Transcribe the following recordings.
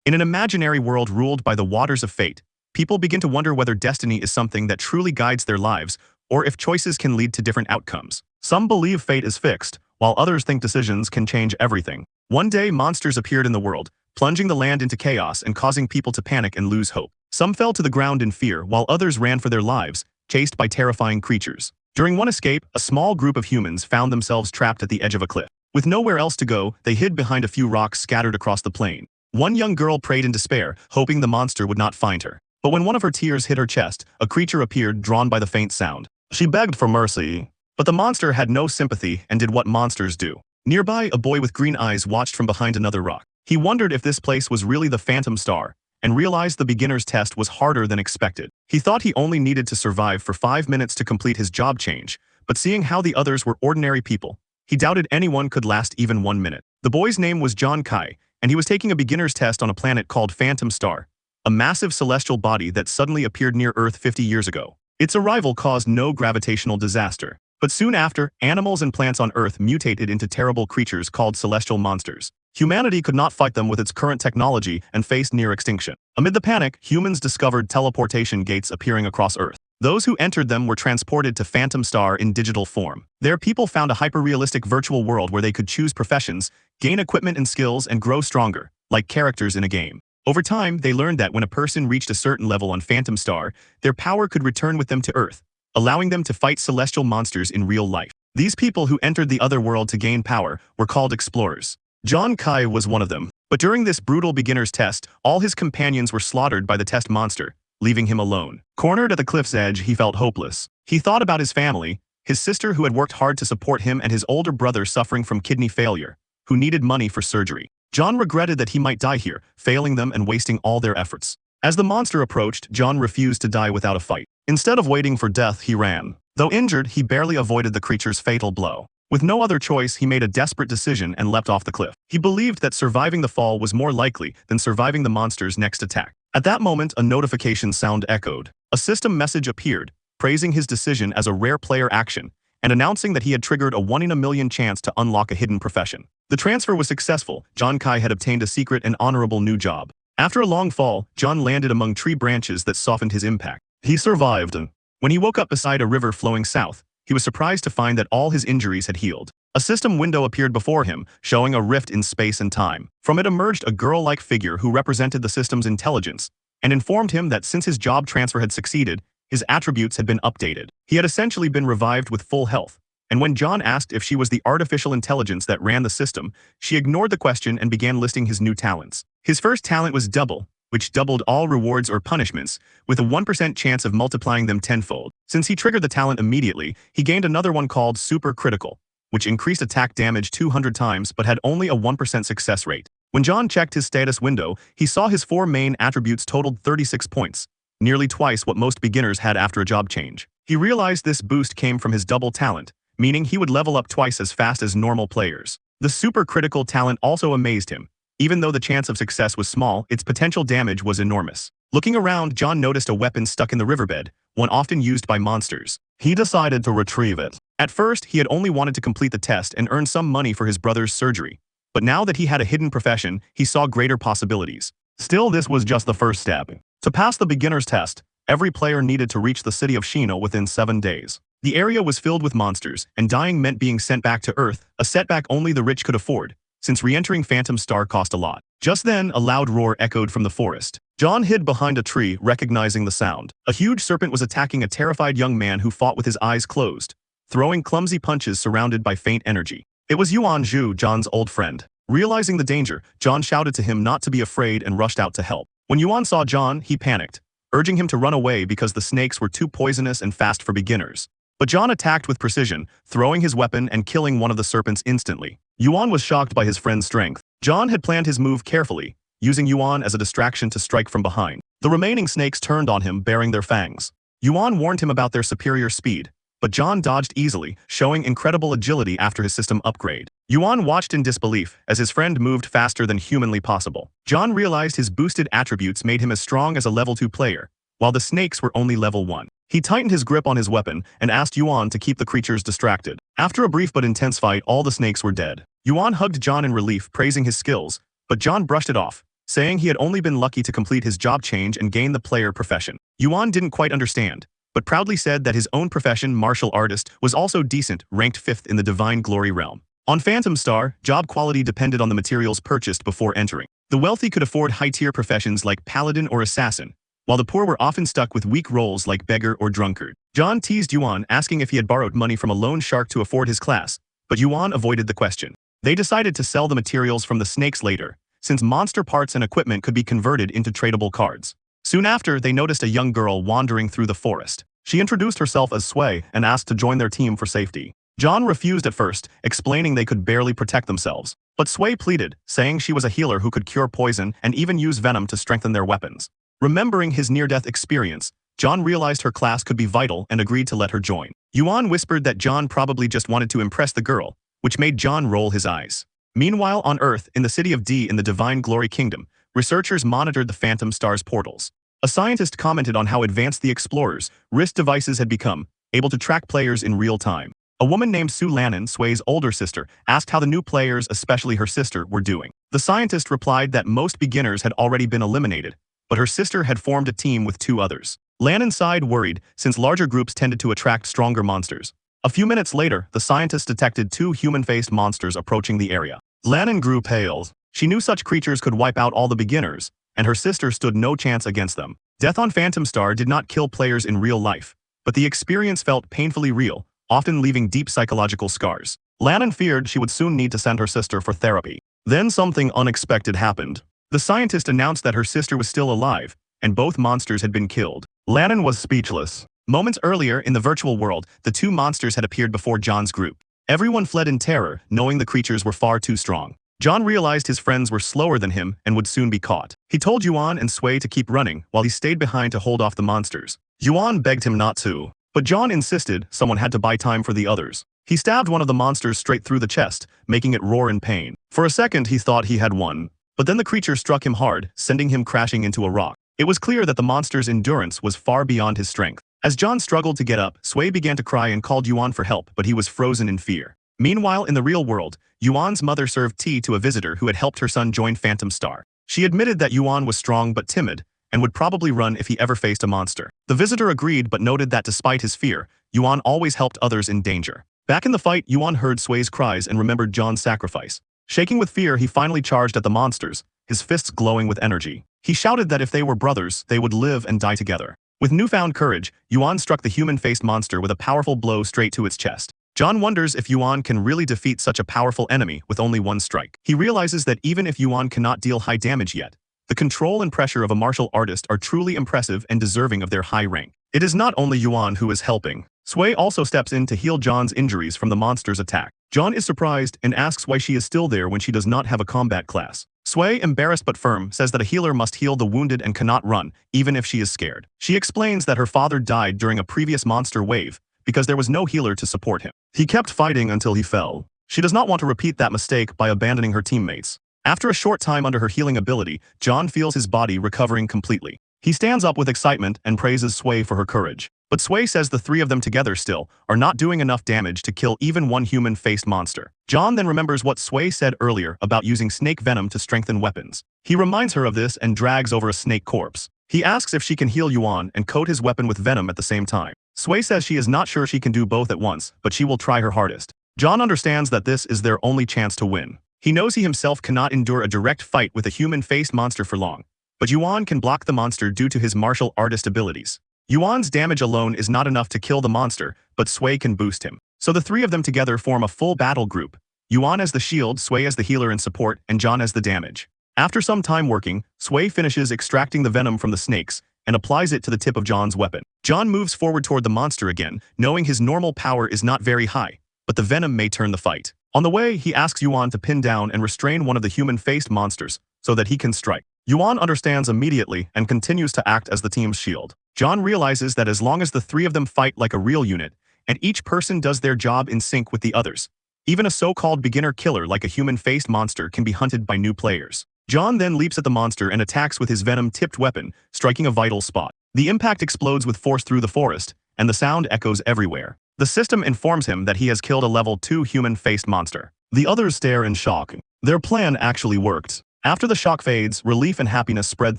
In an imaginary world ruled by the waters of fate, people begin to wonder whether destiny is something that truly guides their lives, or if choices can lead to different outcomes. Some believe fate is fixed, while others think decisions can change everything. One day, monsters appeared in the world, plunging the land into chaos and causing people to panic and lose hope. Some fell to the ground in fear, while others ran for their lives, chased by terrifying creatures. During one escape, a small group of humans found themselves trapped at the edge of a cliff. With nowhere else to go, they hid behind a few rocks scattered across the plain. One young girl prayed in despair, hoping the monster would not find her. But when one of her tears hit her chest, a creature appeared, drawn by the faint sound. She begged for mercy, but the monster had no sympathy and did what monsters do. Nearby, a boy with green eyes watched from behind another rock. He wondered if this place was really the Phantom Star, and realized the beginner's test was harder than expected. He thought he only needed to survive for 5 minutes to complete his job change, but seeing how the others were ordinary people, he doubted anyone could last even 1 minute. The boy's name was John Kai, and he was taking a beginner's test on a planet called Phantom Star, a massive celestial body that suddenly appeared near Earth 50 years ago. Its arrival caused no gravitational disaster, but soon after, animals and plants on Earth mutated into terrible creatures called celestial monsters. Humanity could not fight them with its current technology and faced near extinction. Amid the panic, humans discovered teleportation gates appearing across Earth. Those who entered them were transported to Phantom Star in digital form. There, people found a hyper-realistic virtual world where they could choose professions, gain equipment and skills, and grow stronger, like characters in a game. Over time, they learned that when a person reached a certain level on Phantom Star, their power could return with them to Earth, allowing them to fight celestial monsters in real life. These people who entered the other world to gain power were called explorers. John Kai was one of them. But during this brutal beginner's test, all his companions were slaughtered by the test monster, leaving him alone. Cornered at the cliff's edge, he felt hopeless. He thought about his family, his sister who had worked hard to support him, and his older brother suffering from kidney failure, who needed money for surgery. John regretted that he might die here, failing them and wasting all their efforts. As the monster approached, John refused to die without a fight. Instead of waiting for death, he ran. Though injured, he barely avoided the creature's fatal blow. With no other choice, he made a desperate decision and leapt off the cliff. He believed that surviving the fall was more likely than surviving the monster's next attack. At that moment, a notification sound echoed. A system message appeared, praising his decision as a rare player action, and announcing that he had triggered a 1 in a million chance to unlock a hidden profession. The transfer was successful. John Kai had obtained a secret and honorable new job. After a long fall, John landed among tree branches that softened his impact. He survived. When he woke up beside a river flowing south, he was surprised to find that all his injuries had healed. A system window appeared before him, showing a rift in space and time. From it emerged a girl-like figure who represented the system's intelligence, and informed him that since his job transfer had succeeded, his attributes had been updated. He had essentially been revived with full health, and when John asked if she was the artificial intelligence that ran the system, she ignored the question and began listing his new talents. His first talent was Double, which doubled all rewards or punishments, with a 1% chance of multiplying them tenfold. Since he triggered the talent immediately, he gained another one called Super Critical, which increased attack damage 200 times but had only a 1% success rate. When John checked his status window, he saw his 4 main attributes totaled 36 points, nearly twice what most beginners had after a job change. He realized this boost came from his double talent, meaning he would level up twice as fast as normal players. The Super Critical talent also amazed him. Even though the chance of success was small, its potential damage was enormous. Looking around, John noticed a weapon stuck in the riverbed, one often used by monsters. He decided to retrieve it. At first, he had only wanted to complete the test and earn some money for his brother's surgery. But now that he had a hidden profession, he saw greater possibilities. Still, this was just the first step. To pass the beginner's test, every player needed to reach the city of Shino within 7 days. The area was filled with monsters, and dying meant being sent back to Earth, a setback only the rich could afford, since re-entering Phantom Star cost a lot. Just then, a loud roar echoed from the forest. John hid behind a tree, recognizing the sound. A huge serpent was attacking a terrified young man who fought with his eyes closed, throwing clumsy punches surrounded by faint energy. It was Yuan Zhu, John's old friend. Realizing the danger, John shouted to him not to be afraid and rushed out to help. When Yuan saw John, he panicked, urging him to run away because the snakes were too poisonous and fast for beginners. But John attacked with precision, throwing his weapon and killing one of the serpents instantly. Yuan was shocked by his friend's strength. John had planned his move carefully, using Yuan as a distraction to strike from behind. The remaining snakes turned on him, baring their fangs. Yuan warned him about their superior speed, but John dodged easily, showing incredible agility after his system upgrade. Yuan watched in disbelief as his friend moved faster than humanly possible. John realized his boosted attributes made him as strong as a level 2 player, while the snakes were only level 1. He tightened his grip on his weapon and asked Yuan to keep the creatures distracted. After a brief but intense fight, all the snakes were dead. Yuan hugged John in relief, praising his skills, but John brushed it off, saying he had only been lucky to complete his job change and gain the player profession. Yuan didn't quite understand, but proudly said that his own profession, martial artist, was also decent, ranked 5th in the Divine Glory realm. On Phantom Star, job quality depended on the materials purchased before entering. The wealthy could afford high-tier professions like paladin or assassin, while the poor were often stuck with weak roles like beggar or drunkard. John teased Yuan, asking if he had borrowed money from a loan shark to afford his class, but Yuan avoided the question. They decided to sell the materials from the snakes later, since monster parts and equipment could be converted into tradable cards. Soon after, they noticed a young girl wandering through the forest. She introduced herself as Sway and asked to join their team for safety. John refused at first, explaining they could barely protect themselves. But Sway pleaded, saying she was a healer who could cure poison and even use venom to strengthen their weapons. Remembering his near-death experience, John realized her class could be vital and agreed to let her join. Yuan whispered that John probably just wanted to impress the girl, which made John roll his eyes. Meanwhile, on Earth, in the city of D in the Divine Glory Kingdom, researchers monitored the Phantom Star's portals. A scientist commented on how advanced the Explorer's wrist devices had become, able to track players in real time. A woman named Su Lannan, Sway's older sister, asked how the new players, especially her sister, were doing. The scientist replied that most beginners had already been eliminated, but her sister had formed a team with 2 others. Lannan sighed, worried, since larger groups tended to attract stronger monsters. A few minutes later, the scientist detected 2 human-faced monsters approaching the area. Lannan grew pale. She knew such creatures could wipe out all the beginners, and her sister stood no chance against them. Death on Phantom Star did not kill players in real life, but the experience felt painfully real, often leaving deep psychological scars. Lannan feared she would soon need to send her sister for therapy. Then something unexpected happened. The scientist announced that her sister was still alive, and both monsters had been killed. Lannan was speechless. Moments earlier, in the virtual world, the 2 monsters had appeared before John's group. Everyone fled in terror, knowing the creatures were far too strong. John realized his friends were slower than him and would soon be caught. He told Yuan and Sway to keep running, while he stayed behind to hold off the monsters. Yuan begged him not to, but John insisted someone had to buy time for the others. He stabbed one of the monsters straight through the chest, making it roar in pain. For a second, he thought he had won, but then the creature struck him hard, sending him crashing into a rock. It was clear that the monster's endurance was far beyond his strength. As John struggled to get up, Sway began to cry and called Yuan for help, but he was frozen in fear. Meanwhile, in the real world, Yuan's mother served tea to a visitor who had helped her son join Phantom Star. She admitted that Yuan was strong but timid, and would probably run if he ever faced a monster. The visitor agreed but noted that despite his fear, Yuan always helped others in danger. Back in the fight, Yuan heard Sway's cries and remembered John's sacrifice. Shaking with fear, he finally charged at the monsters, his fists glowing with energy. He shouted that if they were brothers, they would live and die together. With newfound courage, Yuan struck the human-faced monster with a powerful blow straight to its chest. John wonders if Yuan can really defeat such a powerful enemy with only one strike. He realizes that even if Yuan cannot deal high damage yet, the control and pressure of a martial artist are truly impressive and deserving of their high rank. It is not only Yuan who is helping. Sway also steps in to heal John's injuries from the monster's attack. John is surprised and asks why she is still there when she does not have a combat class. Sway, embarrassed but firm, says that a healer must heal the wounded and cannot run, even if she is scared. She explains that her father died during a previous monster wave, because there was no healer to support him. He kept fighting until he fell. She does not want to repeat that mistake by abandoning her teammates. After a short time under her healing ability, John feels his body recovering completely. He stands up with excitement and praises Sway for her courage. But Sway says the 3 of them together still are not doing enough damage to kill even one human-faced monster. John then remembers what Sway said earlier about using snake venom to strengthen weapons. He reminds her of this and drags over a snake corpse. He asks if she can heal Yuan and coat his weapon with venom at the same time. Sway says she is not sure she can do both at once, but she will try her hardest. John understands that this is their only chance to win. He knows he himself cannot endure a direct fight with a human-faced monster for long, but Yuan can block the monster due to his martial artist abilities. Yuan's damage alone is not enough to kill the monster, but Sway can boost him. So the 3 of them together form a full battle group. Yuan as the shield, Sway as the healer and support, and John as the damage. After some time working, Sway finishes extracting the venom from the snakes and applies it to the tip of John's weapon. John moves forward toward the monster again, knowing his normal power is not very high, but the venom may turn the fight. On the way, he asks Yuan to pin down and restrain one of the human-faced monsters so that he can strike. Yuan understands immediately and continues to act as the team's shield. John realizes that as long as the 3 of them fight like a real unit, and each person does their job in sync with the others, even a so-called beginner killer like a human-faced monster can be hunted by new players. John then leaps at the monster and attacks with his venom-tipped weapon, striking a vital spot. The impact explodes with force through the forest, and the sound echoes everywhere. The system informs him that he has killed a level 2 human-faced monster. The others stare in shock. Their plan actually worked. After the shock fades, relief and happiness spread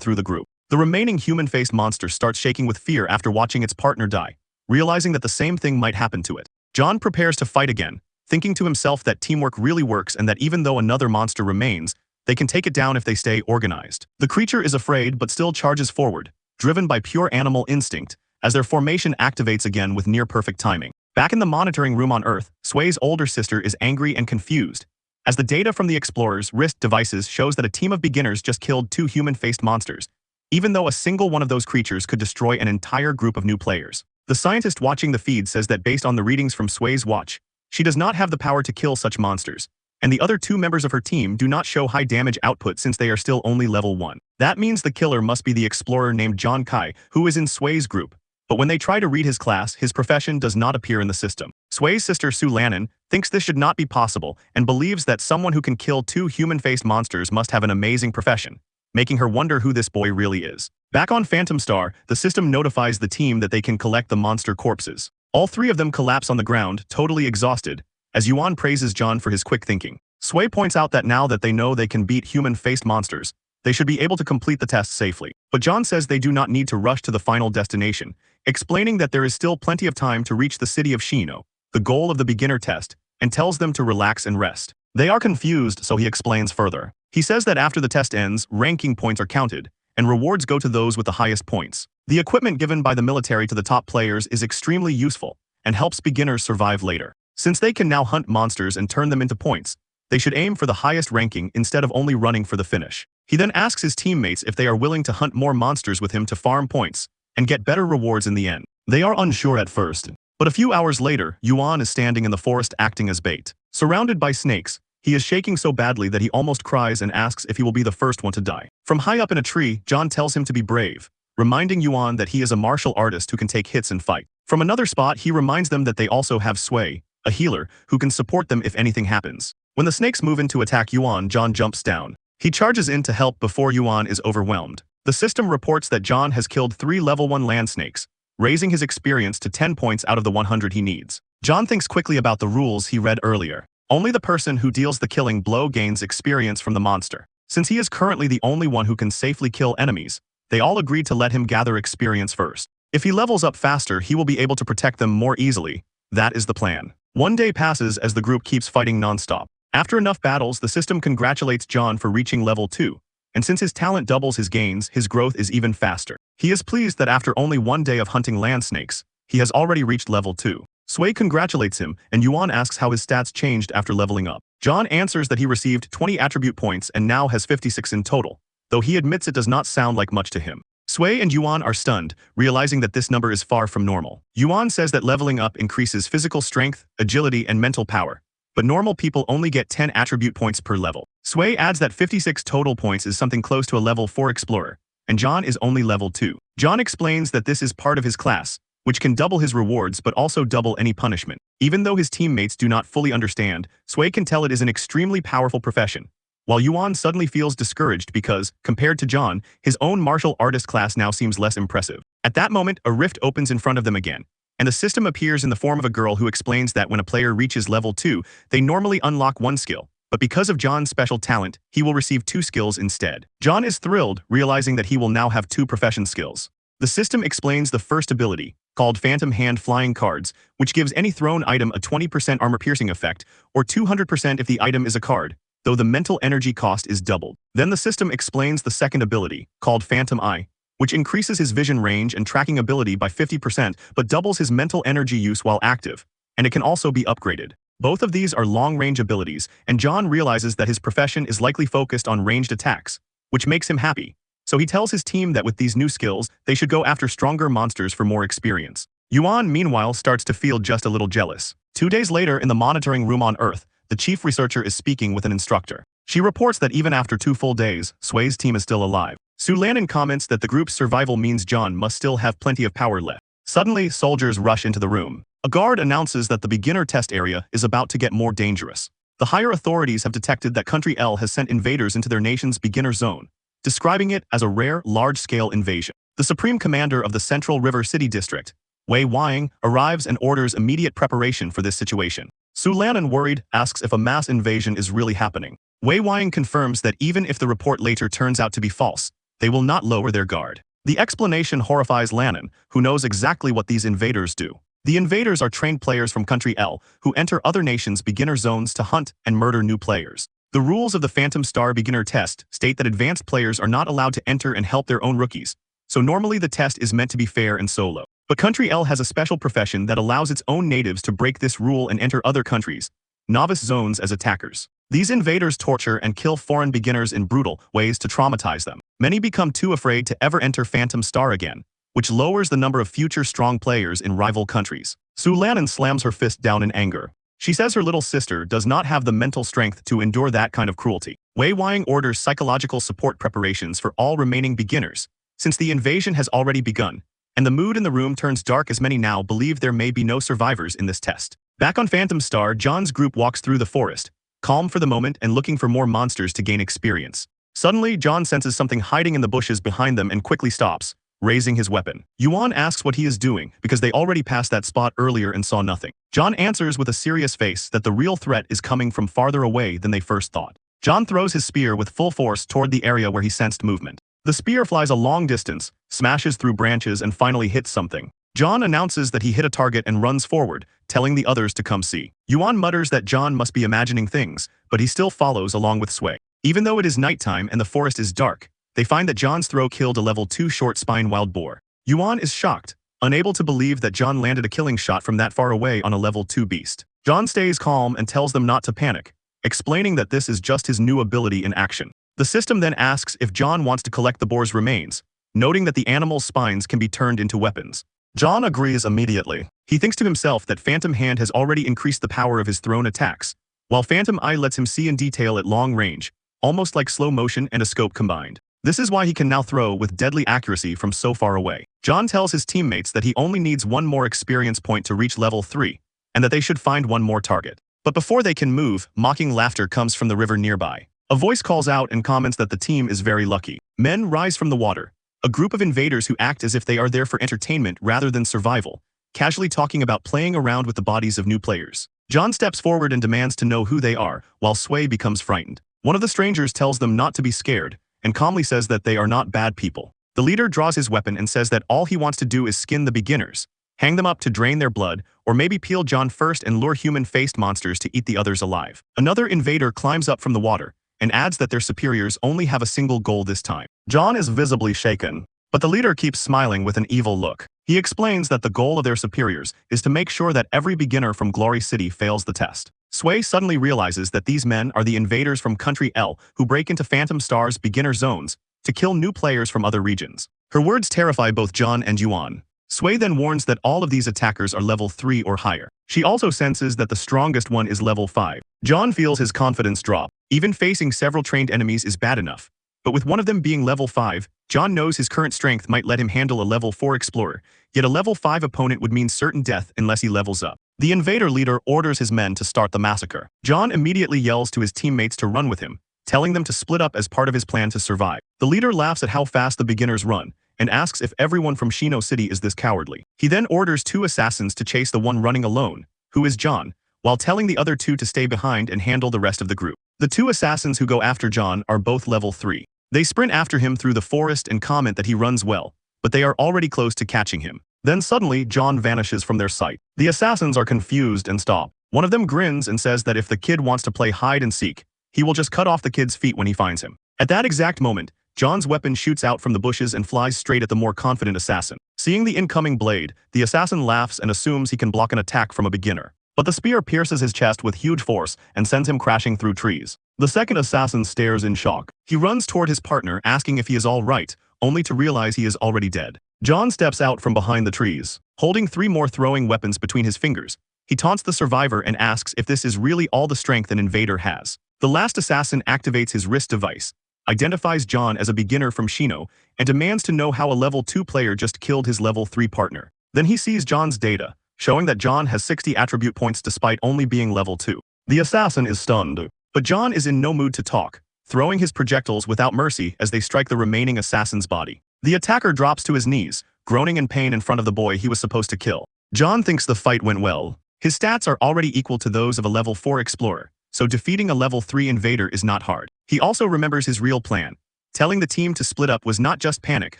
through the group. The remaining human-faced monster starts shaking with fear after watching its partner die, realizing that the same thing might happen to it. John prepares to fight again, thinking to himself that teamwork really works and that even though another monster remains, they can take it down if they stay organized. The creature is afraid but still charges forward, driven by pure animal instinct, as their formation activates again with near-perfect timing. Back in the monitoring room on Earth, Sway's older sister is angry and confused, as the data from the explorers' wrist devices shows that a team of beginners just killed 2 human-faced monsters, even though a single one of those creatures could destroy an entire group of new players. The scientist watching the feed says that based on the readings from Sway's watch, she does not have the power to kill such monsters, and the other 2 members of her team do not show high damage output since they are still only level 1. That means the killer must be the explorer named John Kai, who is in Sway's group. But when they try to read his class, his profession does not appear in the system. Sway's sister Sue Lannon thinks this should not be possible and believes that someone who can kill 2 human-faced monsters must have an amazing profession, making her wonder who this boy really is. Back on Phantom Star, the system notifies the team that they can collect the monster corpses. All 3 of them collapse on the ground, totally exhausted, as Yuan praises John for his quick thinking. Sway points out that now that they know they can beat human-faced monsters, they should be able to complete the test safely. But John says they do not need to rush to the final destination, explaining that there is still plenty of time to reach the city of Shino, the goal of the beginner test, and tells them to relax and rest. They are confused, so he explains further. He says that after the test ends, ranking points are counted, and rewards go to those with the highest points. The equipment given by the military to the top players is extremely useful and helps beginners survive later. Since they can now hunt monsters and turn them into points, they should aim for the highest ranking instead of only running for the finish. He then asks his teammates if they are willing to hunt more monsters with him to farm points and get better rewards in the end. They are unsure at first, but a few hours later, Yuan is standing in the forest acting as bait. Surrounded by snakes, he is shaking so badly that he almost cries and asks if he will be the first one to die. From high up in a tree, John tells him to be brave, reminding Yuan that he is a martial artist who can take hits and fight. From another spot, he reminds them that they also have Sway, a healer, who can support them if anything happens. When the snakes move in to attack Yuan, John jumps down. He charges in to help before Yuan is overwhelmed. The system reports that John has killed 3 level 1 land snakes, raising his experience to 10 points out of the 100 he needs. John thinks quickly about the rules he read earlier. Only the person who deals the killing blow gains experience from the monster. Since he is currently the only one who can safely kill enemies, they all agreed to let him gather experience first. If he levels up faster, he will be able to protect them more easily. That is the plan. One day passes as the group keeps fighting non-stop. After enough battles, the system congratulates John for reaching level 2, and since his talent doubles his gains, his growth is even faster. He is pleased that after only 1 day of hunting land snakes, he has already reached level 2. Sway congratulates him, and Yuan asks how his stats changed after leveling up. John answers that he received 20 attribute points and now has 56 in total, though he admits it does not sound like much to him. Sway and Yuan are stunned, realizing that this number is far from normal. Yuan says that leveling up increases physical strength, agility, and mental power, but normal people only get 10 attribute points per level. Sway adds that 56 total points is something close to a level 4 explorer, and John is only level 2. John explains that this is part of his class, which can double his rewards but also double any punishment. Even though his teammates do not fully understand, Sway can tell it is an extremely powerful profession, while Yuan suddenly feels discouraged because, compared to John, his own martial artist class now seems less impressive. At that moment, a rift opens in front of them again, and the system appears in the form of a girl who explains that when a player reaches level 2, they normally unlock 1 skill, but because of John's special talent, he will receive 2 skills instead. John is thrilled, realizing that he will now have 2 profession skills. The system explains the first ability, called Phantom Hand Flying Cards, which gives any thrown item a 20% armor-piercing effect, or 200% if the item is a card, though the mental energy cost is doubled. Then the system explains the second ability, called Phantom Eye, which increases his vision range and tracking ability by 50% but doubles his mental energy use while active, and it can also be upgraded. Both of these are long-range abilities, and John realizes that his profession is likely focused on ranged attacks, which makes him happy. So he tells his team that with these new skills, they should go after stronger monsters for more experience. Yuan, meanwhile, starts to feel just a little jealous. 2 days later, in the monitoring room on Earth, the chief researcher is speaking with an instructor. She reports that even after 2 full days, Sway's team is still alive. Sue Lannon comments that the group's survival means John must still have plenty of power left. Suddenly, soldiers rush into the room. A guard announces that the beginner test area is about to get more dangerous. The higher authorities have detected that Country L has sent invaders into their nation's beginner zone, describing it as a rare, large-scale invasion. The supreme commander of the Central River City District, Wei Wang, arrives and orders immediate preparation for this situation. Su Lanan, worried, asks if a mass invasion is really happening. Wei Wying confirms that even if the report later turns out to be false, they will not lower their guard. The explanation horrifies Lanan, who knows exactly what these invaders do. The invaders are trained players from Country L who enter other nations' beginner zones to hunt and murder new players. The rules of the Phantom Star beginner test state that advanced players are not allowed to enter and help their own rookies, so normally the test is meant to be fair and solo. But Country L has a special profession that allows its own natives to break this rule and enter other countries' novice zones as attackers. These invaders torture and kill foreign beginners in brutal ways to traumatize them. Many become too afraid to ever enter Phantom Star again, which lowers the number of future strong players in rival countries. Su Lanan slams her fist down in anger. She says her little sister does not have the mental strength to endure that kind of cruelty. Wei Wying orders psychological support preparations for all remaining beginners, since the invasion has already begun, and the mood in the room turns dark as many now believe there may be no survivors in this test. Back on Phantom Star, John's group walks through the forest, calm for the moment and looking for more monsters to gain experience. Suddenly, John senses something hiding in the bushes behind them and quickly stops, raising his weapon. Yuan asks what he is doing because they already passed that spot earlier and saw nothing. John answers with a serious face that the real threat is coming from farther away than they first thought. John throws his spear with full force toward the area where he sensed movement. The spear flies a long distance, smashes through branches and finally hits something. John announces that he hit a target and runs forward, telling the others to come see. Yuan mutters that John must be imagining things, but he still follows along with Sui. Even though it is nighttime and the forest is dark, they find that John's throw killed a level 2 short spine wild boar. Yuan is shocked, unable to believe that John landed a killing shot from that far away on a level 2 beast. John stays calm and tells them not to panic, explaining that this is just his new ability in action. The system then asks if John wants to collect the boar's remains, noting that the animal's spines can be turned into weapons. John agrees immediately. He thinks to himself that Phantom Hand has already increased the power of his thrown attacks, while Phantom Eye lets him see in detail at long range, almost like slow motion and a scope combined. This is why he can now throw with deadly accuracy from so far away. John tells his teammates that he only needs one more experience point to reach level 3, and that they should find one more target. But before they can move, mocking laughter comes from the river nearby. A voice calls out and comments that the team is very lucky. Men rise from the water, a group of invaders who act as if they are there for entertainment rather than survival, casually talking about playing around with the bodies of new players. John steps forward and demands to know who they are, while Sui becomes frightened. One of the strangers tells them not to be scared, and calmly says that they are not bad people. The leader draws his weapon and says that all he wants to do is skin the beginners, hang them up to drain their blood, or maybe peel John first and lure human-faced monsters to eat the others alive. Another invader climbs up from the water, and adds that their superiors only have a single goal this time. John is visibly shaken, but the leader keeps smiling with an evil look. He explains that the goal of their superiors is to make sure that every beginner from Glory City fails the test. Sui suddenly realizes that these men are the invaders from Country L who break into Phantom Star's beginner zones to kill new players from other regions. Her words terrify both John and Yuan. Sui then warns that all of these attackers are level 3 or higher. She also senses that the strongest one is level 5. John feels his confidence drop. Even facing several trained enemies is bad enough, but with one of them being level 5, John knows his current strength might let him handle a level 4 explorer, yet a level 5 opponent would mean certain death unless he levels up. The invader leader orders his men to start the massacre. John immediately yells to his teammates to run with him, telling them to split up as part of his plan to survive. The leader laughs at how fast the beginners run, and asks if everyone from Shino City is this cowardly. He then orders 2 assassins to chase the one running alone, who is John, while telling the other 2 to stay behind and handle the rest of the group. The 2 assassins who go after John are both level 3. They sprint after him through the forest and comment that he runs well, but they are already close to catching him. Then suddenly, John vanishes from their sight. The assassins are confused and stop. One of them grins and says that if the kid wants to play hide and seek, he will just cut off the kid's feet when he finds him. At that exact moment, John's weapon shoots out from the bushes and flies straight at the more confident assassin. Seeing the incoming blade, the assassin laughs and assumes he can block an attack from a beginner. But the spear pierces his chest with huge force and sends him crashing through trees. The second assassin stares in shock. He runs toward his partner asking if he is all right, only to realize he is already dead. John steps out from behind the trees, holding 3 more throwing weapons between his fingers. He taunts the survivor and asks if this is really all the strength an invader has. The last assassin activates his wrist device, identifies John as a beginner from Shino, and demands to know how a level 2 player just killed his level 3 partner. Then he sees John's data, showing that John has 60 attribute points despite only being level 2. The assassin is stunned, but John is in no mood to talk, throwing his projectiles without mercy as they strike the remaining assassin's body. The attacker drops to his knees, groaning in pain in front of the boy he was supposed to kill. John thinks the fight went well, His stats are already equal to those of a level 4 explorer, so defeating a level 3 invader is not hard. He also remembers his real plan. Telling the team to split up was not just panic,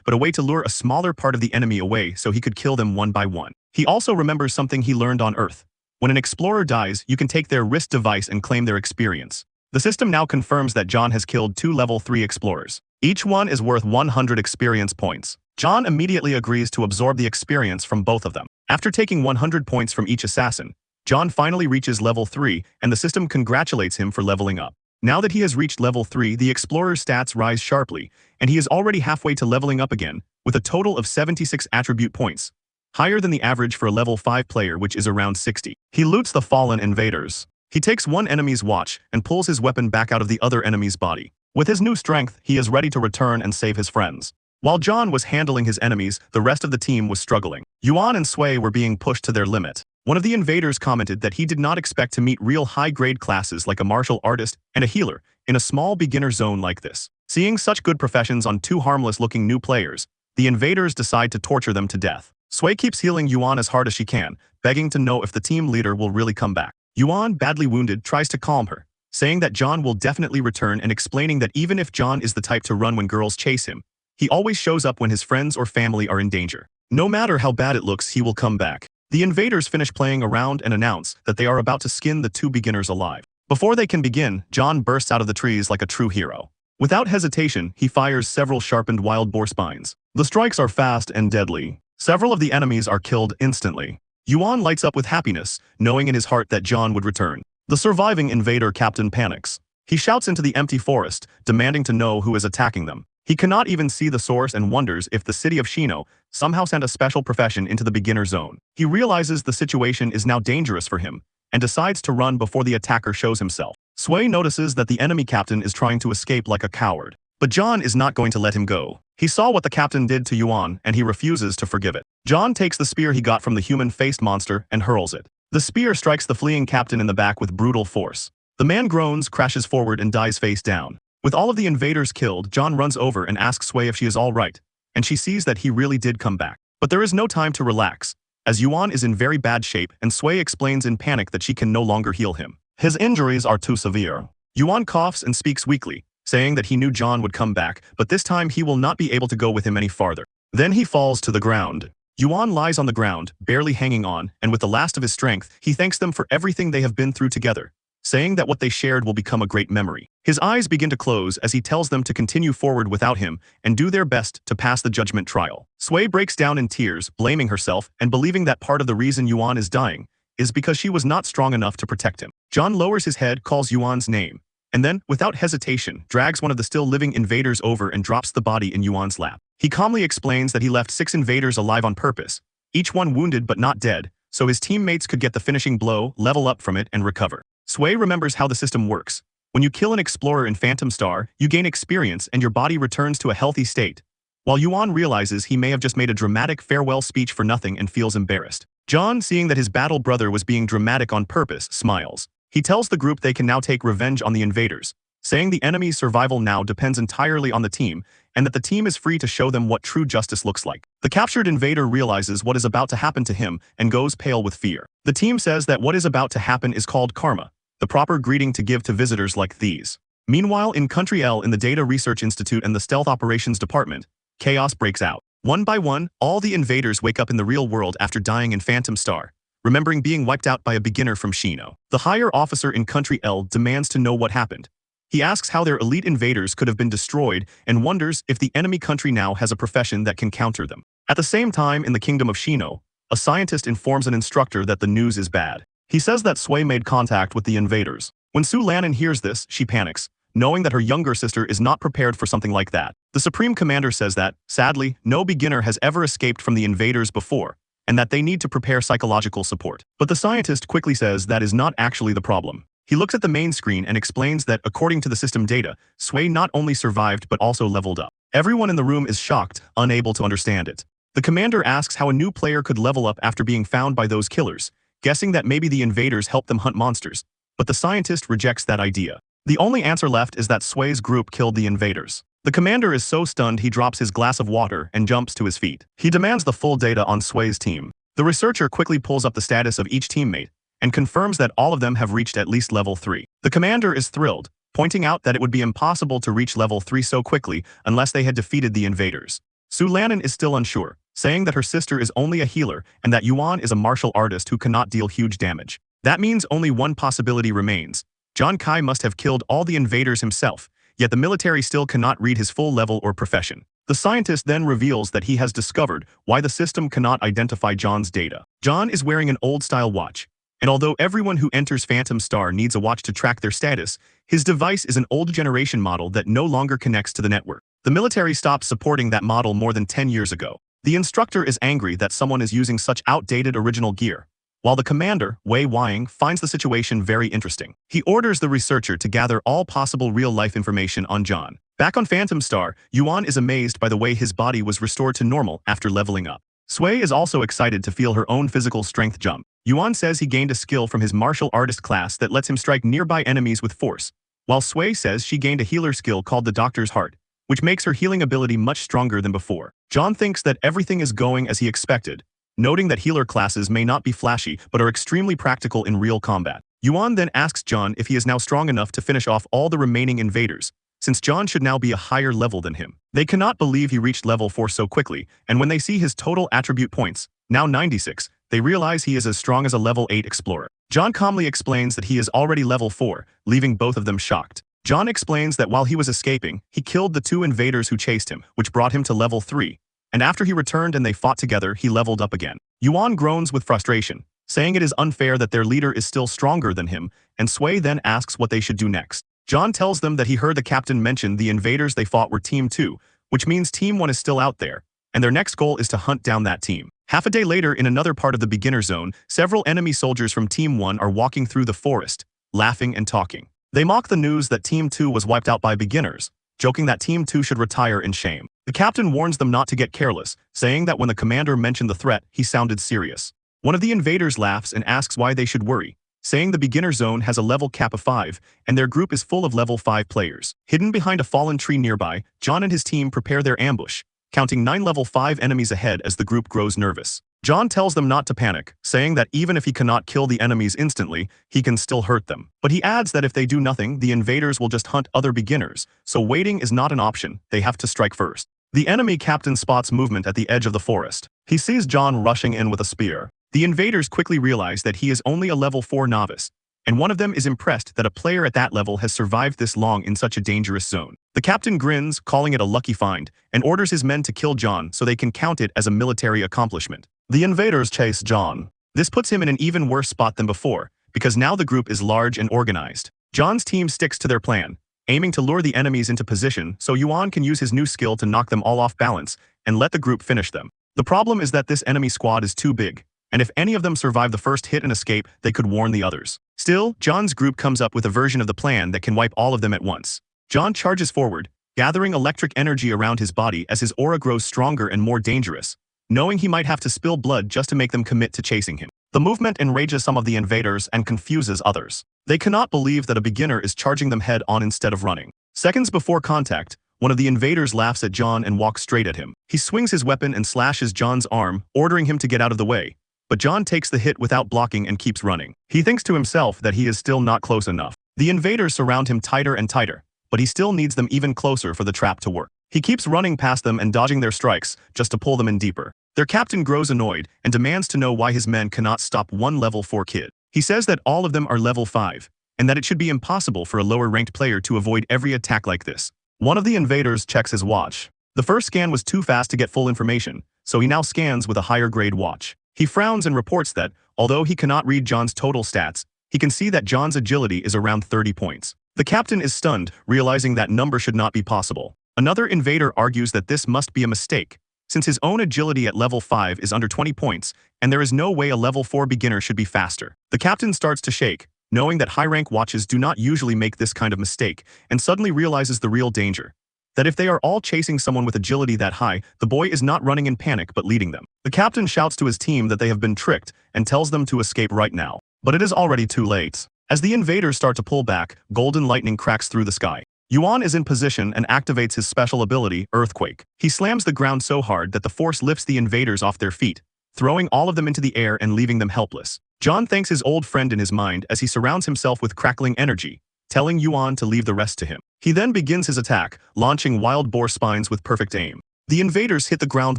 but a way to lure a smaller part of the enemy away so he could kill them one by one. He also remembers something he learned on Earth. When an explorer dies, you can take their wrist device and claim their experience. The system now confirms that John has killed 2 level 3 explorers. Each one is worth 100 experience points. John immediately agrees to absorb the experience from both of them. After taking 100 points from each assassin, John finally reaches level 3, and the system congratulates him for leveling up. Now that he has reached level 3, the explorer's stats rise sharply, and he is already halfway to leveling up again, with a total of 76 attribute points, higher than the average for a level 5 player, which is around 60. He loots the fallen invaders. He takes one enemy's watch and pulls his weapon back out of the other enemy's body. With his new strength, he is ready to return and save his friends. While John was handling his enemies, the rest of the team was struggling. Yuan and Sui were being pushed to their limit. One of the invaders commented that he did not expect to meet real high-grade classes like a martial artist and a healer in a small beginner zone like this. Seeing such good professions on 2 harmless-looking new players, the invaders decide to torture them to death. Sui keeps healing Yuan as hard as she can, begging to know if the team leader will really come back. Yuan, badly wounded, tries to calm her, saying that John will definitely return and explaining that even if John is the type to run when girls chase him, he always shows up when his friends or family are in danger. No matter how bad it looks, he will come back. The invaders finish playing around and announce that they are about to skin the 2 beginners alive. Before they can begin, John bursts out of the trees like a true hero. Without hesitation, he fires several sharpened wild boar spines. The strikes are fast and deadly. Several of the enemies are killed instantly. Yuan lights up with happiness, knowing in his heart that John would return. The surviving invader captain panics. He shouts into the empty forest, demanding to know who is attacking them. He cannot even see the source and wonders if the city of Shino somehow sent a special profession into the beginner zone. He realizes the situation is now dangerous for him, and decides to run before the attacker shows himself. Sui notices that the enemy captain is trying to escape like a coward. But John is not going to let him go. He saw what the captain did to Yuan, and he refuses to forgive it. John takes the spear he got from the human-faced monster and hurls it. The spear strikes the fleeing captain in the back with brutal force. The man groans, crashes forward, and dies face down. With all of the invaders killed, John runs over and asks Sui if she is all right, and she sees that he really did come back. But there is no time to relax, as Yuan is in very bad shape, and Sui explains in panic that she can no longer heal him. His injuries are too severe. Yuan coughs and speaks weakly, saying that he knew John would come back, but this time he will not be able to go with him any farther. Then he falls to the ground. Yuan lies on the ground, barely hanging on, and with the last of his strength, he thanks them for everything they have been through together, saying that what they shared will become a great memory. His eyes begin to close as he tells them to continue forward without him and do their best to pass the judgment trial. Sui breaks down in tears, blaming herself and believing that part of the reason Yuan is dying is because she was not strong enough to protect him. John lowers his head, calls Yuan's name, and then, without hesitation, drags one of the still living invaders over and drops the body in Yuan's lap. He calmly explains that he left 6 invaders alive on purpose, each one wounded but not dead, so his teammates could get the finishing blow, level up from it, and recover. Sui remembers how the system works. When you kill an explorer in Phantom Star, you gain experience and your body returns to a healthy state. While Yuan realizes he may have just made a dramatic farewell speech for nothing and feels embarrassed. John, seeing that his battle brother was being dramatic on purpose, smiles. He tells the group they can now take revenge on the invaders, saying the enemy's survival now depends entirely on the team, and that the team is free to show them what true justice looks like. The captured invader realizes what is about to happen to him and goes pale with fear. The team says that what is about to happen is called karma, the proper greeting to give to visitors like these. Meanwhile, in Country L in the Data Research Institute and the Stealth Operations Department, chaos breaks out. One by one, all the invaders wake up in the real world after dying in Phantom Star, remembering being wiped out by a beginner from Shino. The higher officer in Country L demands to know what happened. He asks how their elite invaders could have been destroyed and wonders if the enemy country now has a profession that can counter them. At the same time, in the Kingdom of Shino, a scientist informs an instructor that the news is bad. He says that Sui made contact with the invaders. When Su Lannon hears this, she panics, knowing that her younger sister is not prepared for something like that. The Supreme Commander says that, sadly, no beginner has ever escaped from the invaders before, and that they need to prepare psychological support. But the scientist quickly says that is not actually the problem. He looks at the main screen and explains that, according to the system data, Sui not only survived but also leveled up. Everyone in the room is shocked, unable to understand it. The commander asks how a new player could level up after being found by those killers, guessing that maybe the invaders helped them hunt monsters, but the scientist rejects that idea. The only answer left is that Sui's group killed the invaders. The commander is so stunned he drops his glass of water and jumps to his feet. He demands the full data on Sui's team. The researcher quickly pulls up the status of each teammate, and confirms that all of them have reached at least level 3. The commander is thrilled, pointing out that it would be impossible to reach level 3 so quickly unless they had defeated the invaders. Su Lanin is still unsure, saying that her sister is only a healer and that Yuan is a martial artist who cannot deal huge damage. That means only one possibility remains. John Kai must have killed all the invaders himself, yet the military still cannot read his full level or profession. The scientist then reveals that he has discovered why the system cannot identify John's data. John is wearing an old-style watch, and although everyone who enters Phantom Star needs a watch to track their status, his device is an old-generation model that no longer connects to the network. The military stopped supporting that model more than 10 years ago. The instructor is angry that someone is using such outdated original gear, while the commander, Wei Wying, finds the situation very interesting. He orders the researcher to gather all possible real-life information on John. Back on Phantom Star, Yuan is amazed by the way his body was restored to normal after leveling up. Sui is also excited to feel her own physical strength jump. Yuan says he gained a skill from his martial artist class that lets him strike nearby enemies with force, while Sui says she gained a healer skill called the Doctor's Heart, which makes her healing ability much stronger than before. John thinks that everything is going as he expected, noting that healer classes may not be flashy but are extremely practical in real combat. Yuan then asks John if he is now strong enough to finish off all the remaining invaders, since John should now be a higher level than him. They cannot believe he reached level 4 so quickly, and when they see his total attribute points, now 96, they realize he is as strong as a level 8 explorer. John calmly explains that he is already level 4, leaving both of them shocked. John explains that while he was escaping, he killed the 2 invaders who chased him, which brought him to level 3, and after he returned and they fought together, he leveled up again. Yuan groans with frustration, saying it is unfair that their leader is still stronger than him, and Sui then asks what they should do next. John tells them that he heard the captain mention the invaders they fought were Team 2, which means Team 1 is still out there, and their next goal is to hunt down that team. Half a day later, in another part of the beginner zone, several enemy soldiers from Team 1 are walking through the forest, laughing and talking. They mock the news that Team 2 was wiped out by beginners, joking that Team 2 should retire in shame. The captain warns them not to get careless, saying that when the commander mentioned the threat, he sounded serious. One of the invaders laughs and asks why they should worry, saying the beginner zone has a level cap of 5, and their group is full of level 5 players. Hidden behind a fallen tree nearby, John and his team prepare their ambush, counting 9 level 5 enemies ahead as the group grows nervous. John tells them not to panic, saying that even if he cannot kill the enemies instantly, he can still hurt them. But he adds that if they do nothing, the invaders will just hunt other beginners, so waiting is not an option, they have to strike first. The enemy captain spots movement at the edge of the forest. He sees John rushing in with a spear. The invaders quickly realize that he is only a level 4 novice, and one of them is impressed that a player at that level has survived this long in such a dangerous zone. The captain grins, calling it a lucky find, and orders his men to kill John so they can count it as a military accomplishment. The invaders chase John. This puts him in an even worse spot than before, because now the group is large and organized. John's team sticks to their plan, aiming to lure the enemies into position so Yuan can use his new skill to knock them all off balance and let the group finish them. The problem is that this enemy squad is too big, and if any of them survive the first hit and escape, they could warn the others. Still, John's group comes up with a version of the plan that can wipe all of them at once. John charges forward, gathering electric energy around his body as his aura grows stronger and more dangerous, knowing he might have to spill blood just to make them commit to chasing him. The movement enrages some of the invaders and confuses others. They cannot believe that a beginner is charging them head-on instead of running. Seconds before contact, one of the invaders laughs at John and walks straight at him. He swings his weapon and slashes John's arm, ordering him to get out of the way. But John takes the hit without blocking and keeps running. He thinks to himself that he is still not close enough. The invaders surround him tighter and tighter, but he still needs them even closer for the trap to work. He keeps running past them and dodging their strikes just to pull them in deeper. Their captain grows annoyed and demands to know why his men cannot stop one level 4 kid. He says that all of them are level 5, and that it should be impossible for a lower-ranked player to avoid every attack like this. One of the invaders checks his watch. The first scan was too fast to get full information, so he now scans with a higher-grade watch. He frowns and reports that, although he cannot read John's total stats, he can see that John's agility is around 30 points. The captain is stunned, realizing that number should not be possible. Another invader argues that this must be a mistake, since his own agility at level 5 is under 20 points, and there is no way a level 4 beginner should be faster. The captain starts to shake, knowing that high-rank watches do not usually make this kind of mistake, and suddenly realizes the real danger. That if they are all chasing someone with agility that high, the boy is not running in panic but leading them. The captain shouts to his team that they have been tricked and tells them to escape right now. But it is already too late. As the invaders start to pull back, golden lightning cracks through the sky. Yuan is in position and activates his special ability, Earthquake. He slams the ground so hard that the force lifts the invaders off their feet, throwing all of them into the air and leaving them helpless. John thanks his old friend in his mind as he surrounds himself with crackling energy, telling Yuan to leave the rest to him. He then begins his attack, launching wild boar spines with perfect aim. The invaders hit the ground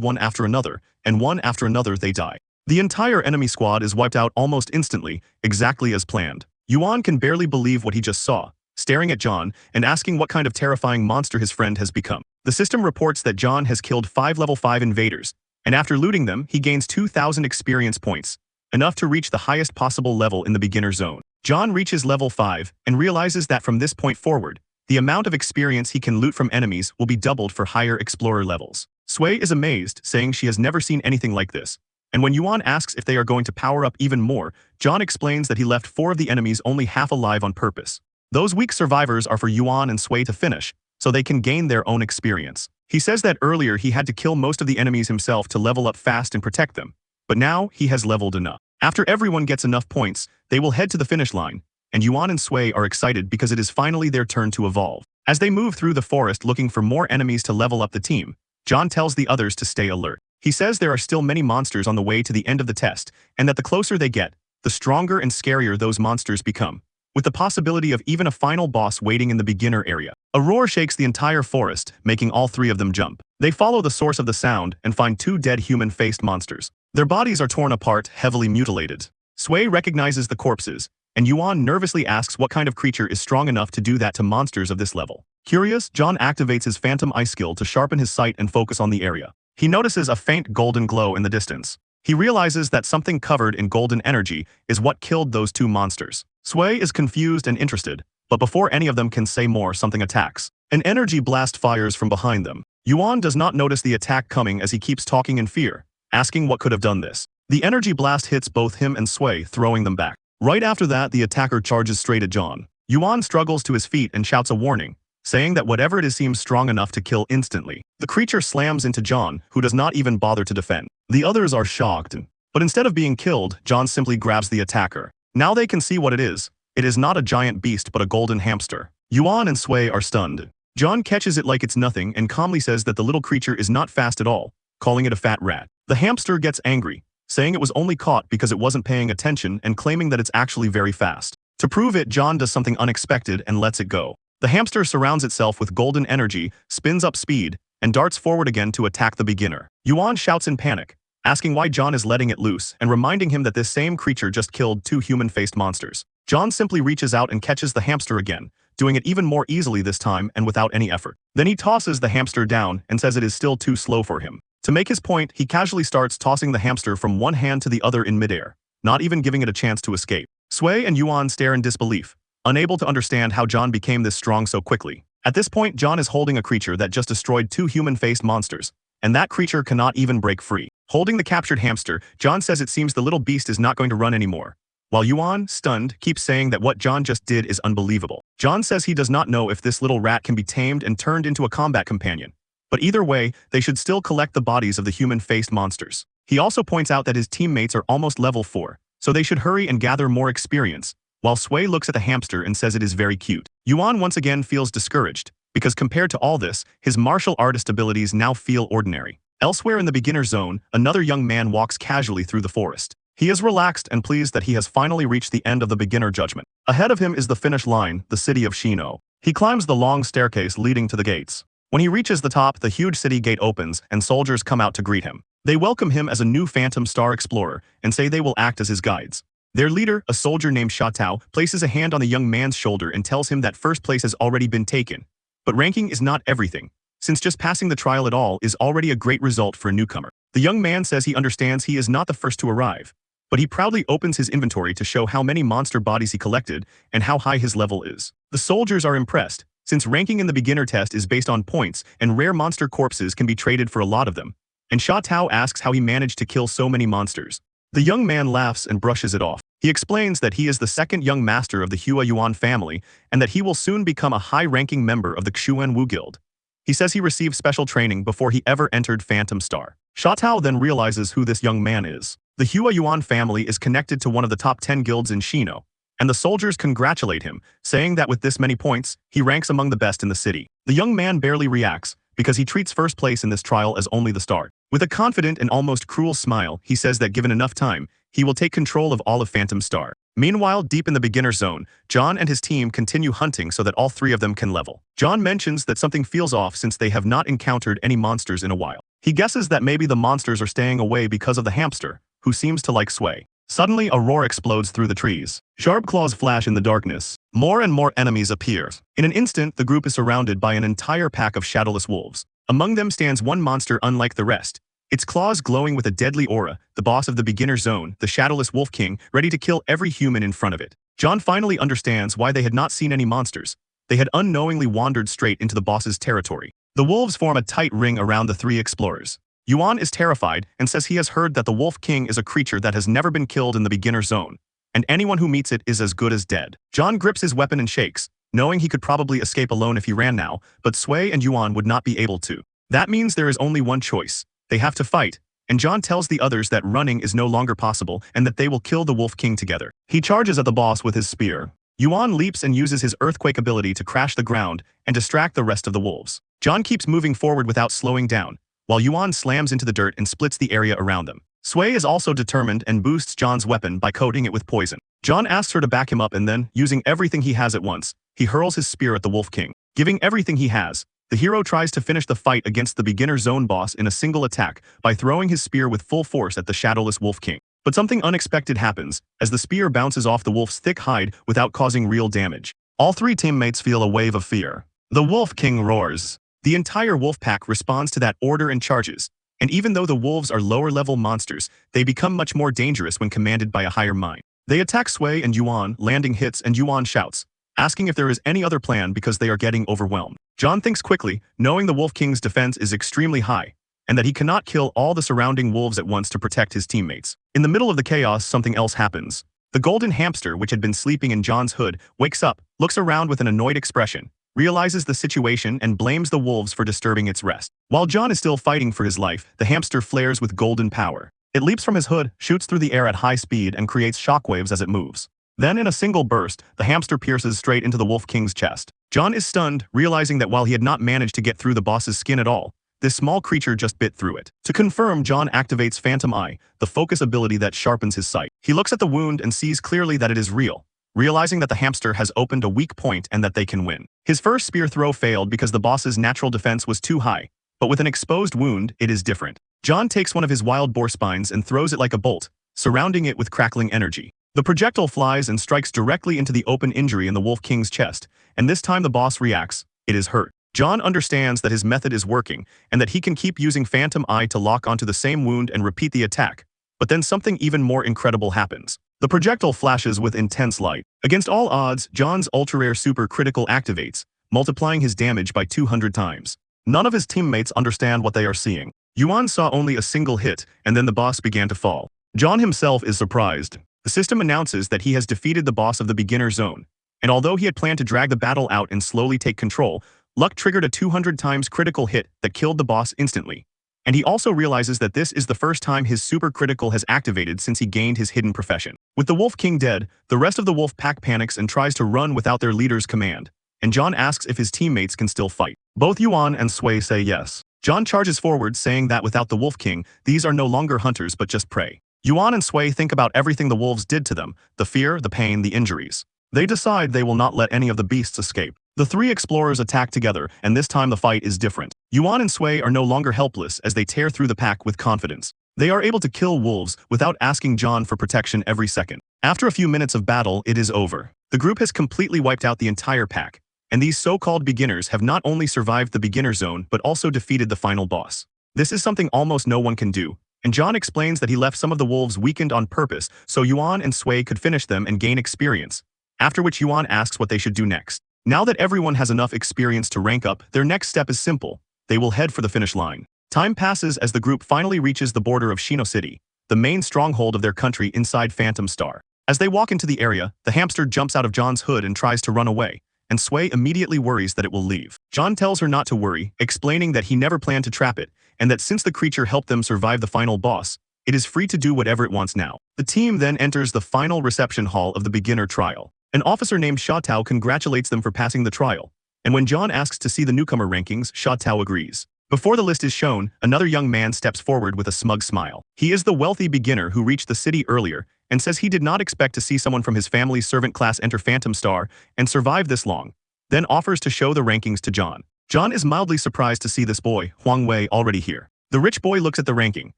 one after another, and one after another they die. The entire enemy squad is wiped out almost instantly, exactly as planned. Yuan can barely believe what he just saw, staring at John and asking what kind of terrifying monster his friend has become. The system reports that John has killed 5 level 5 invaders, and after looting them, he gains 2,000 experience points, enough to reach the highest possible level in the beginner zone. John reaches level 5 and realizes that from this point forward, the amount of experience he can loot from enemies will be doubled for higher explorer levels. Sui is amazed, saying she has never seen anything like this. And when Yuan asks if they are going to power up even more, John explains that he left 4 of the enemies only half alive on purpose. Those weak survivors are for Yuan and Sui to finish, so they can gain their own experience. He says that earlier he had to kill most of the enemies himself to level up fast and protect them, but now he has leveled enough. After everyone gets enough points, they will head to the finish line, and Yuan and Sui are excited because it is finally their turn to evolve. As they move through the forest looking for more enemies to level up the team, John tells the others to stay alert. He says there are still many monsters on the way to the end of the test, and that the closer they get, the stronger and scarier those monsters become, with the possibility of even a final boss waiting in the beginner area. A roar shakes the entire forest, making all 3 of them jump. They follow the source of the sound and find 2 dead human-faced monsters. Their bodies are torn apart, heavily mutilated. Sui recognizes the corpses, and Yuan nervously asks what kind of creature is strong enough to do that to monsters of this level. Curious, John activates his Phantom Eye skill to sharpen his sight and focus on the area. He notices a faint golden glow in the distance. He realizes that something covered in golden energy is what killed those 2 monsters. Sui is confused and interested, but before any of them can say more, something attacks. An energy blast fires from behind them. Yuan does not notice the attack coming as he keeps talking in fear, asking what could have done this. The energy blast hits both him and Sui, throwing them back. Right after that, the attacker charges straight at John. Yuan struggles to his feet and shouts a warning, saying that whatever it is seems strong enough to kill instantly. The creature slams into John, who does not even bother to defend. The others are shocked, but instead of being killed, John simply grabs the attacker. Now they can see what it is. It is not a giant beast but a golden hamster. Yuan and Sui are stunned. John catches it like it's nothing and calmly says that the little creature is not fast at all, calling it a fat rat. The hamster gets angry, saying it was only caught because it wasn't paying attention and claiming that it's actually very fast. To prove it, John does something unexpected and lets it go. The hamster surrounds itself with golden energy, spins up speed, and darts forward again to attack the beginner. Yuan shouts in panic, asking why John is letting it loose and reminding him that this same creature just killed 2 human-faced monsters. John simply reaches out and catches the hamster again, doing it even more easily this time and without any effort. Then he tosses the hamster down and says it is still too slow for him. To make his point, he casually starts tossing the hamster from one hand to the other in midair, not even giving it a chance to escape. Sui and Yuan stare in disbelief, unable to understand how John became this strong so quickly. At this point, John is holding a creature that just destroyed 2 human-faced monsters, and that creature cannot even break free. Holding the captured hamster, John says it seems the little beast is not going to run anymore, while Yuan, stunned, keeps saying that what John just did is unbelievable. John says he does not know if this little rat can be tamed and turned into a combat companion, but either way, they should still collect the bodies of the human-faced monsters. He also points out that his teammates are almost level 4, so they should hurry and gather more experience, while Sui looks at the hamster and says it is very cute. Yuan once again feels discouraged, because compared to all this, his martial artist abilities now feel ordinary. Elsewhere in the beginner zone, another young man walks casually through the forest. He is relaxed and pleased that he has finally reached the end of the beginner judgment. Ahead of him is the finish line, the city of Shino. He climbs the long staircase leading to the gates. When he reaches the top, the huge city gate opens and soldiers come out to greet him. They welcome him as a new Phantom Star Explorer and say they will act as his guides. Their leader, a soldier named Shatao, places a hand on the young man's shoulder and tells him that first place has already been taken. But ranking is not everything, since just passing the trial at all is already a great result for a newcomer. The young man says he understands he is not the first to arrive, but he proudly opens his inventory to show how many monster bodies he collected and how high his level is. The soldiers are impressed, since ranking in the beginner test is based on points and rare monster corpses can be traded for a lot of them. And Shatao asks how he managed to kill so many monsters. The young man laughs and brushes it off. He explains that he is the second young master of the Hua Yuan family and that he will soon become a high-ranking member of the Xuan Wu Guild. He says he received special training before he ever entered Phantom Star. Shatao then realizes who this young man is. The Hua Yuan family is connected to one of the top 10 guilds in Shino, and the soldiers congratulate him, saying that with this many points, he ranks among the best in the city. The young man barely reacts, because he treats first place in this trial as only the start. With a confident and almost cruel smile, he says that given enough time, he will take control of all of Phantom Star. Meanwhile, deep in the beginner zone, John and his team continue hunting so that all three of them can level. John mentions that something feels off since they have not encountered any monsters in a while. He guesses that maybe the monsters are staying away because of the hamster, who seems to like Sway. Suddenly, a roar explodes through the trees. Sharp claws flash in the darkness. More and more enemies appear. In an instant, the group is surrounded by an entire pack of shadowless wolves. Among them stands one monster unlike the rest. Its claws glowing with a deadly aura, the boss of the beginner zone, the shadowless wolf king, ready to kill every human in front of it. John finally understands why they had not seen any monsters. They had unknowingly wandered straight into the boss's territory. The wolves form a tight ring around the three explorers. Yuan is terrified and says he has heard that the Wolf King is a creature that has never been killed in the beginner zone, and anyone who meets it is as good as dead. John grips his weapon and shakes, knowing he could probably escape alone if he ran now, but Sway and Yuan would not be able to. That means there is only one choice. They have to fight, and John tells the others that running is no longer possible and that they will kill the Wolf King together. He charges at the boss with his spear. Yuan leaps and uses his earthquake ability to crash the ground and distract the rest of the wolves. John keeps moving forward without slowing down, while Yuan slams into the dirt and splits the area around them. Sway is also determined and boosts John's weapon by coating it with poison. John asks her to back him up and then, using everything he has at once, he hurls his spear at the Wolf King. Giving everything he has, the hero tries to finish the fight against the beginner zone boss in a single attack by throwing his spear with full force at the shadowless Wolf King. But something unexpected happens, as the spear bounces off the wolf's thick hide without causing real damage. All three teammates feel a wave of fear. The Wolf King roars. The entire wolf pack responds to that order and charges, and even though the wolves are lower-level monsters, they become much more dangerous when commanded by a higher mind. They attack Sway and Yuan, landing hits, and Yuan shouts, asking if there is any other plan because they are getting overwhelmed. John thinks quickly, knowing the Wolf King's defense is extremely high, and that he cannot kill all the surrounding wolves at once to protect his teammates. In the middle of the chaos, something else happens. The golden hamster, which had been sleeping in John's hood, wakes up, looks around with an annoyed expression, realizes the situation and blames the wolves for disturbing its rest. While John is still fighting for his life, the hamster flares with golden power. It leaps from his hood, shoots through the air at high speed and creates shockwaves as it moves. Then in a single burst, the hamster pierces straight into the Wolf King's chest. John is stunned, realizing that while he had not managed to get through the boss's skin at all, this small creature just bit through it. To confirm, John activates Phantom Eye, the focus ability that sharpens his sight. He looks at the wound and sees clearly that it is real, realizing that the hamster has opened a weak point and that they can win. His first spear throw failed because the boss's natural defense was too high, but with an exposed wound, it is different. John takes one of his wild boar spines and throws it like a bolt, surrounding it with crackling energy. The projectile flies and strikes directly into the open injury in the Wolf King's chest, and this time the boss reacts. It is hurt. John understands that his method is working, and that he can keep using Phantom Eye to lock onto the same wound and repeat the attack, but then something even more incredible happens. The projectile flashes with intense light. Against all odds, John's ultra-rare super critical activates, multiplying his damage by 200 times. None of his teammates understand what they are seeing. Yuan saw only a single hit, and then the boss began to fall. John himself is surprised. The system announces that he has defeated the boss of the beginner zone, and although he had planned to drag the battle out and slowly take control, luck triggered a 200 times critical hit that killed the boss instantly. And he also realizes that this is the first time his super critical has activated since he gained his hidden profession. With the Wolf King dead, the rest of the wolf pack panics and tries to run without their leader's command, and John asks if his teammates can still fight. Both Yuan and Sway say yes. John charges forward, saying that without the Wolf King, these are no longer hunters but just prey. Yuan and Sway think about everything the wolves did to them, the fear, the pain, the injuries. They decide they will not let any of the beasts escape. The three explorers attack together, and this time the fight is different. Yuan and Sway are no longer helpless as they tear through the pack with confidence. They are able to kill wolves without asking John for protection every second. After a few minutes of battle, it is over. The group has completely wiped out the entire pack, and these so-called beginners have not only survived the beginner zone but also defeated the final boss. This is something almost no one can do, and John explains that he left some of the wolves weakened on purpose so Yuan and Sway could finish them and gain experience, after which Yuan asks what they should do next. Now that everyone has enough experience to rank up, their next step is simple. They will head for the finish line. Time passes as the group finally reaches the border of Shino City, the main stronghold of their country inside Phantom Star. As they walk into the area, the hamster jumps out of John's hood and tries to run away, and Sway immediately worries that it will leave. John tells her not to worry, explaining that he never planned to trap it, and that since the creature helped them survive the final boss, it is free to do whatever it wants now. The team then enters the final reception hall of the beginner trial. An officer named Sha Tao congratulates them for passing the trial, and when John asks to see the newcomer rankings, Sha Tao agrees. Before the list is shown, another young man steps forward with a smug smile. He is the wealthy beginner who reached the city earlier and says he did not expect to see someone from his family's servant class enter Phantom Star and survive this long, then offers to show the rankings to John. John is mildly surprised to see this boy, Huang Wei, already here. The rich boy looks at the ranking,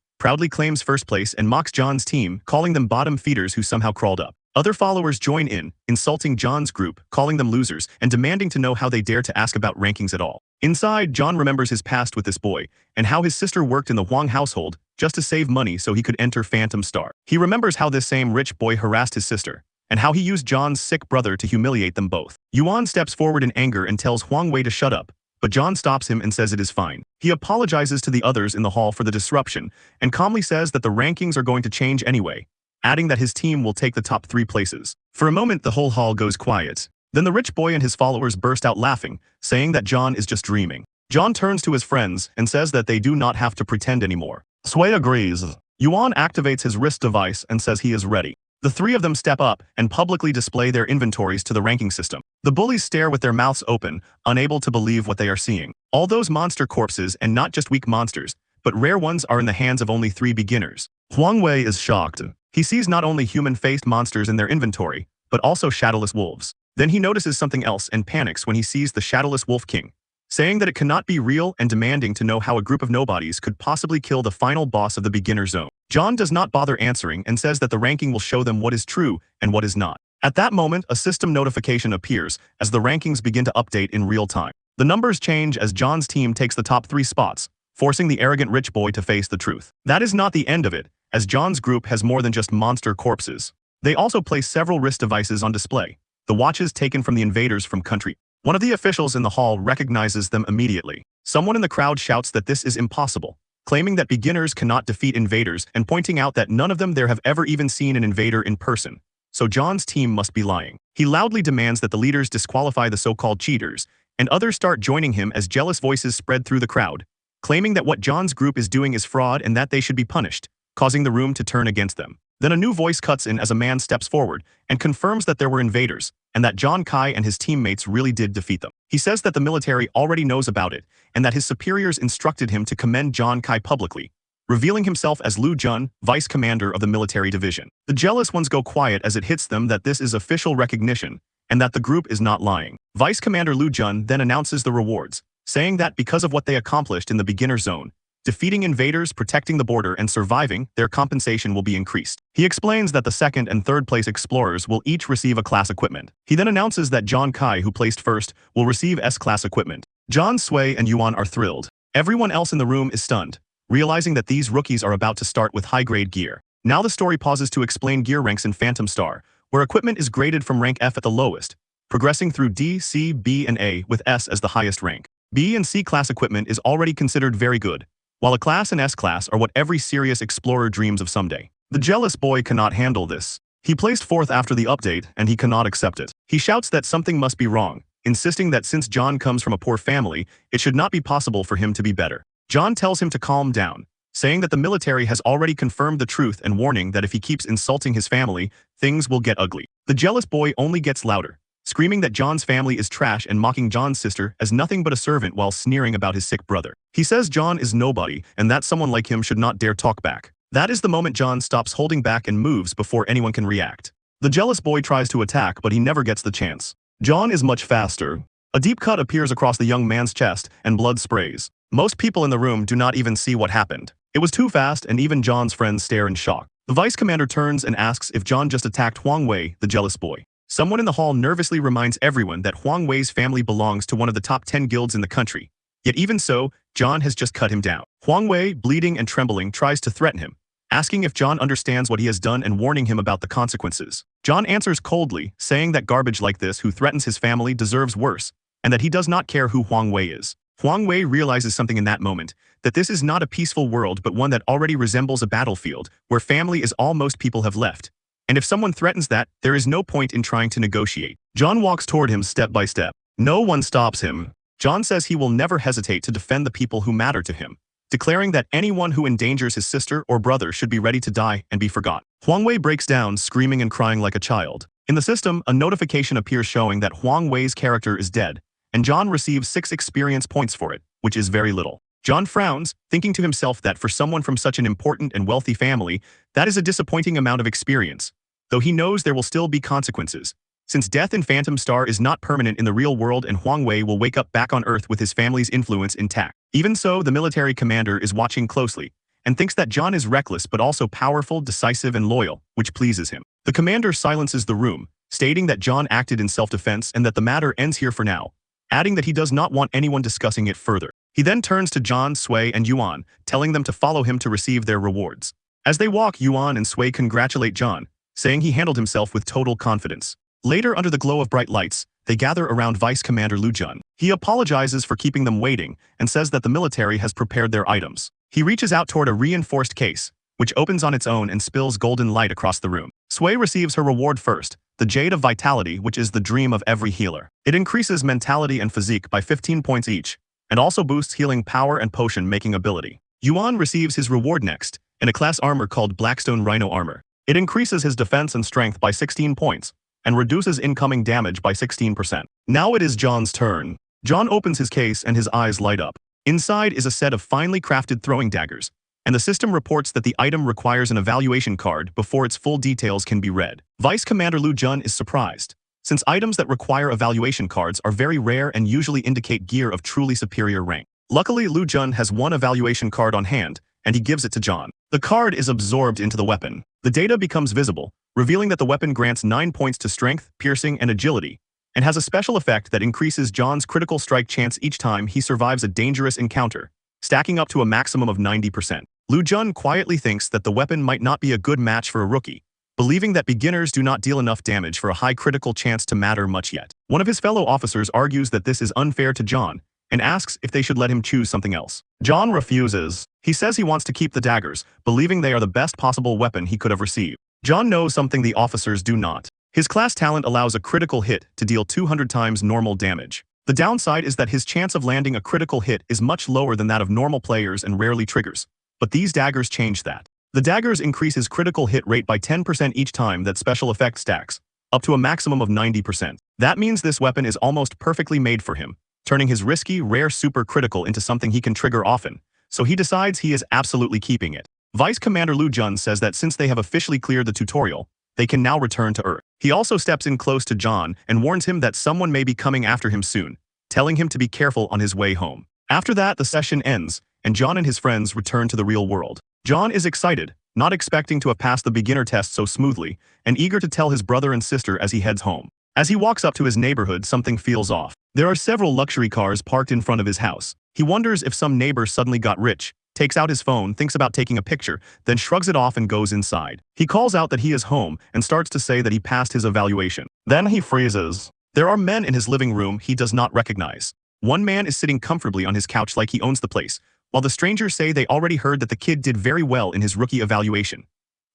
proudly claims first place and mocks John's team, calling them bottom feeders who somehow crawled up. Other followers join in, insulting John's group, calling them losers, and demanding to know how they dare to ask about rankings at all. Inside, John remembers his past with this boy, and how his sister worked in the Huang household just to save money so he could enter Phantom Star. He remembers how this same rich boy harassed his sister, and how he used John's sick brother to humiliate them both. Yuan steps forward in anger and tells Huang Wei to shut up, but John stops him and says it is fine. He apologizes to the others in the hall for the disruption, and calmly says that the rankings are going to change anyway, adding that his team will take the top 3 places. For a moment, the whole hall goes quiet. Then the rich boy and his followers burst out laughing, saying that John is just dreaming. John turns to his friends and says that they do not have to pretend anymore. Sui agrees. Yuan activates his wrist device and says he is ready. The 3 of them step up and publicly display their inventories to the ranking system. The bullies stare with their mouths open, unable to believe what they are seeing. All those monster corpses, and not just weak monsters, but rare ones, are in the hands of only 3 beginners. Huang Wei is shocked. He sees not only human-faced monsters in their inventory, but also shadowless wolves. Then he notices something else and panics when he sees the shadowless wolf king, saying that it cannot be real and demanding to know how a group of nobodies could possibly kill the final boss of the beginner zone. John does not bother answering and says that the ranking will show them what is true and what is not. At that moment, a system notification appears as the rankings begin to update in real time. The numbers change as John's team takes the top 3 spots, forcing the arrogant rich boy to face the truth. That is not the end of it, as John's group has more than just monster corpses. They also place several wrist devices on display, the watches taken from the invaders from country. One of the officials in the hall recognizes them immediately. Someone in the crowd shouts that this is impossible, claiming that beginners cannot defeat invaders and pointing out that none of them there have ever even seen an invader in person. So John's team must be lying. He loudly demands that the leaders disqualify the so-called cheaters, and others start joining him as jealous voices spread through the crowd, claiming that what John's group is doing is fraud and that they should be punished, causing the room to turn against them. Then a new voice cuts in as a man steps forward and confirms that there were invaders, and that John Kai and his teammates really did defeat them. He says that the military already knows about it, and that his superiors instructed him to commend John Kai publicly, revealing himself as Lu Jun, vice commander of the military division. The jealous ones go quiet as it hits them that this is official recognition, and that the group is not lying. Vice Commander Lu Jun then announces the rewards, saying that because of what they accomplished in the beginner zone, defeating invaders, protecting the border, and surviving, their compensation will be increased. He explains that the 2nd and 3rd place explorers will each receive a class equipment. He then announces that John Kai, who placed first, will receive S-class equipment. John, Sui, and Yuan are thrilled. Everyone else in the room is stunned, realizing that these rookies are about to start with high-grade gear. Now the story pauses to explain gear ranks in Phantom Star, where equipment is graded from rank F at the lowest, progressing through D, C, B, and A, with S as the highest rank. B and C class equipment is already considered very good, while A class and S class are what every serious explorer dreams of someday. The jealous boy cannot handle this. He placed 4th after the update, and he cannot accept it. He shouts that something must be wrong, insisting that since John comes from a poor family, it should not be possible for him to be better. John tells him to calm down, saying that the military has already confirmed the truth and warning that if he keeps insulting his family, things will get ugly. The jealous boy only gets louder, screaming that John's family is trash and mocking John's sister as nothing but a servant while sneering about his sick brother. He says John is nobody and that someone like him should not dare talk back. That is the moment John stops holding back and moves before anyone can react. The jealous boy tries to attack, but he never gets the chance. John is much faster. A deep cut appears across the young man's chest and blood sprays. Most people in the room do not even see what happened. It was too fast, and even John's friends stare in shock. The vice commander turns and asks if John just attacked Huang Wei, the jealous boy. Someone in the hall nervously reminds everyone that Huang Wei's family belongs to one of the top 10 guilds in the country. Yet even so, John has just cut him down. Huang Wei, bleeding and trembling, tries to threaten him, asking if John understands what he has done and warning him about the consequences. John answers coldly, saying that garbage like this who threatens his family deserves worse, and that he does not care who Huang Wei is. Huang Wei realizes something in that moment, that this is not a peaceful world but one that already resembles a battlefield, where family is all most people have left. And if someone threatens that, there is no point in trying to negotiate. John walks toward him step by step. No one stops him. John says he will never hesitate to defend the people who matter to him, declaring that anyone who endangers his sister or brother should be ready to die and be forgotten. Huang Wei breaks down, screaming and crying like a child. In the system, a notification appears showing that Huang Wei's character is dead, and John receives 6 experience points for it, which is very little. John frowns, thinking to himself that for someone from such an important and wealthy family, that is a disappointing amount of experience, though he knows there will still be consequences, since death in Phantom Star is not permanent in the real world and Huang Wei will wake up back on Earth with his family's influence intact. Even so, the military commander is watching closely, and thinks that John is reckless but also powerful, decisive, and loyal, which pleases him. The commander silences the room, stating that John acted in self-defense and that the matter ends here for now, adding that he does not want anyone discussing it further. He then turns to John, Sui, and Yuan, telling them to follow him to receive their rewards. As they walk, Yuan and Sui congratulate John, saying he handled himself with total confidence. Later, under the glow of bright lights, they gather around Vice Commander Lu Jun. He apologizes for keeping them waiting and says that the military has prepared their items. He reaches out toward a reinforced case, which opens on its own and spills golden light across the room. Sui receives her reward first, the Jade of Vitality, which is the dream of every healer. It increases mentality and physique by 15 points each, and also boosts healing power and potion-making ability. Yuan receives his reward next, in a class armor called Blackstone Rhino Armor. It increases his defense and strength by 16 points, and reduces incoming damage by 16%. Now it is John's turn. John opens his case and his eyes light up. Inside is a set of finely crafted throwing daggers, and the system reports that the item requires an evaluation card before its full details can be read. Vice Commander Lu Jun is surprised, since items that require evaluation cards are very rare and usually indicate gear of truly superior rank. Luckily, Lu Jun has one evaluation card on hand, and he gives it to John. The card is absorbed into the weapon. The data becomes visible, revealing that the weapon grants 9 points to strength, piercing, and agility, and has a special effect that increases John's critical strike chance each time he survives a dangerous encounter, stacking up to a maximum of 90%. Lu Jun quietly thinks that the weapon might not be a good match for a rookie, believing that beginners do not deal enough damage for a high critical chance to matter much yet. One of his fellow officers argues that this is unfair to John, and asks if they should let him choose something else. John refuses. He says he wants to keep the daggers, believing they are the best possible weapon he could have received. John knows something the officers do not. His class talent allows a critical hit to deal 200 times normal damage. The downside is that his chance of landing a critical hit is much lower than that of normal players and rarely triggers. But these daggers change that. The daggers increase his critical hit rate by 10% each time that special effect stacks, up to a maximum of 90%. That means this weapon is almost perfectly made for him, turning his risky, rare super critical into something he can trigger often, so he decides he is absolutely keeping it. Vice Commander Lu Jun says that since they have officially cleared the tutorial, they can now return to Earth. He also steps in close to John and warns him that someone may be coming after him soon, telling him to be careful on his way home. After that, the session ends, and John and his friends return to the real world. John is excited, not expecting to have passed the beginner test so smoothly, and eager to tell his brother and sister as he heads home. As he walks up to his neighborhood, something feels off. There are several luxury cars parked in front of his house. He wonders if some neighbor suddenly got rich, takes out his phone, thinks about taking a picture, then shrugs it off and goes inside. He calls out that he is home and starts to say that he passed his evaluation. Then he freezes. There are men in his living room he does not recognize. One man is sitting comfortably on his couch like he owns the place, while the strangers say they already heard that the kid did very well in his rookie evaluation.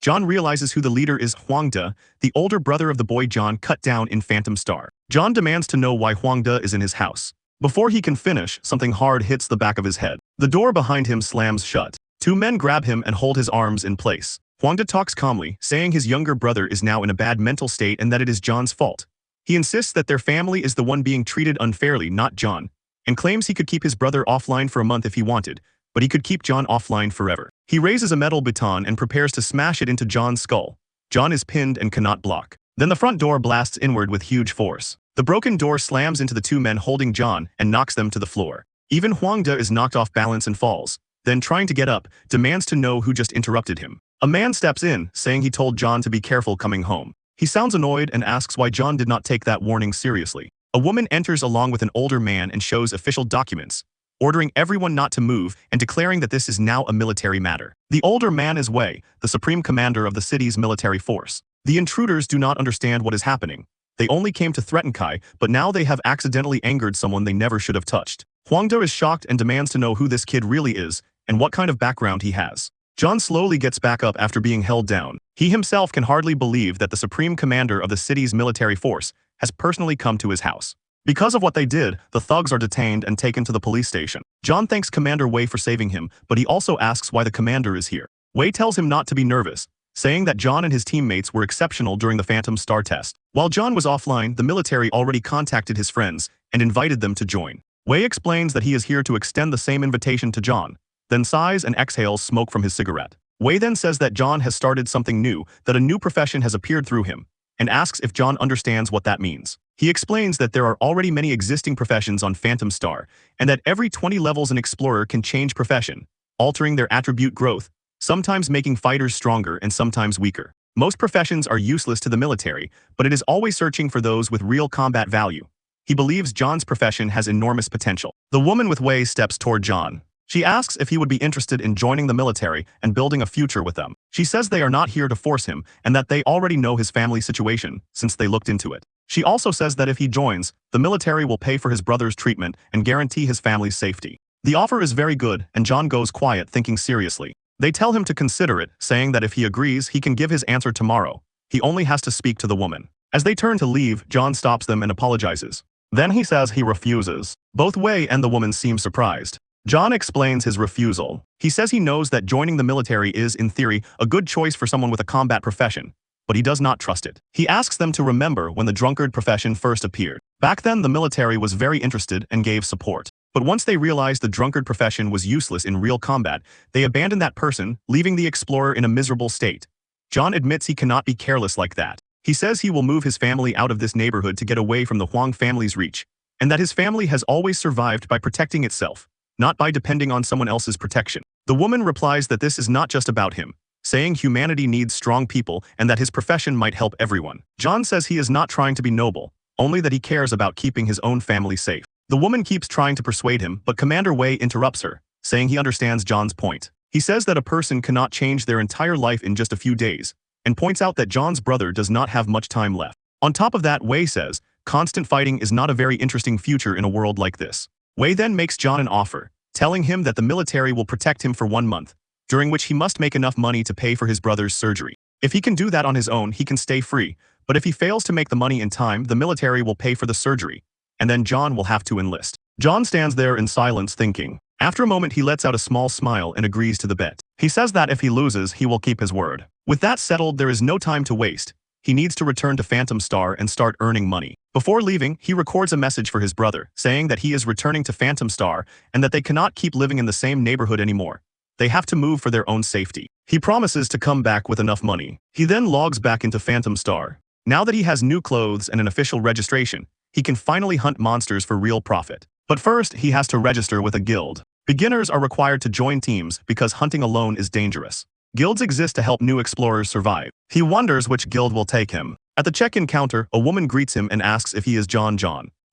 John realizes who the leader is: Huang De, the older brother of the boy John cut down in Phantom Star. John demands to know why Huang De is in his house. Before he can finish, something hard hits the back of his head. The door behind him slams shut. Two men grab him and hold his arms in place. Huang De talks calmly, saying his younger brother is now in a bad mental state and that it is John's fault. He insists that their family is the one being treated unfairly, not John, and claims he could keep his brother offline for a month if he wanted, but he could keep John offline forever. He raises a metal baton and prepares to smash it into John's skull. John is pinned and cannot block. Then the front door blasts inward with huge force. The broken door slams into the two men holding John and knocks them to the floor. Even Huang De is knocked off balance and falls, then trying to get up, demands to know who just interrupted him. A man steps in, saying he told John to be careful coming home. He sounds annoyed and asks why John did not take that warning seriously. A woman enters along with an older man and shows official documents, ordering everyone not to move and declaring that this is now a military matter. The older man is Wei, the supreme commander of the city's military force. The intruders do not understand what is happening. They only came to threaten Kai, but now they have accidentally angered someone they never should have touched. Huang De is shocked and demands to know who this kid really is and what kind of background he has. John slowly gets back up after being held down. He himself can hardly believe that the supreme commander of the city's military force has personally come to his house. Because of what they did, the thugs are detained and taken to the police station. John thanks Commander Wei for saving him, but he also asks why the commander is here. Wei tells him not to be nervous, saying that John and his teammates were exceptional during the Phantom Star test. While John was offline, the military already contacted his friends and invited them to join. Wei explains that he is here to extend the same invitation to John, then sighs and exhales smoke from his cigarette. Wei then says that John has started something new, that a new profession has appeared through him, and asks if John understands what that means. He explains that there are already many existing professions on Phantom Star, and that every 20 levels an explorer can change profession, altering their attribute growth, sometimes making fighters stronger and sometimes weaker. Most professions are useless to the military, but it is always searching for those with real combat value. He believes John's profession has enormous potential. The woman with Wei steps toward John. She asks if he would be interested in joining the military and building a future with them. She says they are not here to force him and that they already know his family situation since they looked into it. She also says that if he joins, the military will pay for his brother's treatment and guarantee his family's safety. The offer is very good, and John goes quiet, thinking seriously. They tell him to consider it, saying that if he agrees, he can give his answer tomorrow. He only has to speak to the woman. As they turn to leave, John stops them and apologizes. Then he says he refuses. Both Wei and the woman seem surprised. John explains his refusal. He says he knows that joining the military is, in theory, a good choice for someone with a combat profession, but he does not trust it. He asks them to remember when the drunkard profession first appeared. Back then, the military was very interested and gave support. But once they realized the drunkard profession was useless in real combat, they abandoned that person, leaving the explorer in a miserable state. John admits he cannot be careless like that. He says he will move his family out of this neighborhood to get away from the Huang family's reach, and that his family has always survived by protecting itself, not by depending on someone else's protection. The woman replies that this is not just about him, saying humanity needs strong people and that his profession might help everyone. John says he is not trying to be noble, only that he cares about keeping his own family safe. The woman keeps trying to persuade him, but Commander Wei interrupts her, saying he understands John's point. He says that a person cannot change their entire life in just a few days, and points out that John's brother does not have much time left. On top of that, Wei says, constant fighting is not a very interesting future in a world like this. Wei then makes John an offer, telling him that the military will protect him for 1 month, during which he must make enough money to pay for his brother's surgery. If he can do that on his own, he can stay free, but if he fails to make the money in time, the military will pay for the surgery, and then John will have to enlist. John stands there in silence thinking. After a moment, he lets out a small smile and agrees to the bet. He says that if he loses, he will keep his word. With that settled, there is no time to waste. He needs to return to Phantom Star and start earning money. Before leaving, he records a message for his brother, saying that he is returning to Phantom Star and that they cannot keep living in the same neighborhood anymore. They have to move for their own safety. He promises to come back with enough money. He then logs back into Phantom Star. Now that he has new clothes and an official registration, he can finally hunt monsters for real profit. But first, he has to register with a guild. Beginners are required to join teams because hunting alone is dangerous. Guilds exist to help new explorers survive. He wonders which guild will take him. At the check-in counter, a woman greets him and asks if he is John.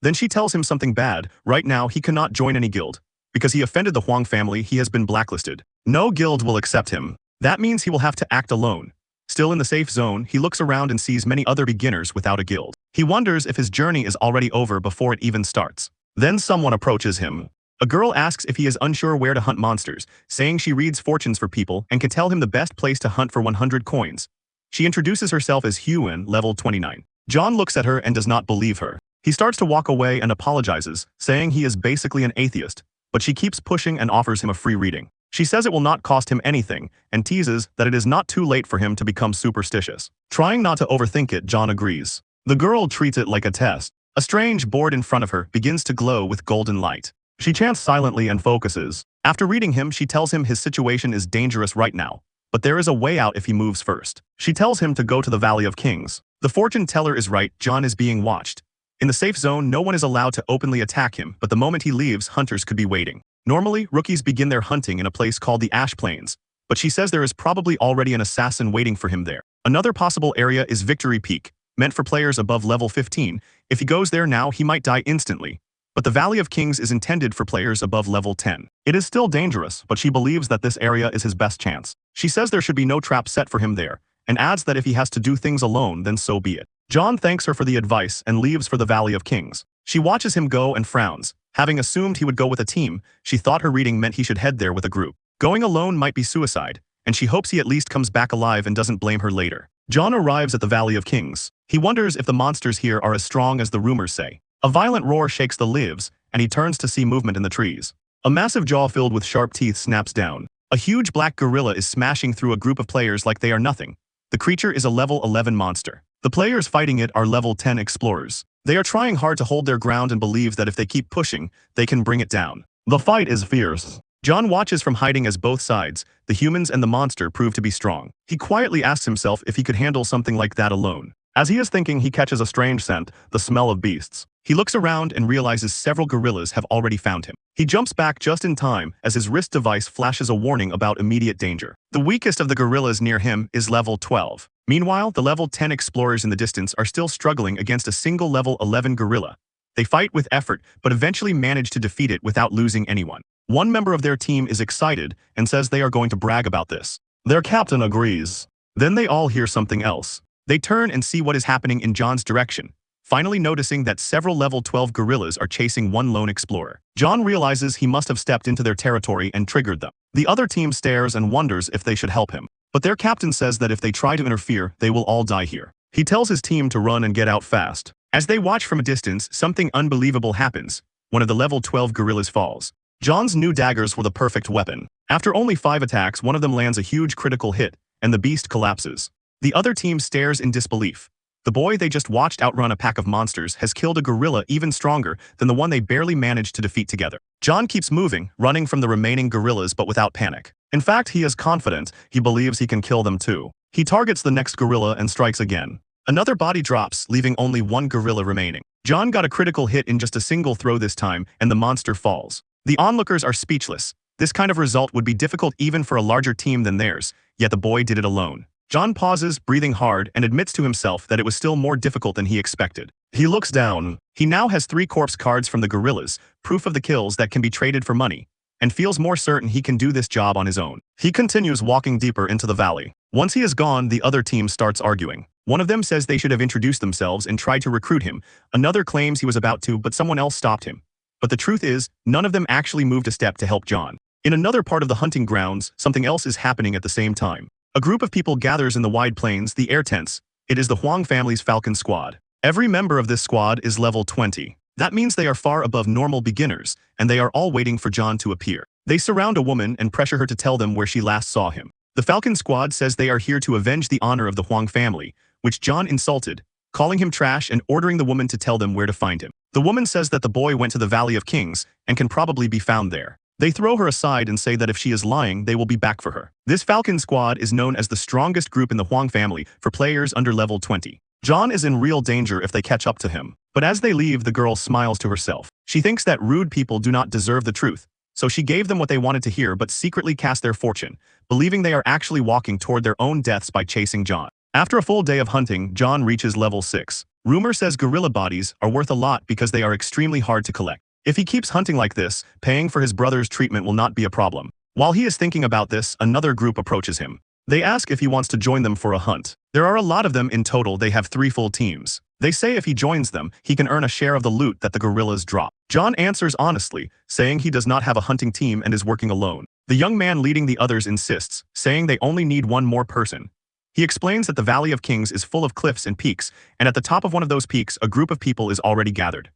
Then she tells him something bad. Right now, he cannot join any guild. Because he offended the Huang family, he has been blacklisted. No guild will accept him. That means he will have to act alone. Still in the safe zone, he looks around and sees many other beginners without a guild. He wonders if his journey is already over before it even starts. Then someone approaches him. A girl asks if he is unsure where to hunt monsters, saying she reads fortunes for people and can tell him the best place to hunt for 100 coins. She introduces herself as Huan, level 29. John looks at her and does not believe her. He starts to walk away and apologizes, saying he is basically an atheist, but she keeps pushing and offers him a free reading. She says it will not cost him anything and teases that it is not too late for him to become superstitious. Trying not to overthink it, John agrees. The girl treats it like a test. A strange board in front of her begins to glow with golden light. She chants silently and focuses. After reading him, she tells him his situation is dangerous right now, but there is a way out if he moves first. She tells him to go to the Valley of Kings. The fortune teller is right, John is being watched. In the safe zone, no one is allowed to openly attack him, but the moment he leaves, hunters could be waiting. Normally, rookies begin their hunting in a place called the Ash Plains, but she says there is probably already an assassin waiting for him there. Another possible area is Victory Peak, meant for players above level 15. If he goes there now, he might die instantly. But the Valley of Kings is intended for players above level 10. It is still dangerous, but she believes that this area is his best chance. She says there should be no trap set for him there, and adds that if he has to do things alone, then so be it. John thanks her for the advice and leaves for the Valley of Kings. She watches him go and frowns. Having assumed he would go with a team, she thought her reading meant he should head there with a group. Going alone might be suicide, and she hopes he at least comes back alive and doesn't blame her later. John arrives at the Valley of Kings. He wonders if the monsters here are as strong as the rumors say. A violent roar shakes the leaves, and he turns to see movement in the trees. A massive jaw filled with sharp teeth snaps down. A huge black gorilla is smashing through a group of players like they are nothing. The creature is a level 11 monster. The players fighting it are level 10 explorers. They are trying hard to hold their ground and believe that if they keep pushing, they can bring it down. The fight is fierce. John watches from hiding as both sides, the humans and the monster, prove to be strong. He quietly asks himself if he could handle something like that alone. As he is thinking, he catches a strange scent, the smell of beasts. He looks around and realizes several gorillas have already found him. He jumps back just in time as his wrist device flashes a warning about immediate danger. The weakest of the gorillas near him is level 12. Meanwhile, the level 10 explorers in the distance are still struggling against a single level 11 gorilla. They fight with effort, but eventually manage to defeat it without losing anyone. One member of their team is excited and says they are going to brag about this. Their captain agrees. Then they all hear something else. They turn and see what is happening in John's direction, finally noticing that several level 12 gorillas are chasing one lone explorer. John realizes he must have stepped into their territory and triggered them. The other team stares and wonders if they should help him, but their captain says that if they try to interfere, they will all die here. He tells his team to run and get out fast. As they watch from a distance, something unbelievable happens. One of the level 12 gorillas falls. John's new daggers were the perfect weapon. After only 5 attacks, one of them lands a huge critical hit, and the beast collapses. The other team stares in disbelief. The boy they just watched outrun a pack of monsters has killed a gorilla even stronger than the one they barely managed to defeat together. John keeps moving, running from the remaining gorillas but without panic. In fact, he is confident. He believes he can kill them too. He targets the next gorilla and strikes again. Another body drops, leaving only one gorilla remaining. John got a critical hit in just a single throw this time, and the monster falls. The onlookers are speechless. This kind of result would be difficult even for a larger team than theirs, yet the boy did it alone. John pauses, breathing hard, and admits to himself that it was still more difficult than he expected. He looks down. He now has 3 corpse cards from the gorillas, proof of the kills that can be traded for money, and feels more certain he can do this job on his own. He continues walking deeper into the valley. Once he is gone, the other team starts arguing. One of them says they should have introduced themselves and tried to recruit him. Another claims he was about to, but someone else stopped him. But the truth is, none of them actually moved a step to help John. In another part of the hunting grounds, something else is happening at the same time. A group of people gathers in the wide plains, the air tents. It is the Huang family's Falcon squad. Every member of this squad is level 20. That means they are far above normal beginners, and they are all waiting for John to appear. They surround a woman and pressure her to tell them where she last saw him. The Falcon squad says they are here to avenge the honor of the Huang family, which John insulted, calling him trash and ordering the woman to tell them where to find him. The woman says that the boy went to the Valley of Kings and can probably be found there. They throw her aside and say that if she is lying, they will be back for her. This Falcon squad is known as the strongest group in the Huang family for players under level 20. John is in real danger if they catch up to him. But as they leave, the girl smiles to herself. She thinks that rude people do not deserve the truth, so she gave them what they wanted to hear but secretly cast their fortune, believing they are actually walking toward their own deaths by chasing John. After a full day of hunting, John reaches level 6. Rumor says gorilla bodies are worth a lot because they are extremely hard to collect. If he keeps hunting like this, paying for his brother's treatment will not be a problem. While he is thinking about this, another group approaches him. They ask if he wants to join them for a hunt. There are a lot of them in total. They have 3 full teams. They say if he joins them, he can earn a share of the loot that the gorillas drop. John answers honestly, saying he does not have a hunting team and is working alone. The young man leading the others insists, saying they only need one more person. He explains that the Valley of Kings is full of cliffs and peaks, and at the top of one of those peaks, a group of people is already gathered.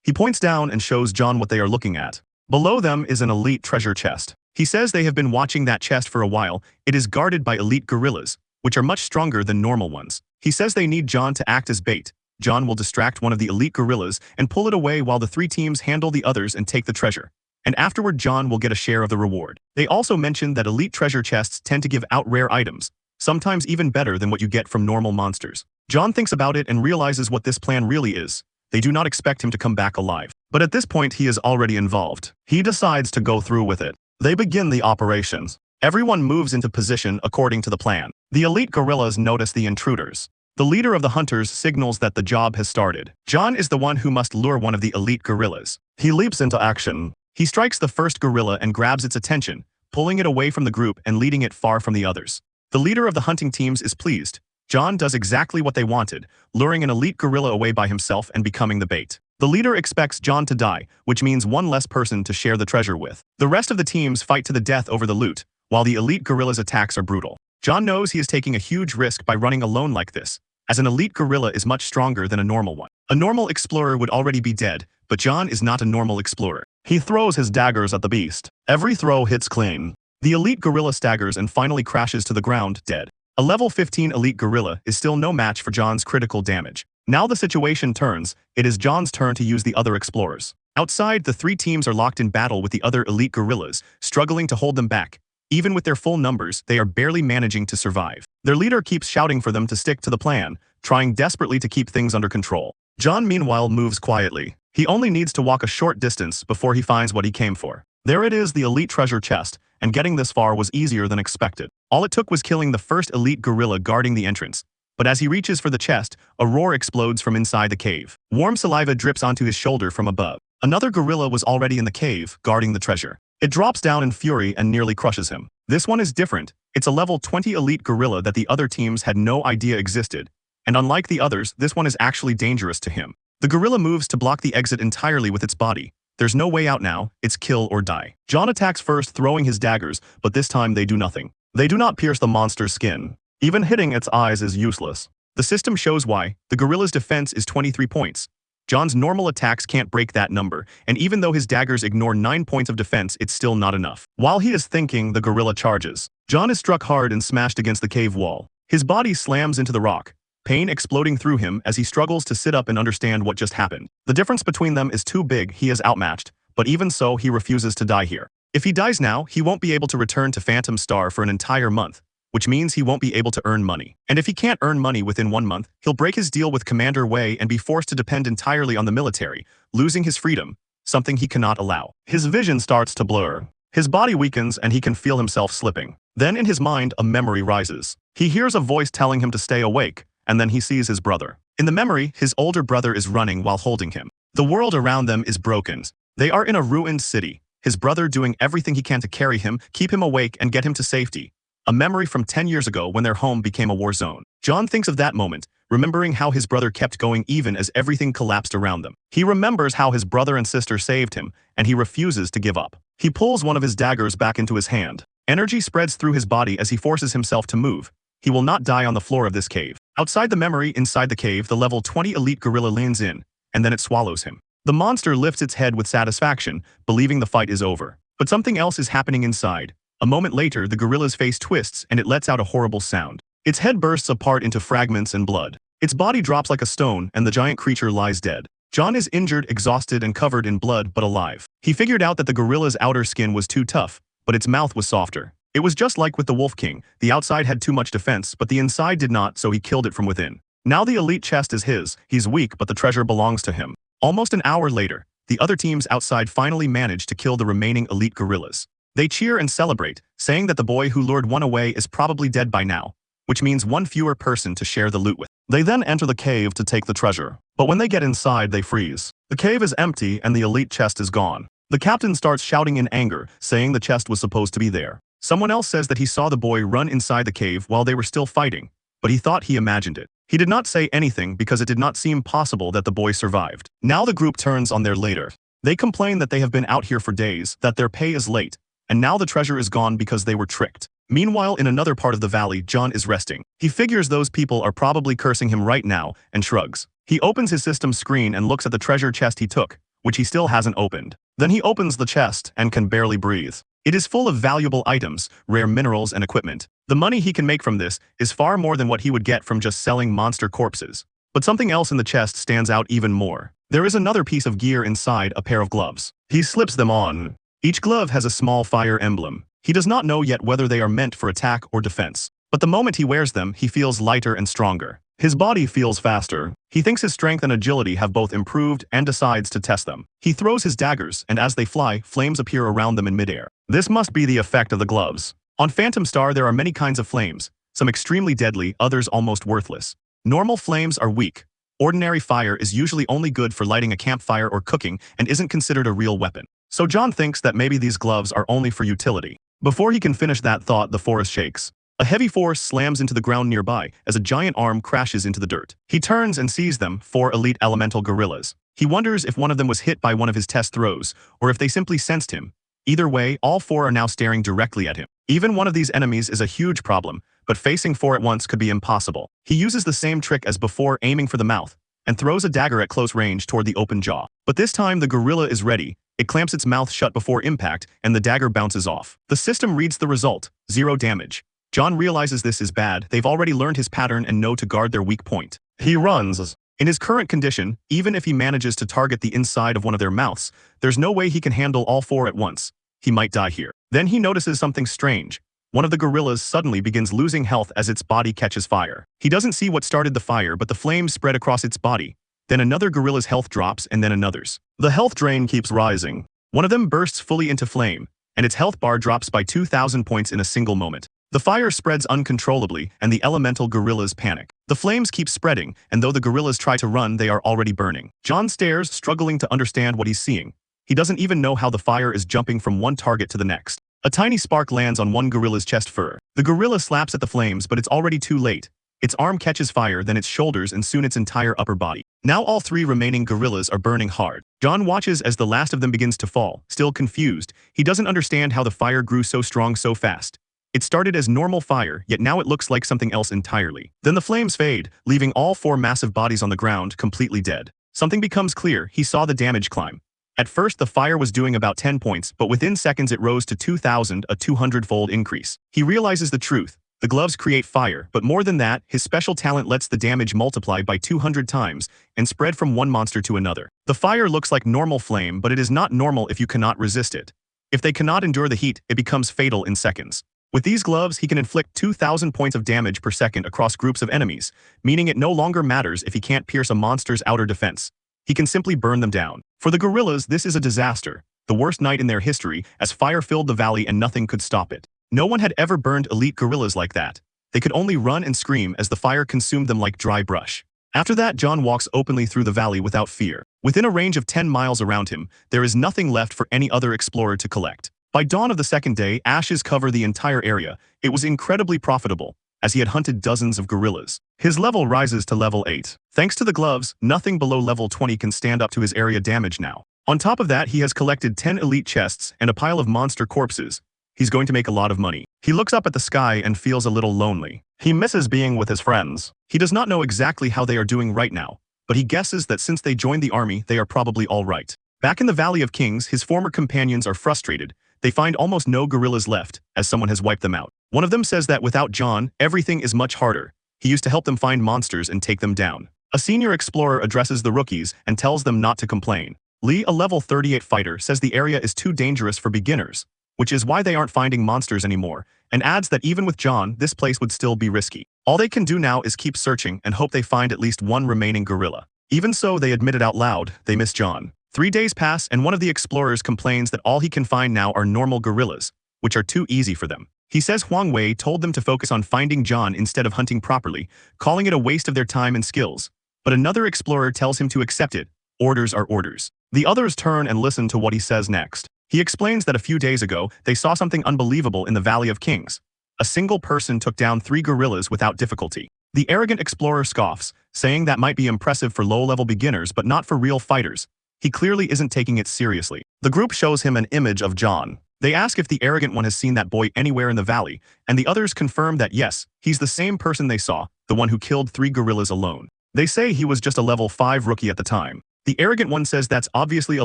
He points down and shows John what they are looking at. Below them is an elite treasure chest. He says they have been watching that chest for a while. It is guarded by elite gorillas, which are much stronger than normal ones. He says they need John to act as bait. John will distract one of the elite gorillas and pull it away while the 3 teams handle the others and take the treasure. And afterward, John will get a share of the reward. They also mention that elite treasure chests tend to give out rare items, sometimes even better than what you get from normal monsters. John thinks about it and realizes what this plan really is. They do not expect him to come back alive. But at this point, he is already involved. He decides to go through with it. They begin the operations. Everyone moves into position according to the plan. The elite gorillas notice the intruders. The leader of the hunters signals that the job has started. John is the one who must lure one of the elite gorillas. He leaps into action. He strikes the first gorilla and grabs its attention, pulling it away from the group and leading it far from the others. The leader of the hunting teams is pleased. John does exactly what they wanted, luring an elite gorilla away by himself and becoming the bait. The leader expects John to die, which means one less person to share the treasure with. The rest of the teams fight to the death over the loot, while the elite gorilla's attacks are brutal. John knows he is taking a huge risk by running alone like this, as an elite gorilla is much stronger than a normal one. A normal explorer would already be dead, but John is not a normal explorer. He throws his daggers at the beast. Every throw hits clean. The elite gorilla staggers and finally crashes to the ground, dead. A level 15 elite gorilla is still no match for John's critical damage. Now the situation turns, it is John's turn to use the other explorers. Outside, the three teams are locked in battle with the other elite guerrillas, struggling to hold them back. Even with their full numbers, they are barely managing to survive. Their leader keeps shouting for them to stick to the plan, trying desperately to keep things under control. John meanwhile moves quietly. He only needs to walk a short distance before he finds what he came for. There it is, the elite treasure chest, and getting this far was easier than expected. All it took was killing the first elite gorilla guarding the entrance. But as he reaches for the chest, a roar explodes from inside the cave. Warm saliva drips onto his shoulder from above. Another gorilla was already in the cave, guarding the treasure. It drops down in fury and nearly crushes him. This one is different. It's a level 20 elite gorilla that the other teams had no idea existed. And unlike the others, this one is actually dangerous to him. The gorilla moves to block the exit entirely with its body. There's no way out now, it's kill or die. John attacks first, throwing his daggers, but this time they do nothing. They do not pierce the monster's skin. Even hitting its eyes is useless. The system shows why. The gorilla's defense is 23 points. John's normal attacks can't break that number, and even though his daggers ignore 9 points of defense, it's still not enough. While he is thinking, the gorilla charges. John is struck hard and smashed against the cave wall. His body slams into the rock, pain exploding through him as he struggles to sit up and understand what just happened. The difference between them is too big, he is outmatched, but even so, he refuses to die here. If he dies now, he won't be able to return to Phantom Star for an entire month, which means he won't be able to earn money. And if he can't earn money within 1 month, he'll break his deal with Commander Wei and be forced to depend entirely on the military, losing his freedom, something he cannot allow. His vision starts to blur. His body weakens and he can feel himself slipping. Then in his mind, a memory rises. He hears a voice telling him to stay awake, and then he sees his brother. In the memory, his older brother is running while holding him. The world around them is broken. They are in a ruined city. His brother doing everything he can to carry him, keep him awake, and get him to safety. A memory from 10 years ago when their home became a war zone. John thinks of that moment, remembering how his brother kept going even as everything collapsed around them. He remembers how his brother and sister saved him, and he refuses to give up. He pulls one of his daggers back into his hand. Energy spreads through his body as he forces himself to move. He will not die on the floor of this cave. Outside the memory, inside the cave, the level 20 elite gorilla leans in, and then it swallows him. The monster lifts its head with satisfaction, believing the fight is over. But something else is happening inside. A moment later, the gorilla's face twists and it lets out a horrible sound. Its head bursts apart into fragments and blood. Its body drops like a stone and the giant creature lies dead. John is injured, exhausted, and covered in blood but alive. He figured out that the gorilla's outer skin was too tough, but its mouth was softer. It was just like with the Wolf King. The outside had too much defense, but the inside did not, so he killed it from within. Now the elite chest is his. He's weak, but the treasure belongs to him. Almost an hour later, the other teams outside finally manage to kill the remaining elite gorillas. They cheer and celebrate, saying that the boy who lured one away is probably dead by now, which means one fewer person to share the loot with. They then enter the cave to take the treasure. But when they get inside, they freeze. The cave is empty and the elite chest is gone. The captain starts shouting in anger, saying the chest was supposed to be there. Someone else says that he saw the boy run inside the cave while they were still fighting, but he thought he imagined it. He did not say anything because it did not seem possible that the boy survived. Now the group turns on their leader. They complain that they have been out here for days, that their pay is late, and now the treasure is gone because they were tricked. Meanwhile, in another part of the valley, John is resting. He figures those people are probably cursing him right now and shrugs. He opens his system screen and looks at the treasure chest he took, which he still hasn't opened. Then he opens the chest and can barely breathe. It is full of valuable items, rare minerals, and equipment. The money he can make from this is far more than what he would get from just selling monster corpses. But something else in the chest stands out even more. There is another piece of gear inside, a pair of gloves. He slips them on. Each glove has a small fire emblem. He does not know yet whether they are meant for attack or defense. But the moment he wears them, he feels lighter and stronger. His body feels faster. He thinks his strength and agility have both improved and decides to test them. He throws his daggers, and as they fly, flames appear around them in midair. This must be the effect of the gloves. On Phantom Star, there are many kinds of flames, some extremely deadly, others almost worthless. Normal flames are weak. Ordinary fire is usually only good for lighting a campfire or cooking and isn't considered a real weapon. So John thinks that maybe these gloves are only for utility. Before he can finish that thought, the forest shakes. A heavy force slams into the ground nearby as a giant arm crashes into the dirt. He turns and sees them, 4 elite elemental gorillas. He wonders if one of them was hit by one of his test throws, or if they simply sensed him. Either way, all 4 are now staring directly at him. Even one of these enemies is a huge problem, but facing 4 at once could be impossible. He uses the same trick as before, aiming for the mouth, and throws a dagger at close range toward the open jaw. But this time the gorilla is ready. It clamps its mouth shut before impact, and the dagger bounces off. The system reads the result, 0 damage. John realizes this is bad. They've already learned his pattern and know to guard their weak point. He runs. In his current condition, even if he manages to target the inside of one of their mouths, there's no way he can handle all four at once. He might die here. Then he notices something strange. One of the gorillas suddenly begins losing health as its body catches fire. He doesn't see what started the fire, but the flames spread across its body. Then another gorilla's health drops and then another's. The health drain keeps rising. One of them bursts fully into flame, and its health bar drops by 2,000 points in a single moment. The fire spreads uncontrollably, and the elemental gorillas panic. The flames keep spreading, and though the gorillas try to run, they are already burning. John stares, struggling to understand what he's seeing. He doesn't even know how the fire is jumping from one target to the next. A tiny spark lands on one gorilla's chest fur. The gorilla slaps at the flames, but it's already too late. Its arm catches fire, then its shoulders, and soon its entire upper body. Now all three remaining gorillas are burning hard. John watches as the last of them begins to fall, still confused. He doesn't understand how the fire grew so strong so fast. It started as normal fire, yet now it looks like something else entirely. Then the flames fade, leaving all four massive bodies on the ground, completely dead. Something becomes clear. He saw the damage climb. At first the fire was doing about 10 points, but within seconds it rose to 2,000, a 200-fold increase. He realizes the truth. The gloves create fire, but more than that, his special talent lets the damage multiply by 200 times and spread from one monster to another. The fire looks like normal flame, but it is not normal if you cannot resist it. If they cannot endure the heat, it becomes fatal in seconds. With these gloves, he can inflict 2,000 points of damage per second across groups of enemies, meaning it no longer matters if he can't pierce a monster's outer defense. He can simply burn them down. For the gorillas, this is a disaster, the worst night in their history, as fire filled the valley and nothing could stop it. No one had ever burned elite gorillas like that. They could only run and scream as the fire consumed them like dry brush. After that, John walks openly through the valley without fear. Within a range of 10 miles around him, there is nothing left for any other explorer to collect. By dawn of the second day, ashes cover the entire area. It was incredibly profitable, as he had hunted dozens of gorillas. His level rises to level 8. Thanks to the gloves, nothing below level 20 can stand up to his area damage now. On top of that, he has collected 10 elite chests and a pile of monster corpses. He's going to make a lot of money. He looks up at the sky and feels a little lonely. He misses being with his friends. He does not know exactly how they are doing right now, but he guesses that since they joined the army, they are probably all right. Back in the Valley of Kings, his former companions are frustrated. They find almost no gorillas left, as someone has wiped them out. One of them says that without John, everything is much harder. He used to help them find monsters and take them down. A senior explorer addresses the rookies and tells them not to complain. Lee, a level 38 fighter, says the area is too dangerous for beginners, which is why they aren't finding monsters anymore, and adds that even with John, this place would still be risky. All they can do now is keep searching and hope they find at least one remaining gorilla. Even so, they admit it out loud, they miss John. 3 days pass and one of the explorers complains that all he can find now are normal gorillas, which are too easy for them. He says Huang Wei told them to focus on finding John instead of hunting properly, calling it a waste of their time and skills. But another explorer tells him to accept it. Orders are orders. The others turn and listen to what he says next. He explains that a few days ago, they saw something unbelievable in the Valley of Kings. A single person took down 3 gorillas without difficulty. The arrogant explorer scoffs, saying that might be impressive for low-level beginners but not for real fighters. He clearly isn't taking it seriously. The group shows him an image of John. They ask if the arrogant one has seen that boy anywhere in the valley, and the others confirm that yes, he's the same person they saw, the one who killed 3 gorillas alone. They say he was just a level 5 rookie at the time. The arrogant one says that's obviously a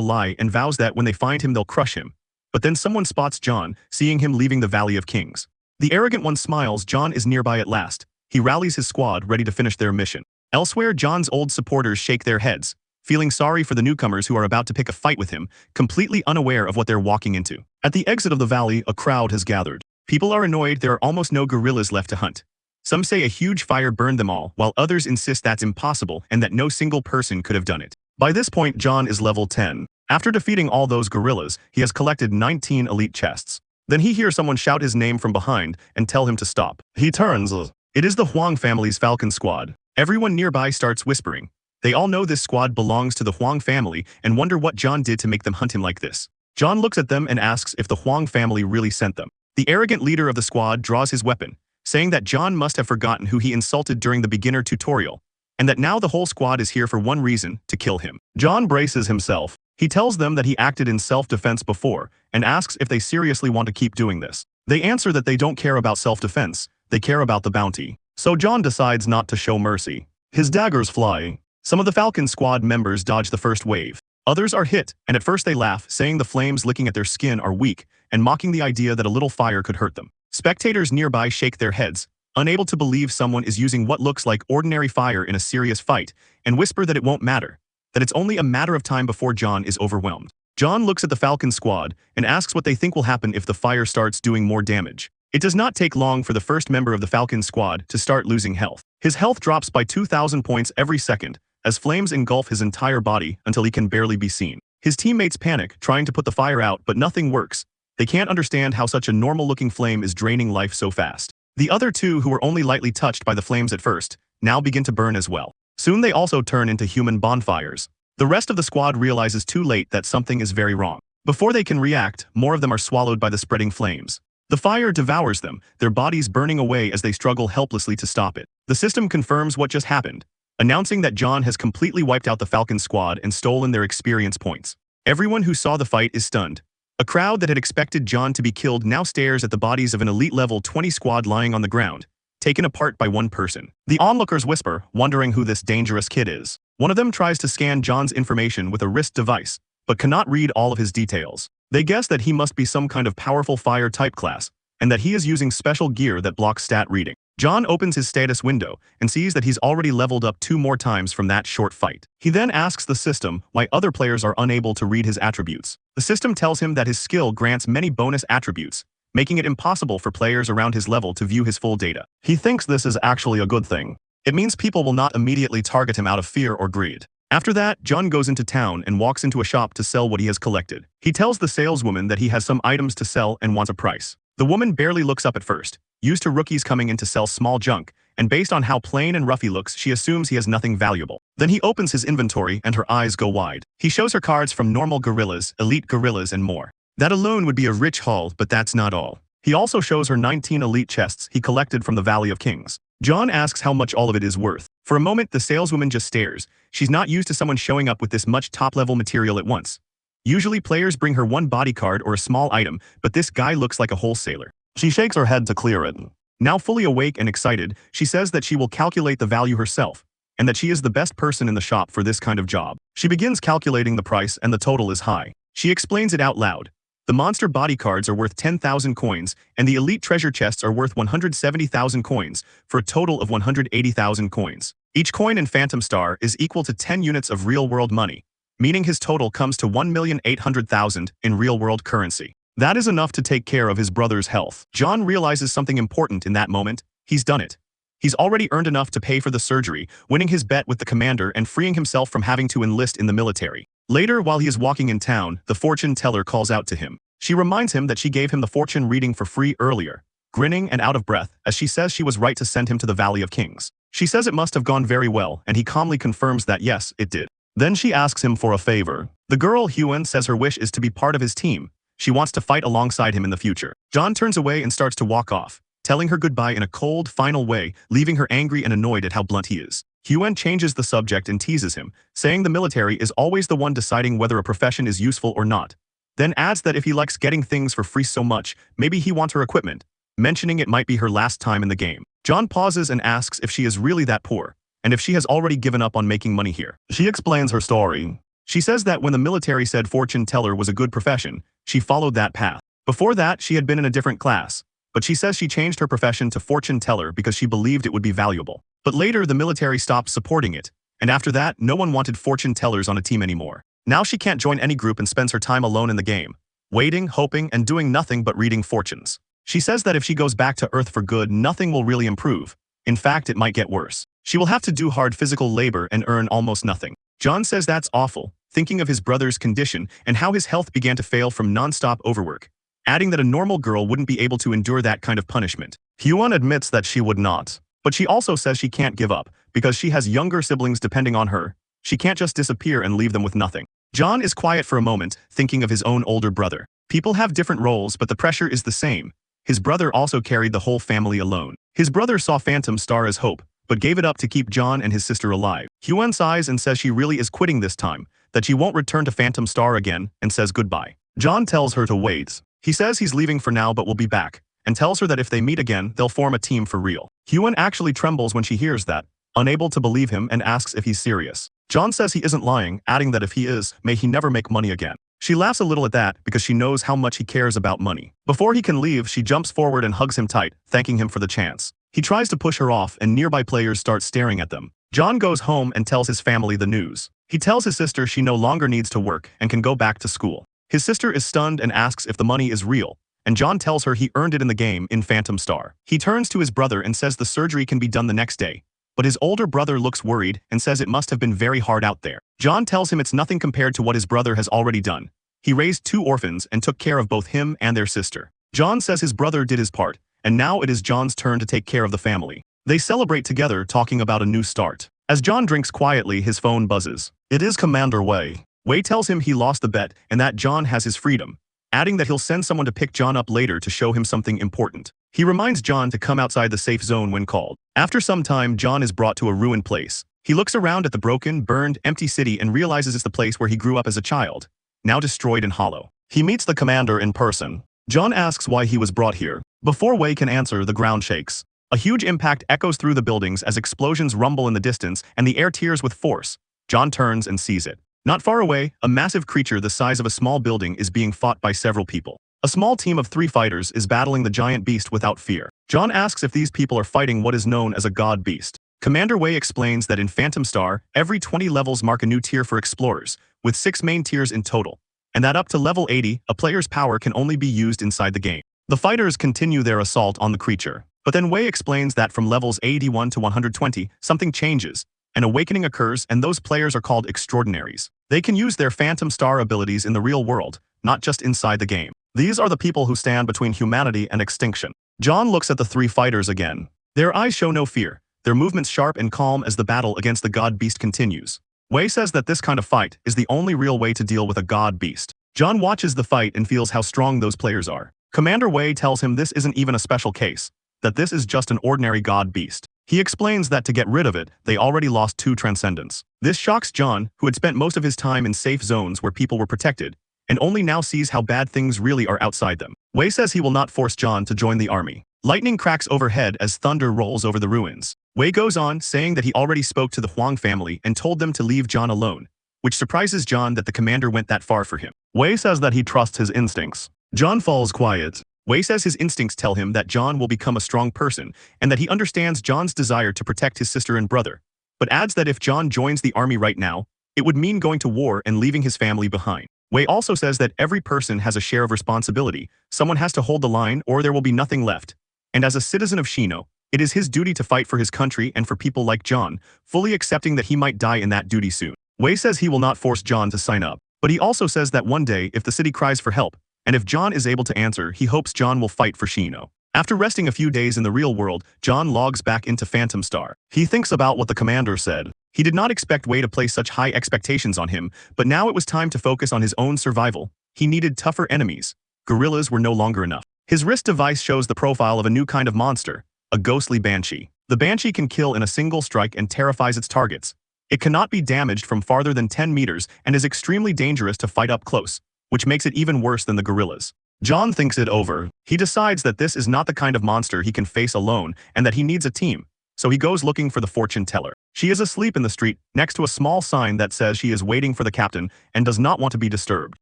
lie and vows that when they find him they'll crush him. But then someone spots John, seeing him leaving the Valley of Kings. The arrogant one smiles. John is nearby at last. He rallies his squad ready to finish their mission. Elsewhere, John's old supporters shake their heads, feeling sorry for the newcomers who are about to pick a fight with him, completely unaware of what they're walking into. At the exit of the valley, a crowd has gathered. People are annoyed there are almost no gorillas left to hunt. Some say a huge fire burned them all, while others insist that's impossible and that no single person could have done it. By this point, John is level 10. After defeating all those gorillas, he has collected 19 elite chests. Then he hears someone shout his name from behind and tell him to stop. He turns. It is the Huang family's Falcon squad. Everyone nearby starts whispering. They all know this squad belongs to the Huang family and wonder what John did to make them hunt him like this. John looks at them and asks if the Huang family really sent them. The arrogant leader of the squad draws his weapon, saying that John must have forgotten who he insulted during the beginner tutorial, and that now the whole squad is here for one reason, to kill him. John braces himself. He tells them that he acted in self-defense before, and asks if they seriously want to keep doing this. They answer that they don't care about self-defense, they care about the bounty. So John decides not to show mercy. His daggers fly. Some of the Falcon squad members dodge the first wave. Others are hit, and at first they laugh, saying the flames licking at their skin are weak, and mocking the idea that a little fire could hurt them. Spectators nearby shake their heads, unable to believe someone is using what looks like ordinary fire in a serious fight, and whisper that it won't matter, that it's only a matter of time before John is overwhelmed. John looks at the Falcon squad and asks what they think will happen if the fire starts doing more damage. It does not take long for the first member of the Falcon squad to start losing health. His health drops by 2,000 points every second, as flames engulf his entire body until he can barely be seen. His teammates panic, trying to put the fire out, but nothing works. They can't understand how such a normal-looking flame is draining life so fast. The other two, who were only lightly touched by the flames at first, now begin to burn as well. Soon they also turn into human bonfires. The rest of the squad realizes too late that something is very wrong. Before they can react, more of them are swallowed by the spreading flames. The fire devours them, their bodies burning away as they struggle helplessly to stop it. The system confirms what just happened, announcing that John has completely wiped out the Falcon squad and stolen their experience points. Everyone who saw the fight is stunned. A crowd that had expected John to be killed now stares at the bodies of an elite level 20 squad lying on the ground, taken apart by one person. The onlookers whisper, wondering who this dangerous kid is. One of them tries to scan John's information with a wrist device, but cannot read all of his details. They guess that he must be some kind of powerful fire type class, and that he is using special gear that blocks stat reading. John opens his status window and sees that he's already leveled up 2 more times from that short fight. He then asks the system why other players are unable to read his attributes. The system tells him that his skill grants many bonus attributes, making it impossible for players around his level to view his full data. He thinks this is actually a good thing. It means people will not immediately target him out of fear or greed. After that, John goes into town and walks into a shop to sell what he has collected. He tells the saleswoman that he has some items to sell and wants a price. The woman barely looks up at first, used to rookies coming in to sell small junk, and based on how plain and rough he looks, she assumes he has nothing valuable. Then he opens his inventory and her eyes go wide. He shows her cards from normal gorillas, elite gorillas, and more. That alone would be a rich haul, but that's not all. He also shows her 19 elite chests he collected from the Valley of Kings. John asks how much all of it is worth. For a moment, the saleswoman just stares. She's not used to someone showing up with this much top-level material at once. Usually players bring her one body card or a small item, but this guy looks like a wholesaler. She shakes her head to clear it. Now fully awake and excited, she says that she will calculate the value herself, and that she is the best person in the shop for this kind of job. She begins calculating the price and the total is high. She explains it out loud. The monster body cards are worth 10,000 coins, and the elite treasure chests are worth 170,000 coins, for a total of 180,000 coins. Each coin in Phantom Star is equal to 10 units of real-world money, meaning his total comes to 1,800,000 in real-world currency. That is enough to take care of his brother's health. John realizes something important in that moment. He's done it. He's already earned enough to pay for the surgery, winning his bet with the commander and freeing himself from having to enlist in the military. Later, while he is walking in town, the fortune teller calls out to him. She reminds him that she gave him the fortune reading for free earlier, grinning and out of breath, as she says she was right to send him to the Valley of Kings. She says it must have gone very well, and he calmly confirms that yes, it did. Then she asks him for a favor. The girl Hyun says her wish is to be part of his team. She wants to fight alongside him in the future. John turns away and starts to walk off, telling her goodbye in a cold, final way, leaving her angry and annoyed at how blunt he is. Hyun changes the subject and teases him, saying the military is always the one deciding whether a profession is useful or not. Then adds that if he likes getting things for free so much, maybe he wants her equipment, mentioning it might be her last time in the game. John pauses and asks if she is really that poor, and if she has already given up on making money here. She explains her story. She says that when the military said fortune teller was a good profession, she followed that path. Before that, she had been in a different class, but she says she changed her profession to fortune teller because she believed it would be valuable. But later, the military stopped supporting it, and after that, no one wanted fortune tellers on a team anymore. Now she can't join any group and spends her time alone in the game, waiting, hoping, and doing nothing but reading fortunes. She says that if she goes back to Earth for good, nothing will really improve. In fact, it might get worse. She will have to do hard physical labor and earn almost nothing. John says that's awful, thinking of his brother's condition and how his health began to fail from non-stop overwork, adding that a normal girl wouldn't be able to endure that kind of punishment. Hyun admits that she would not, but she also says she can't give up, because she has younger siblings depending on her. She can't just disappear and leave them with nothing. John is quiet for a moment, thinking of his own older brother. People have different roles, but the pressure is the same. His brother also carried the whole family alone. His brother saw Phantom Star as hope, but gave it up to keep John and his sister alive. Hyun sighs and says she really is quitting this time, that she won't return to Phantom Star again, and says goodbye. John tells her to wait. He says he's leaving for now but will be back, and tells her that if they meet again, they'll form a team for real. Hyun actually trembles when she hears that, unable to believe him, and asks if he's serious. John says he isn't lying, adding that if he is, may he never make money again. She laughs a little at that because she knows how much he cares about money. Before he can leave, she jumps forward and hugs him tight, thanking him for the chance. He tries to push her off and nearby players start staring at them. John goes home and tells his family the news. He tells his sister she no longer needs to work and can go back to school. His sister is stunned and asks if the money is real, and John tells her he earned it in the game in Phantom Star. He turns to his brother and says the surgery can be done the next day, but his older brother looks worried and says it must have been very hard out there. John tells him it's nothing compared to what his brother has already done. He raised 2 orphans and took care of both him and their sister. John says his brother did his part, and now it is John's turn to take care of the family. They celebrate together, talking about a new start. As John drinks quietly, his phone buzzes. It is Commander Wei. Wei tells him he lost the bet and that John has his freedom, adding that he'll send someone to pick John up later to show him something important. He reminds John to come outside the safe zone when called. After some time, John is brought to a ruined place. He looks around at the broken, burned, empty city and realizes it's the place where he grew up as a child, now destroyed and hollow. He meets the commander in person. John asks why he was brought here. Before Wei can answer, the ground shakes. A huge impact echoes through the buildings as explosions rumble in the distance and the air tears with force. John turns and sees it. Not far away, a massive creature the size of a small building is being fought by several people. A small team of 3 fighters is battling the giant beast without fear. John asks if these people are fighting what is known as a god beast. Commander Wei explains that in Phantom Star, every 20 levels mark a new tier for explorers, with 6 main tiers in total, and that up to level 80, a player's power can only be used inside the game. The fighters continue their assault on the creature, but then Wei explains that from levels 81 to 120, something changes. An awakening occurs and those players are called extraordinaries. They can use their Phantom Star abilities in the real world, not just inside the game. These are the people who stand between humanity and extinction. John looks at the 3 fighters again. Their eyes show no fear, their movements sharp and calm as the battle against the god beast continues. Wei says that this kind of fight is the only real way to deal with a god beast. John watches the fight and feels how strong those players are. Commander Wei tells him this isn't even a special case, that this is just an ordinary god beast. He explains that to get rid of it, they already lost 2 transcendents. This shocks John, who had spent most of his time in safe zones where people were protected, and only now sees how bad things really are outside them. Wei says he will not force John to join the army. Lightning cracks overhead as thunder rolls over the ruins. Wei goes on, saying that he already spoke to the Huang family and told them to leave John alone, which surprises John that the commander went that far for him. Wei says that he trusts his instincts. John falls quiet. Wei says his instincts tell him that John will become a strong person and that he understands John's desire to protect his sister and brother, but adds that if John joins the army right now, it would mean going to war and leaving his family behind. Wei also says that every person has a share of responsibility, someone has to hold the line or there will be nothing left. And as a citizen of Shino, it is his duty to fight for his country and for people like John, fully accepting that he might die in that duty soon. Wei says he will not force John to sign up, but he also says that one day if the city cries for help, and if John is able to answer, he hopes John will fight for Shino. After resting a few days in the real world, John logs back into Phantom Star. He thinks about what the commander said. He did not expect Wei to place such high expectations on him, but now it was time to focus on his own survival. He needed tougher enemies. Gorillas were no longer enough. His wrist device shows the profile of a new kind of monster, a ghostly banshee. The banshee can kill in a single strike and terrifies its targets. It cannot be damaged from farther than 10 meters and is extremely dangerous to fight up close, which makes it even worse than the gorillas. John thinks it over. He decides that this is not the kind of monster he can face alone and that he needs a team, so he goes looking for the fortune teller. She is asleep in the street, next to a small sign that says she is waiting for the captain and does not want to be disturbed.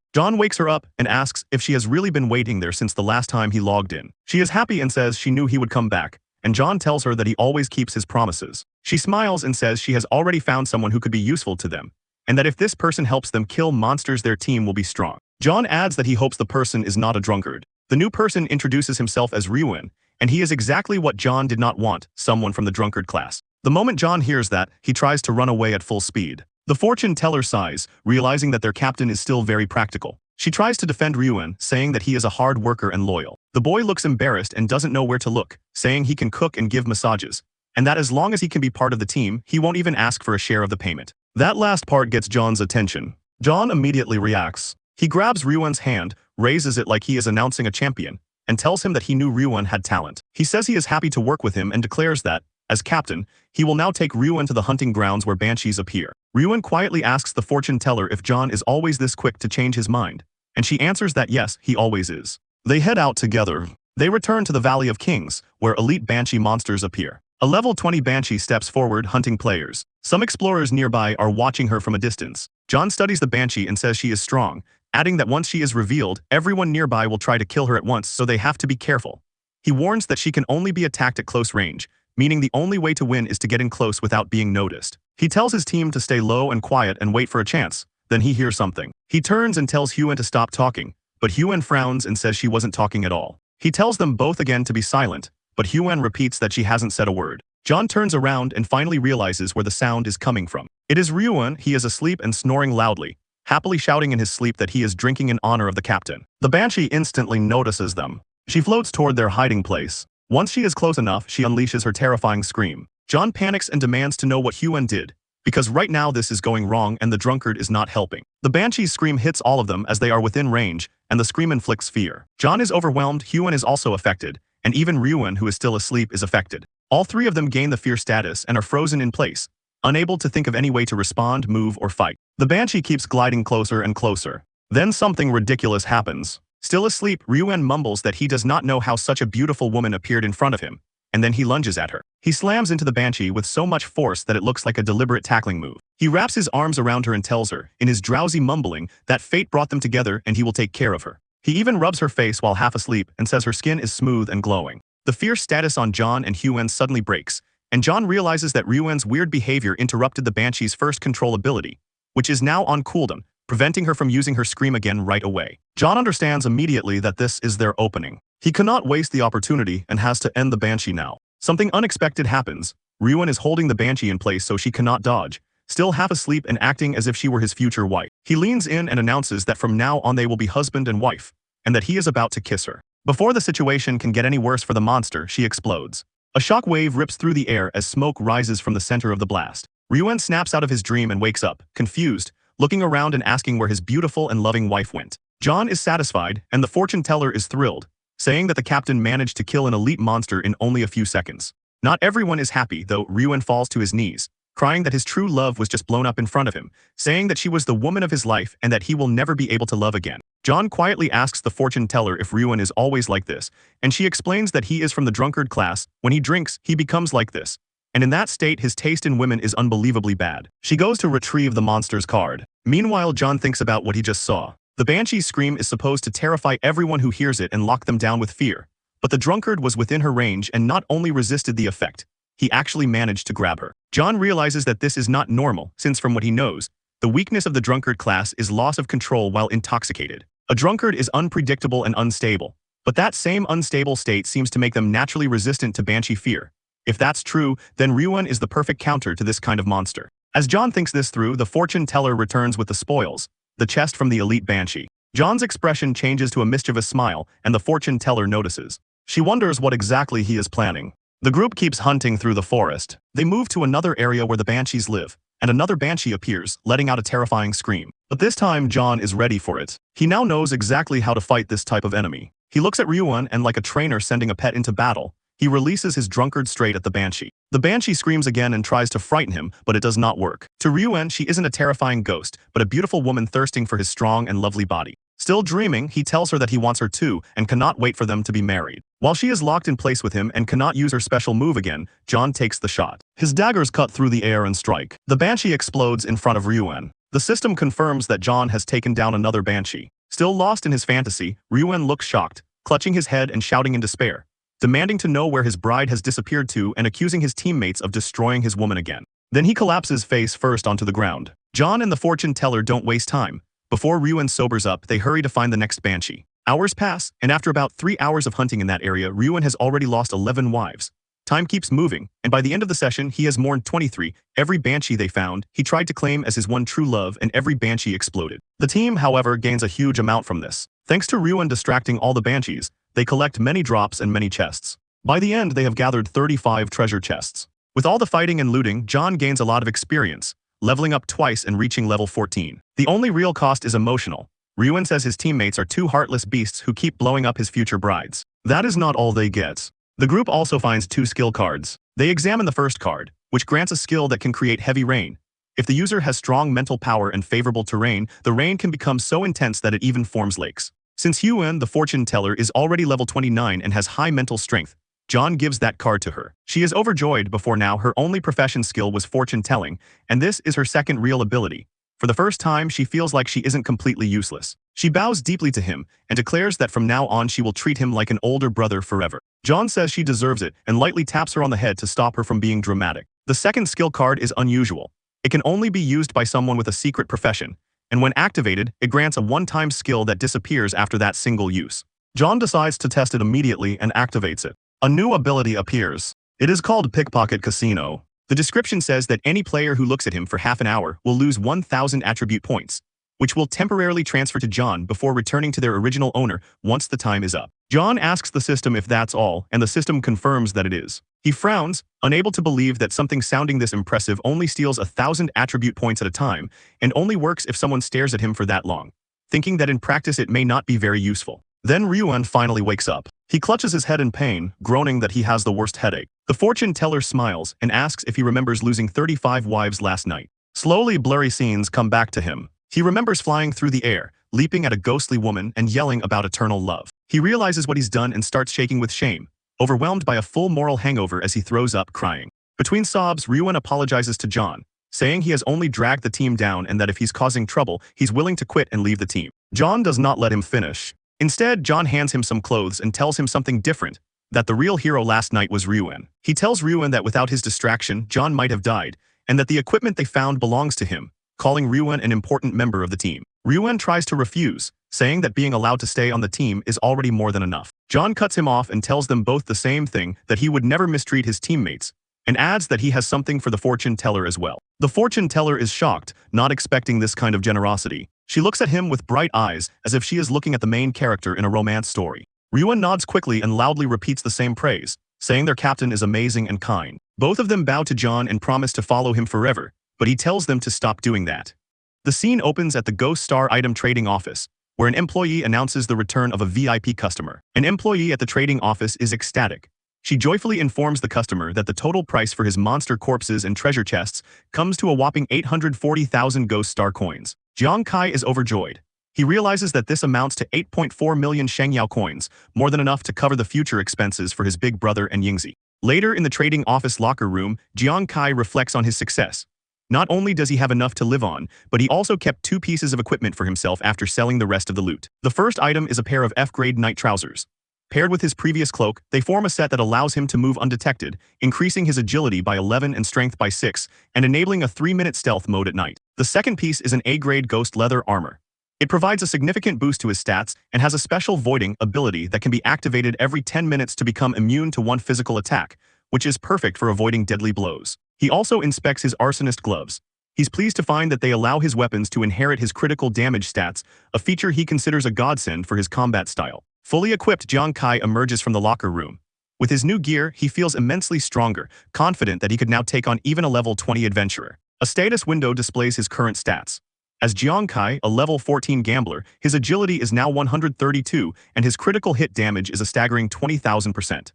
John wakes her up and asks if she has really been waiting there since the last time he logged in. She is happy and says she knew he would come back, and John tells her that he always keeps his promises. She smiles and says she has already found someone who could be useful to them, and that if this person helps them kill monsters, their team will be strong. John adds that he hopes the person is not a drunkard. The new person introduces himself as Ryuan, and he is exactly what John did not want, someone from the drunkard class. The moment John hears that, he tries to run away at full speed. The fortune teller sighs, realizing that their captain is still very practical. She tries to defend Ryuan, saying that he is a hard worker and loyal. The boy looks embarrassed and doesn't know where to look, saying he can cook and give massages, and that as long as he can be part of the team, he won't even ask for a share of the payment. That last part gets John's attention. John immediately reacts. He grabs Ryuan's hand, raises it like he is announcing a champion, and tells him that he knew Ryuan had talent. He says he is happy to work with him and declares that, as captain, he will now take Ryuan to the hunting grounds where banshees appear. Ryuan quietly asks the fortune teller if John is always this quick to change his mind, and she answers that yes, he always is. They head out together. They return to the Valley of Kings, where elite banshee monsters appear. A level 20 banshee steps forward hunting players. Some explorers nearby are watching her from a distance. John studies the banshee and says she is strong, adding that once she is revealed, everyone nearby will try to kill her at once, so they have to be careful. He warns that she can only be attacked at close range, meaning the only way to win is to get in close without being noticed. He tells his team to stay low and quiet and wait for a chance. Then he hears something. He turns and tells Hyun to stop talking, but Hyun frowns and says she wasn't talking at all. He tells them both again to be silent, but Hyun repeats that she hasn't said a word. John turns around and finally realizes where the sound is coming from. It is Ryuan. He is asleep and snoring loudly, happily shouting in his sleep that he is drinking in honor of the captain. The Banshee instantly notices them. She floats toward their hiding place. Once she is close enough, she unleashes her terrifying scream. John panics and demands to know what Hyun did, because right now this is going wrong and the drunkard is not helping. The Banshee's scream hits all of them as they are within range, and the scream inflicts fear. John is overwhelmed, Hyun is also affected, and even Ryuan, who is still asleep, is affected. All three of them gain the fear status and are frozen in place, unable to think of any way to respond, move, or fight. The Banshee keeps gliding closer and closer. Then something ridiculous happens. Still asleep, Ryuan mumbles that he does not know how such a beautiful woman appeared in front of him, and then he lunges at her. He slams into the Banshee with so much force that it looks like a deliberate tackling move. He wraps his arms around her and tells her, in his drowsy mumbling, that fate brought them together and he will take care of her. He even rubs her face while half asleep and says her skin is smooth and glowing. The fear status on John and Hyun suddenly breaks, and John realizes that Ryuan's weird behavior interrupted the Banshee's first control ability, which is now on cooldown, preventing her from using her scream again right away. John understands immediately that this is their opening. He cannot waste the opportunity and has to end the Banshee now. Something unexpected happens. Ryuan is holding the Banshee in place so she cannot dodge, still half asleep and acting as if she were his future wife. He leans in and announces that from now on they will be husband and wife, and that he is about to kiss her. Before the situation can get any worse for the monster, she explodes. A shock wave rips through the air as smoke rises from the center of the blast. Ryuan snaps out of his dream and wakes up, confused, looking around and asking where his beautiful and loving wife went. John is satisfied, and the fortune teller is thrilled, saying that the captain managed to kill an elite monster in only a few seconds. Not everyone is happy, though. Ryuan falls to his knees, crying that his true love was just blown up in front of him, saying that she was the woman of his life and that he will never be able to love again. John quietly asks the fortune teller if Ryuan is always like this, and she explains that he is from the drunkard class. When he drinks, he becomes like this, and in that state his taste in women is unbelievably bad. She goes to retrieve the monster's card. Meanwhile, John thinks about what he just saw. The Banshee's scream is supposed to terrify everyone who hears it and lock them down with fear, but the drunkard was within her range and not only resisted the effect, he actually managed to grab her. John realizes that this is not normal, since from what he knows, the weakness of the drunkard class is loss of control while intoxicated. A drunkard is unpredictable and unstable, but that same unstable state seems to make them naturally resistant to Banshee fear. If that's true, then Ryuan is the perfect counter to this kind of monster. As John thinks this through, the fortune teller returns with the spoils, the chest from the elite Banshee. John's expression changes to a mischievous smile, and the fortune teller notices. She wonders what exactly he is planning. The group keeps hunting through the forest. They move to another area where the Banshees live, and another Banshee appears, letting out a terrifying scream. But this time, John is ready for it. He now knows exactly how to fight this type of enemy. He looks at Ryuan and, like a trainer sending a pet into battle, he releases his drunkard straight at the Banshee. The Banshee screams again and tries to frighten him, but it does not work. To Ryuan, she isn't a terrifying ghost, but a beautiful woman thirsting for his strong and lovely body. Still dreaming, he tells her that he wants her too and cannot wait for them to be married. While she is locked in place with him and cannot use her special move again, John takes the shot. His daggers cut through the air and strike. The Banshee explodes in front of Ryuan. The system confirms that John has taken down another Banshee. Still lost in his fantasy, Ryuan looks shocked, clutching his head and shouting in despair, demanding to know where his bride has disappeared to and accusing his teammates of destroying his woman again. Then he collapses face first onto the ground. John and the fortune teller don't waste time. Before Ryuan sobers up, they hurry to find the next Banshee. Hours pass, and after about 3 hours of hunting in that area, Ryuan has already lost 11 wives. Time keeps moving, and by the end of the session, he has mourned 23. Every Banshee they found, he tried to claim as his one true love, and every Banshee exploded. The team, however, gains a huge amount from this. Thanks to Ryuan distracting all the Banshees, they collect many drops and many chests. By the end, they have gathered 35 treasure chests. With all the fighting and looting, John gains a lot of experience, leveling up twice and reaching level 14. The only real cost is emotional. Ryuan says his teammates are two heartless beasts who keep blowing up his future brides. That is not all they get. The group also finds 2 skill cards. They examine the first card, which grants a skill that can create heavy rain. If the user has strong mental power and favorable terrain, the rain can become so intense that it even forms lakes. Since Hyun, the fortune teller, is already level 29 and has high mental strength, John gives that card to her. She is overjoyed. Before now, her only profession skill was fortune telling, and this is her second real ability. For the first time, she feels like she isn't completely useless. She bows deeply to him and declares that from now on she will treat him like an older brother forever. John says she deserves it and lightly taps her on the head to stop her from being dramatic. The second skill card is unusual. It can only be used by someone with a secret profession, and when activated, it grants a one-time skill that disappears after that single use. John decides to test it immediately and activates it. A new ability appears. It is called Pickpocket Casino. The description says that any player who looks at him for half an hour will lose 1,000 attribute points, which will temporarily transfer to John before returning to their original owner once the time is up. John asks the system if that's all, and the system confirms that it is. He frowns, unable to believe that something sounding this impressive only steals 1,000 attribute points at a time, and only works if someone stares at him for that long, thinking that in practice it may not be very useful. Then Ryuan finally wakes up. He clutches his head in pain, groaning that he has the worst headache. The fortune teller smiles and asks if he remembers losing 35 wives last night. Slowly, blurry scenes come back to him. He remembers flying through the air, leaping at a ghostly woman and yelling about eternal love. He realizes what he's done and starts shaking with shame, overwhelmed by a full moral hangover as he throws up, crying. Between sobs, Ryuan apologizes to John, saying he has only dragged the team down and that if he's causing trouble, he's willing to quit and leave the team. John does not let him finish. Instead, John hands him some clothes and tells him something different, that the real hero last night was Ryuan. He tells Ryuan that without his distraction, John might have died, and that the equipment they found belongs to him, calling Ryuan an important member of the team. Ryuan tries to refuse, saying that being allowed to stay on the team is already more than enough. John cuts him off and tells them both the same thing, that he would never mistreat his teammates, and adds that he has something for the fortune teller as well. The fortune teller is shocked, not expecting this kind of generosity. She looks at him with bright eyes, as if she is looking at the main character in a romance story. Ryuan nods quickly and loudly repeats the same praise, saying their captain is amazing and kind. Both of them bow to John and promise to follow him forever, but he tells them to stop doing that. The scene opens at the Ghost Star Item Trading Office, where an employee announces the return of a VIP customer. An employee at the trading office is ecstatic. She joyfully informs the customer that the total price for his monster corpses and treasure chests comes to a whopping 840,000 Ghost Star coins. Jiang Kai is overjoyed. He realizes that this amounts to 8.4 million Shengyao coins, more than enough to cover the future expenses for his big brother and Yingzi. Later in the trading office locker room, Jiang Kai reflects on his success. Not only does he have enough to live on, but he also kept 2 pieces of equipment for himself after selling the rest of the loot. The first item is a pair of F-grade night trousers. Paired with his previous cloak, they form a set that allows him to move undetected, increasing his agility by 11 and strength by 6, and enabling a 3-minute stealth mode at night. The second piece is an A-grade ghost leather armor. It provides a significant boost to his stats and has a special voiding ability that can be activated every 10 minutes to become immune to 1 physical attack, which is perfect for avoiding deadly blows. He also inspects his arsonist gloves. He's pleased to find that they allow his weapons to inherit his critical damage stats, a feature he considers a godsend for his combat style. Fully equipped, Jiang Kai emerges from the locker room. With his new gear, he feels immensely stronger, confident that he could now take on even a level 20 adventurer. A status window displays his current stats. As Jiang Kai, a level 14 gambler, his agility is now 132, and his critical hit damage is a staggering 20,000%.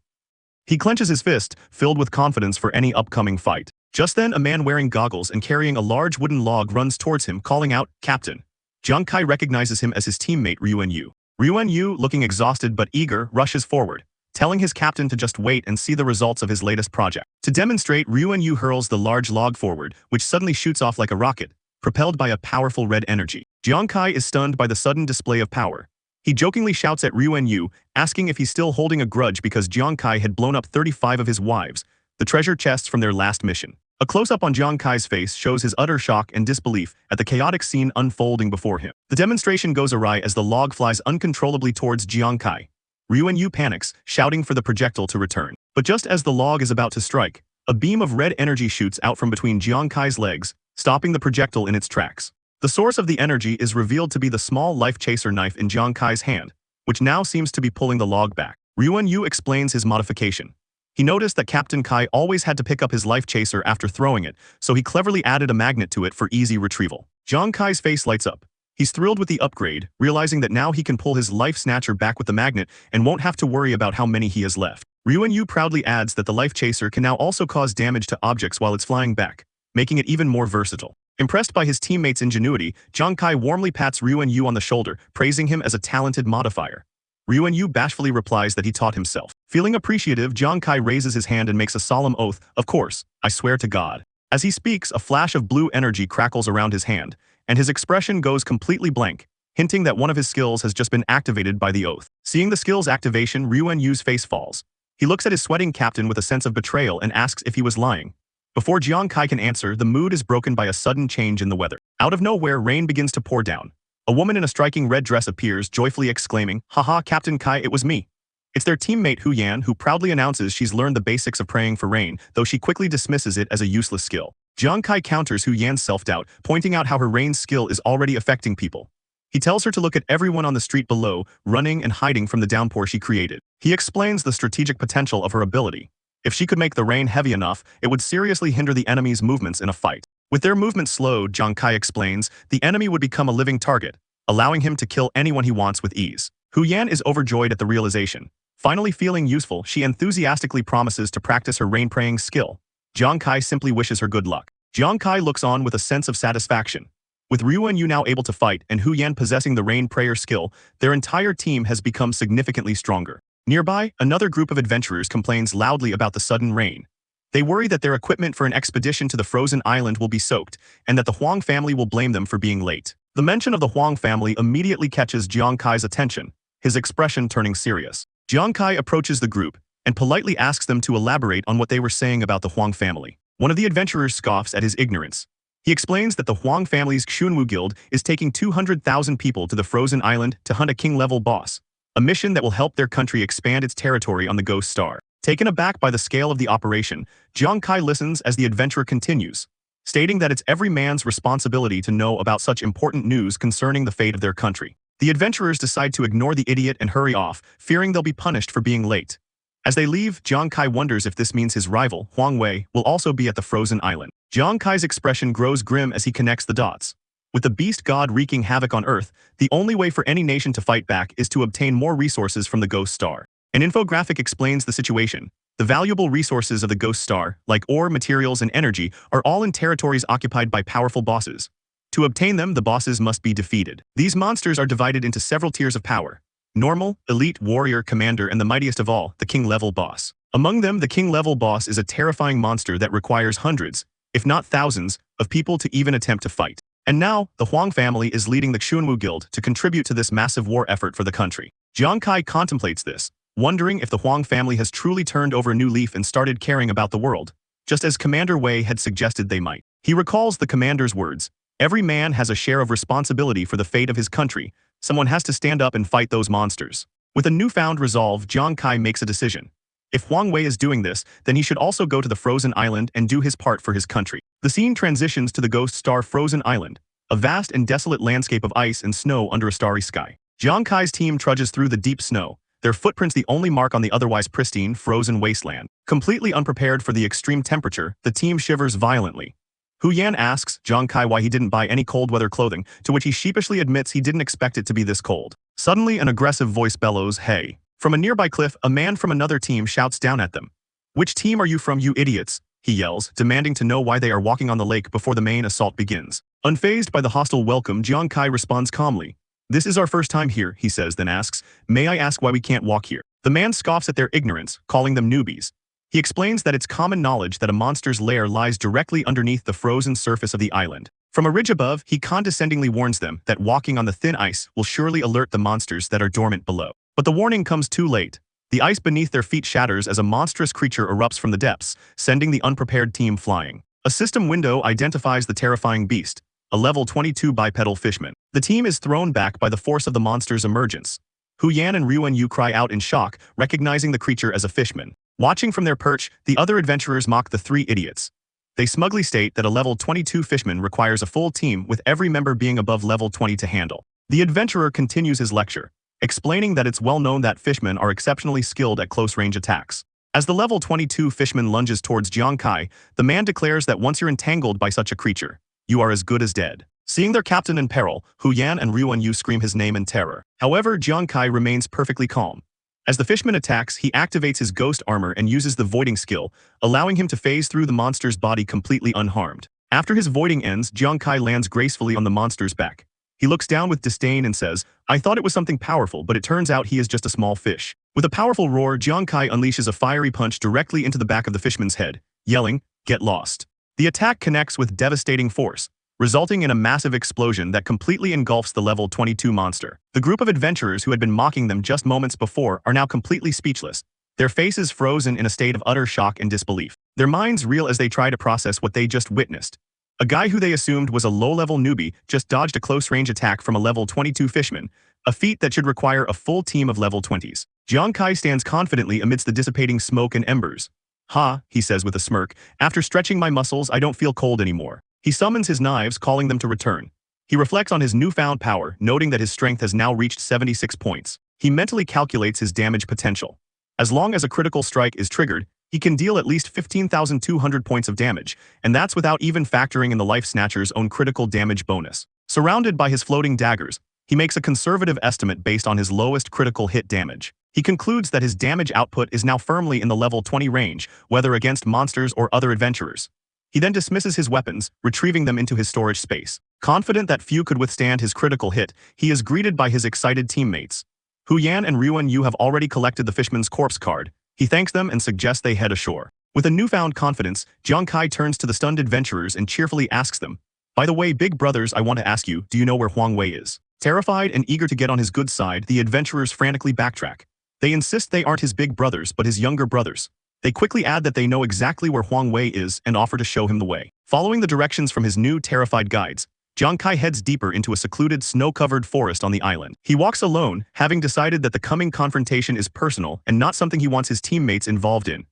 He clenches his fist, filled with confidence for any upcoming fight. Just then, a man wearing goggles and carrying a large wooden log runs towards him, calling out, "Captain." Jiang Kai recognizes him as his teammate Ryuan Yu. Ryuan Yu, looking exhausted but eager, rushes forward, telling his captain to just wait and see the results of his latest project. To demonstrate, Ryuan Yu hurls the large log forward, which suddenly shoots off like a rocket, propelled by a powerful red energy. Jiang Kai is stunned by the sudden display of power. He jokingly shouts at Ryuan Yu, asking if he's still holding a grudge because Jiang Kai had blown up 35 of his wives, the treasure chests from their last mission. A close-up on Jiang Kai's face shows his utter shock and disbelief at the chaotic scene unfolding before him. The demonstration goes awry as the log flies uncontrollably towards Jiang Kai. Ryuan Yu panics, shouting for the projectile to return. But just as the log is about to strike, a beam of red energy shoots out from between Jiang Kai's legs, stopping the projectile in its tracks. The source of the energy is revealed to be the small life chaser knife in Jiang Kai's hand, which now seems to be pulling the log back. Ryuan Yu explains his modification. He noticed that Captain Kai always had to pick up his life chaser after throwing it, so he cleverly added a magnet to it for easy retrieval. Jiang Kai's face lights up. He's thrilled with the upgrade, realizing that now he can pull his life snatcher back with the magnet and won't have to worry about how many he has left. Ryuan Yu proudly adds that the life chaser can now also cause damage to objects while it's flying back, making it even more versatile. Impressed by his teammates' ingenuity, Jiang Kai warmly pats Ryuan Yu on the shoulder, praising him as a talented modifier. Ryuan Yu bashfully replies that he taught himself. Feeling appreciative, Jiang Kai raises his hand and makes a solemn oath, "Of course, I swear to God." As he speaks, a flash of blue energy crackles around his hand, and his expression goes completely blank, hinting that one of his skills has just been activated by the oath. Seeing the skill's activation, Ryuan-Yu's face falls. He looks at his sweating captain with a sense of betrayal and asks if he was lying. Before Jiang Kai can answer, the mood is broken by a sudden change in the weather. Out of nowhere, rain begins to pour down. A woman in a striking red dress appears, joyfully exclaiming, "Haha, Captain Kai, it was me." It's their teammate Hu Yan who proudly announces she's learned the basics of praying for rain, though she quickly dismisses it as a useless skill. Jiang Kai counters Hu Yan's self-doubt, pointing out how her rain skill is already affecting people. He tells her to look at everyone on the street below, running and hiding from the downpour she created. He explains the strategic potential of her ability. If she could make the rain heavy enough, it would seriously hinder the enemy's movements in a fight. With their movements slowed, Jiang Kai explains, the enemy would become a living target, allowing him to kill anyone he wants with ease. Hu Yan is overjoyed at the realization. Finally feeling useful, she enthusiastically promises to practice her rain praying skill. Jiang Kai simply wishes her good luck. Jiang Kai looks on with a sense of satisfaction. With Ryuan-Yu now able to fight and Hu Yan possessing the rain prayer skill, their entire team has become significantly stronger. Nearby, another group of adventurers complains loudly about the sudden rain. They worry that their equipment for an expedition to the frozen island will be soaked, and that the Huang family will blame them for being late. The mention of the Huang family immediately catches Jiang Kai's attention, his expression turning serious. Jiang Kai approaches the group and politely asks them to elaborate on what they were saying about the Huang family. One of the adventurers scoffs at his ignorance. He explains that the Huang family's Xunwu Guild is taking 200,000 people to the frozen island to hunt a king-level boss, a mission that will help their country expand its territory on the Ghost Star. Taken aback by the scale of the operation, Jiang Kai listens as the adventurer continues, stating that it's every man's responsibility to know about such important news concerning the fate of their country. The adventurers decide to ignore the idiot and hurry off, fearing they'll be punished for being late. As they leave, Jiang Kai wonders if this means his rival, Huang Wei, will also be at the frozen island. Jiang Kai's expression grows grim as he connects the dots. With the beast god wreaking havoc on Earth, the only way for any nation to fight back is to obtain more resources from the Ghost Star. An infographic explains the situation. The valuable resources of the Ghost Star, like ore, materials, and energy, are all in territories occupied by powerful bosses. To obtain them, the bosses must be defeated. These monsters are divided into several tiers of power: normal, elite, warrior, commander, and the mightiest of all, the king-level boss. Among them, the king-level boss is a terrifying monster that requires hundreds, if not thousands, of people to even attempt to fight. And now, the Huang family is leading the Xunwu Guild to contribute to this massive war effort for the country. Jiang Kai contemplates this, wondering if the Huang family has truly turned over a new leaf and started caring about the world, just as Commander Wei had suggested they might. He recalls the commander's words, "Every man has a share of responsibility for the fate of his country. Someone has to stand up and fight those monsters." With a newfound resolve, Jiang Kai makes a decision. If Huang Wei is doing this, then he should also go to the frozen island and do his part for his country. The scene transitions to the Ghost Star frozen island, a vast and desolate landscape of ice and snow under a starry sky. Jiang Kai's team trudges through the deep snow, their footprints the only mark on the otherwise pristine, frozen wasteland. Completely unprepared for the extreme temperature, the team shivers violently. Hu Yan asks Jiang Kai why he didn't buy any cold-weather clothing, to which he sheepishly admits he didn't expect it to be this cold. Suddenly, an aggressive voice bellows, "Hey!" From a nearby cliff, a man from another team shouts down at them. "Which team are you from, you idiots?" he yells, demanding to know why they are walking on the lake before the main assault begins. Unfazed by the hostile welcome, Jiang Kai responds calmly. "This is our first time here," he says, then asks, "May I ask why we can't walk here?" The man scoffs at their ignorance, calling them newbies. He explains that it's common knowledge that a monster's lair lies directly underneath the frozen surface of the island. From a ridge above, he condescendingly warns them that walking on the thin ice will surely alert the monsters that are dormant below. But the warning comes too late. The ice beneath their feet shatters as a monstrous creature erupts from the depths, sending the unprepared team flying. A system window identifies the terrifying beast, a level 22 bipedal fishman. The team is thrown back by the force of the monster's emergence. Hu Yan and Ryuan-Yu cry out in shock, recognizing the creature as a fishman. Watching from their perch, the other adventurers mock the three idiots. They smugly state that a level 22 fishman requires a full team with every member being above level 20 to handle. The adventurer continues his lecture, explaining that it's well known that fishmen are exceptionally skilled at close-range attacks. As the level 22 fishman lunges towards Jiang Kai, the man declares that once you're entangled by such a creature, you are as good as dead. Seeing their captain in peril, Hu Yan and Ryuan-Yu scream his name in terror. However, Jiang Kai remains perfectly calm. As the fishman attacks, he activates his ghost armor and uses the voiding skill, allowing him to phase through the monster's body completely unharmed. After his voiding ends, Jiang Kai lands gracefully on the monster's back. He looks down with disdain and says, "I thought it was something powerful, but it turns out he is just a small fish." With a powerful roar, Jiang Kai unleashes a fiery punch directly into the back of the fishman's head, yelling, "Get lost." The attack connects with devastating force, resulting in a massive explosion that completely engulfs the level 22 monster. The group of adventurers who had been mocking them just moments before are now completely speechless, their faces frozen in a state of utter shock and disbelief. Their minds reel as they try to process what they just witnessed. A guy who they assumed was a low-level newbie just dodged a close-range attack from a level 22 fishman, a feat that should require a full team of level 20s. Jiang Kai stands confidently amidst the dissipating smoke and embers. "Ha," he says with a smirk, "after stretching my muscles I don't feel cold anymore." He summons his knives, calling them to return. He reflects on his newfound power, noting that his strength has now reached 76 points. He mentally calculates his damage potential. As long as a critical strike is triggered, he can deal at least 15,200 points of damage, and that's without even factoring in the Life Snatcher's own critical damage bonus. Surrounded by his floating daggers, he makes a conservative estimate based on his lowest critical hit damage. He concludes that his damage output is now firmly in the level 20 range, whether against monsters or other adventurers. He then dismisses his weapons, retrieving them into his storage space. Confident that few could withstand his critical hit, he is greeted by his excited teammates. Hu Yan and Ryuan Yu have already collected the Fishman's Corpse card. He thanks them and suggests they head ashore. With a newfound confidence, Jiang Kai turns to the stunned adventurers and cheerfully asks them, "By the way, big brothers, I want to ask you, do you know where Huang Wei is?" Terrified and eager to get on his good side, the adventurers frantically backtrack. They insist they aren't his big brothers but his younger brothers. They quickly add that they know exactly where Huang Wei is and offer to show him the way. Following the directions from his new terrified guides, Jiang Kai heads deeper into a secluded, snow-covered forest on the island. He walks alone, having decided that the coming confrontation is personal and not something he wants his teammates involved in.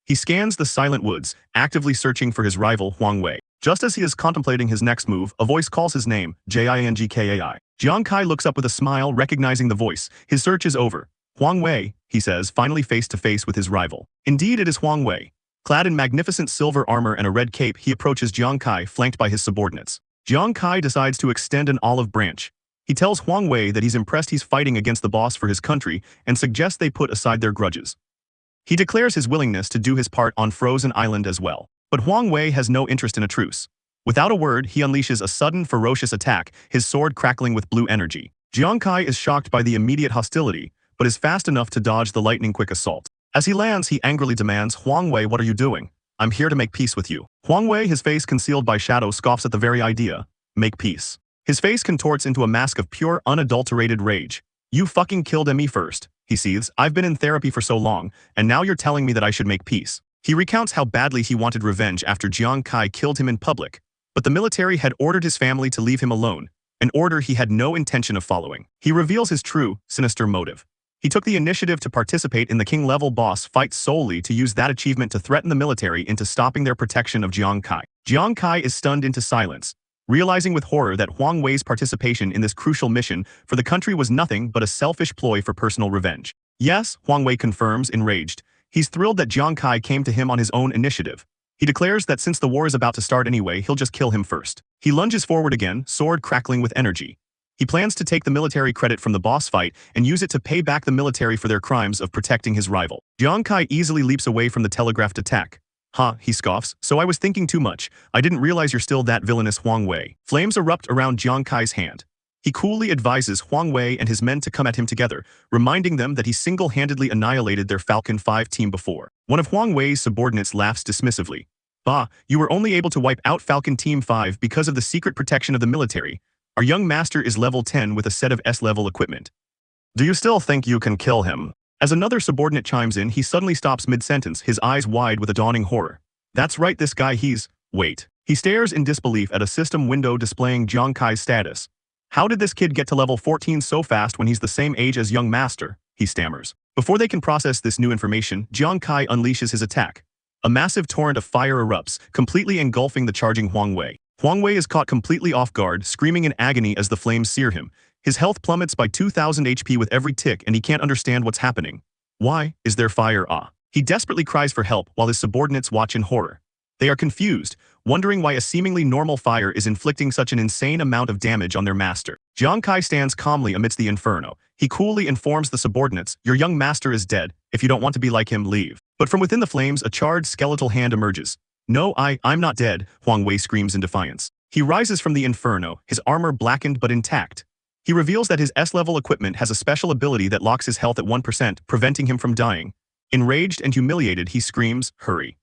He scans the silent woods, actively searching for his rival Huang Wei. Just as he is contemplating his next move, a voice calls his name, Jingkai. Jiang Kai looks up with a smile, recognizing the voice. His search is over. "Huang Wei," he says, finally face to face with his rival. Indeed, it is Huang Wei. Clad in magnificent silver armor and a red cape, he approaches Jiang Kai, flanked by his subordinates. Jiang Kai decides to extend an olive branch. He tells Huang Wei that he's impressed he's fighting against the boss for his country and suggests they put aside their grudges. He declares his willingness to do his part on Frozen Island as well. But Huang Wei has no interest in a truce. Without a word, he unleashes a sudden, ferocious attack, his sword crackling with blue energy. Jiang Kai is shocked by the immediate hostility, but is fast enough to dodge the lightning-quick assault. As he lands, he angrily demands, "Huang Wei, what are you doing? I'm here to make peace with you." Huang Wei, his face concealed by shadow, scoffs at the very idea. Make peace. His face contorts into a mask of pure, unadulterated rage. "You fucking killed me first," he seethes. "I've been in therapy for so long, and now you're telling me that I should make peace." He recounts how badly he wanted revenge after Jiang Kai killed him in public, but the military had ordered his family to leave him alone, an order he had no intention of following. He reveals his true, sinister motive. He took the initiative to participate in the king-level boss fight solely to use that achievement to threaten the military into stopping their protection of Jiang Kai. Jiang Kai is stunned into silence, realizing with horror that Huang Wei's participation in this crucial mission for the country was nothing but a selfish ploy for personal revenge. "Yes," Huang Wei confirms, enraged. He's thrilled that Jiang Kai came to him on his own initiative. He declares that since the war is about to start anyway, he'll just kill him first. He lunges forward again, sword crackling with energy. He plans to take the military credit from the boss fight and use it to pay back the military for their crimes of protecting his rival. Jiang Kai easily leaps away from the telegraphed attack. "Ha," he scoffs, "so I was thinking too much. I didn't realize you're still that villainous Huang Wei." Flames erupt around Jiang Kai's hand. He coolly advises Huang Wei and his men to come at him together, reminding them that he single-handedly annihilated their Falcon 5 team before. One of Huang Wei's subordinates laughs dismissively. "Bah, you were only able to wipe out Falcon Team 5 because of the secret protection of the military. Our young master is level 10 with a set of S-level equipment. Do you still think you can kill him?" As another subordinate chimes in, he suddenly stops mid-sentence, his eyes wide with a dawning horror. "That's right, this guy, Wait." He stares in disbelief at a system window displaying Jiang Kai's status. "How did this kid get to level 14 so fast when he's the same age as young master?" he stammers. Before they can process this new information, Jiang Kai unleashes his attack. A massive torrent of fire erupts, completely engulfing the charging Huang Wei. Huang Wei is caught completely off guard, screaming in agony as the flames sear him. His health plummets by 2,000 HP with every tick and he can't understand what's happening. Why is there fire? He desperately cries for help while his subordinates watch in horror. They are confused, wondering why a seemingly normal fire is inflicting such an insane amount of damage on their master. Jiang Kai stands calmly amidst the inferno. He coolly informs the subordinates, "Your young master is dead. If you don't want to be like him, leave." But from within the flames, a charred skeletal hand emerges. "No, I'm not dead," Huang Wei screams in defiance. He rises from the inferno, his armor blackened but intact. He reveals that his S-level equipment has a special ability that locks his health at 1%, preventing him from dying. Enraged and humiliated, he screams, "Hurry.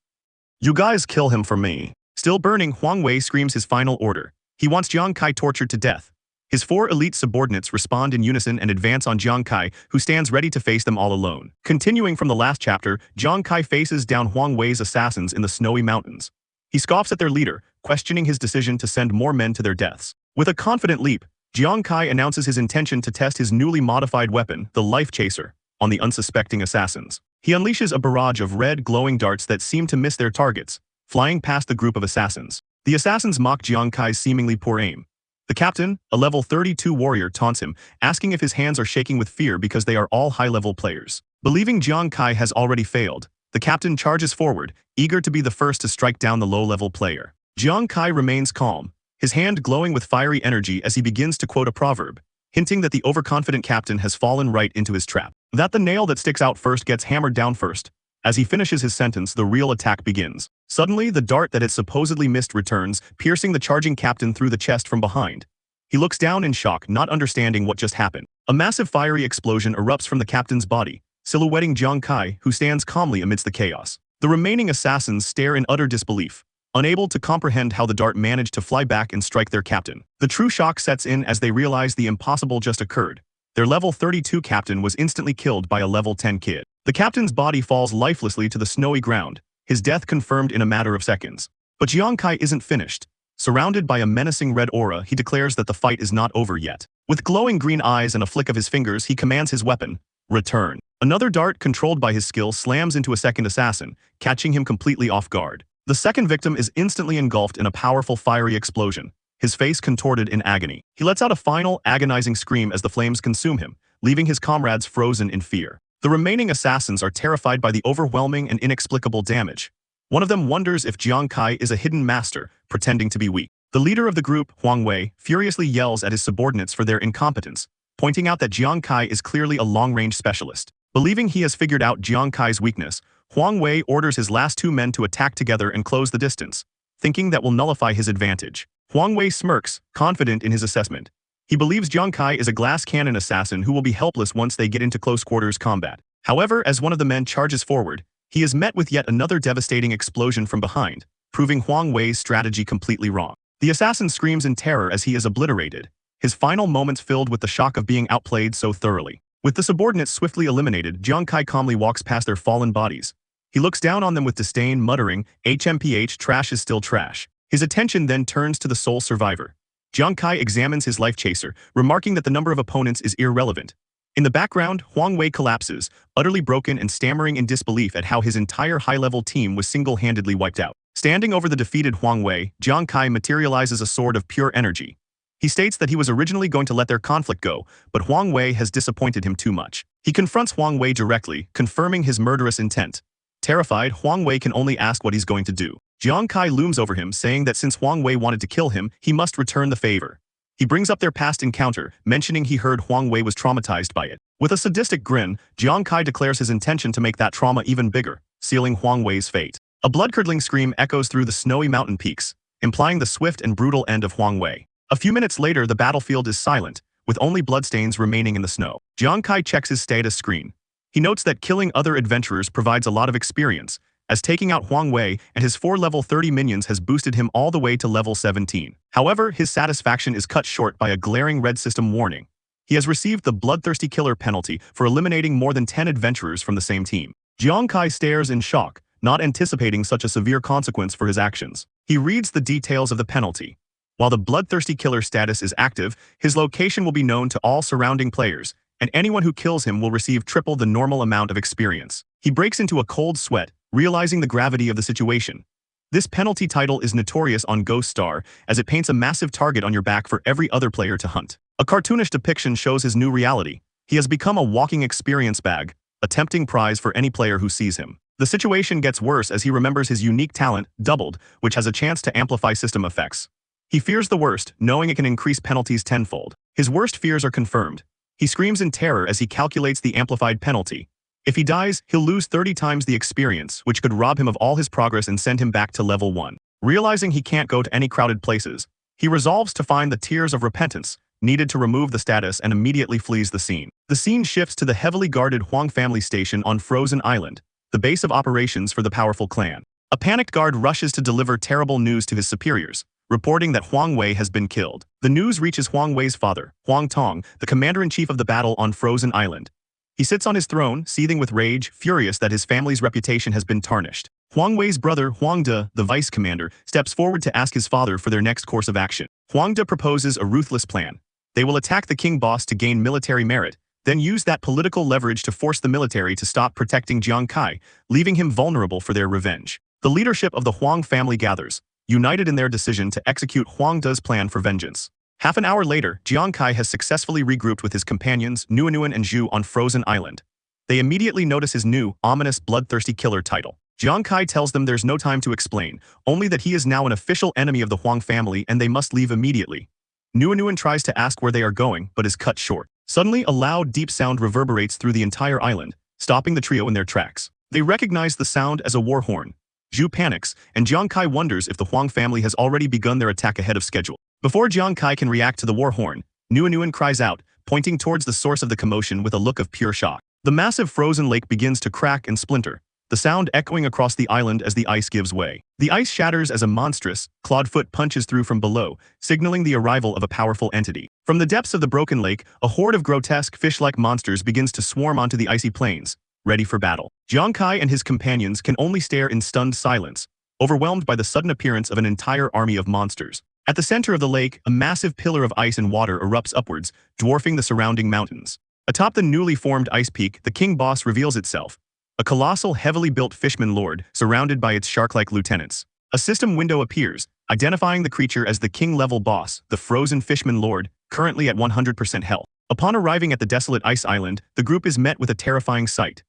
You guys kill him for me." Still burning, Huang Wei screams his final order. He wants Jiang Kai tortured to death. His 4 elite subordinates respond in unison and advance on Jiang Kai, who stands ready to face them all alone. Continuing from the last chapter, Jiang Kai faces down Huang Wei's assassins in the snowy mountains. He scoffs at their leader, questioning his decision to send more men to their deaths. With a confident leap, Jiang Kai announces his intention to test his newly modified weapon, the Life Chaser, on the unsuspecting assassins. He unleashes a barrage of red glowing darts that seem to miss their targets, flying past the group of assassins. The assassins mock Jiang Kai's seemingly poor aim. The captain, a level 32 warrior, taunts him, asking if his hands are shaking with fear because they are all high-level players. Believing Jiang Kai has already failed, the captain charges forward, eager to be the first to strike down the low-level player. Jiang Kai remains calm, his hand glowing with fiery energy as he begins to quote a proverb, hinting that the overconfident captain has fallen right into his trap. That the nail that sticks out first gets hammered down first. As he finishes his sentence, the real attack begins. Suddenly, the dart that had supposedly missed returns, piercing the charging captain through the chest from behind. He looks down in shock, not understanding what just happened. A massive fiery explosion erupts from the captain's body, silhouetting Jiang Kai, who stands calmly amidst the chaos. The remaining assassins stare in utter disbelief, unable to comprehend how the dart managed to fly back and strike their captain. The true shock sets in as they realize the impossible just occurred. Their level 32 captain was instantly killed by a level 10 kid. The captain's body falls lifelessly to the snowy ground, his death confirmed in a matter of seconds. But Jiang Kai isn't finished. Surrounded by a menacing red aura, he declares that the fight is not over yet. With glowing green eyes and a flick of his fingers, he commands his weapon, return. Another dart controlled by his skill slams into a second assassin, catching him completely off guard. The second victim is instantly engulfed in a powerful fiery explosion, his face contorted in agony. He lets out a final, agonizing scream as the flames consume him, leaving his comrades frozen in fear. The remaining assassins are terrified by the overwhelming and inexplicable damage. One of them wonders if Jiang Kai is a hidden master, pretending to be weak. The leader of the group, Huang Wei, furiously yells at his subordinates for their incompetence, pointing out that Jiang Kai is clearly a long-range specialist. Believing he has figured out Jiang Kai's weakness, Huang Wei orders his last 2 men to attack together and close the distance, thinking that will nullify his advantage. Huang Wei smirks, confident in his assessment. He believes Jiang Kai is a glass cannon assassin who will be helpless once they get into close quarters combat. However, as one of the men charges forward, he is met with yet another devastating explosion from behind, proving Huang Wei's strategy completely wrong. The assassin screams in terror as he is obliterated, his final moments filled with the shock of being outplayed so thoroughly. With the subordinates swiftly eliminated, Jiang Kai calmly walks past their fallen bodies. He looks down on them with disdain, muttering, HMPH, trash is still trash. His attention then turns to the sole survivor. Jiang Kai examines his life chaser, remarking that the number of opponents is irrelevant. In the background, Huang Wei collapses, utterly broken and stammering in disbelief at how his entire high-level team was single-handedly wiped out. Standing over the defeated Huang Wei, Jiang Kai materializes a sword of pure energy. He states that he was originally going to let their conflict go, but Huang Wei has disappointed him too much. He confronts Huang Wei directly, confirming his murderous intent. Terrified, Huang Wei can only ask what he's going to do. Jiang Kai looms over him, saying that since Huang Wei wanted to kill him, he must return the favor. He brings up their past encounter, mentioning he heard Huang Wei was traumatized by it. With a sadistic grin, Jiang Kai declares his intention to make that trauma even bigger, sealing Huang Wei's fate. A blood-curdling scream echoes through the snowy mountain peaks, implying the swift and brutal end of Huang Wei. A few minutes later, the battlefield is silent, with only bloodstains remaining in the snow. Jiang Kai checks his status screen. He notes that killing other adventurers provides a lot of experience, as taking out Huang Wei and his 4 level 30 minions has boosted him all the way to level 17. However, his satisfaction is cut short by a glaring red system warning. He has received the bloodthirsty killer penalty for eliminating more than 10 adventurers from the same team. Jiang Kai stares in shock, not anticipating such a severe consequence for his actions. He reads the details of the penalty. While the bloodthirsty killer status is active, his location will be known to all surrounding players, and anyone who kills him will receive triple the normal amount of experience. He breaks into a cold sweat, realizing the gravity of the situation. This penalty title is notorious on Ghost Star, as it paints a massive target on your back for every other player to hunt. A cartoonish depiction shows his new reality. He has become a walking experience bag, a tempting prize for any player who sees him. The situation gets worse as he remembers his unique talent, Doubled, which has a chance to amplify system effects. He fears the worst, knowing it can increase penalties tenfold. His worst fears are confirmed. He screams in terror as he calculates the amplified penalty. If he dies, he'll lose 30 times the experience, which could rob him of all his progress and send him back to level 1. Realizing he can't go to any crowded places, he resolves to find the Tears of Repentance, needed to remove the status, and immediately flees the scene. The scene shifts to the heavily guarded Huang family station on Frozen Island, the base of operations for the powerful clan. A panicked guard rushes to deliver terrible news to his superiors, reporting that Huang Wei has been killed. The news reaches Huang Wei's father, Huang Tong, the commander-in-chief of the battle on Frozen Island. He sits on his throne, seething with rage, furious that his family's reputation has been tarnished. Huang Wei's brother, Huang De, the vice commander, steps forward to ask his father for their next course of action. Huang De proposes a ruthless plan. They will attack the king boss to gain military merit, then use that political leverage to force the military to stop protecting Jiang Kai, leaving him vulnerable for their revenge. The leadership of the Huang family gathers, united in their decision to execute Huang De's plan for vengeance. Half an hour later, Jiang Kai has successfully regrouped with his companions Nuan and Zhu on Frozen Island. They immediately notice his new, ominous, bloodthirsty killer title. Jiang Kai tells them there's no time to explain, only that he is now an official enemy of the Huang family and they must leave immediately. Nuan tries to ask where they are going, but is cut short. Suddenly, a loud, deep sound reverberates through the entire island, stopping the trio in their tracks. They recognize the sound as a war horn. Zhu panics, and Jiang Kai wonders if the Huang family has already begun their attack ahead of schedule. Before Jiang Kai can react to the war horn, Nuan cries out, pointing towards the source of the commotion with a look of pure shock. The massive frozen lake begins to crack and splinter, the sound echoing across the island as the ice gives way. The ice shatters as a monstrous, clawed foot punches through from below, signaling the arrival of a powerful entity. From the depths of the broken lake, a horde of grotesque fish-like monsters begins to swarm onto the icy plains, ready for battle. Jiang Kai and his companions can only stare in stunned silence, overwhelmed by the sudden appearance of an entire army of monsters. At the center of the lake, a massive pillar of ice and water erupts upwards, dwarfing the surrounding mountains. Atop the newly formed ice peak, the king boss reveals itself, a colossal, heavily built fishman lord surrounded by its shark-like lieutenants. A system window appears, identifying the creature as the king-level boss, the frozen fishman lord, currently at 100% health. Upon arriving at the desolate ice island, the group is met with a terrifying sight.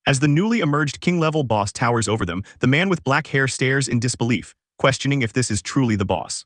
As the newly emerged king-level boss towers over them, the man with black hair stares in disbelief, questioning if this is truly the boss.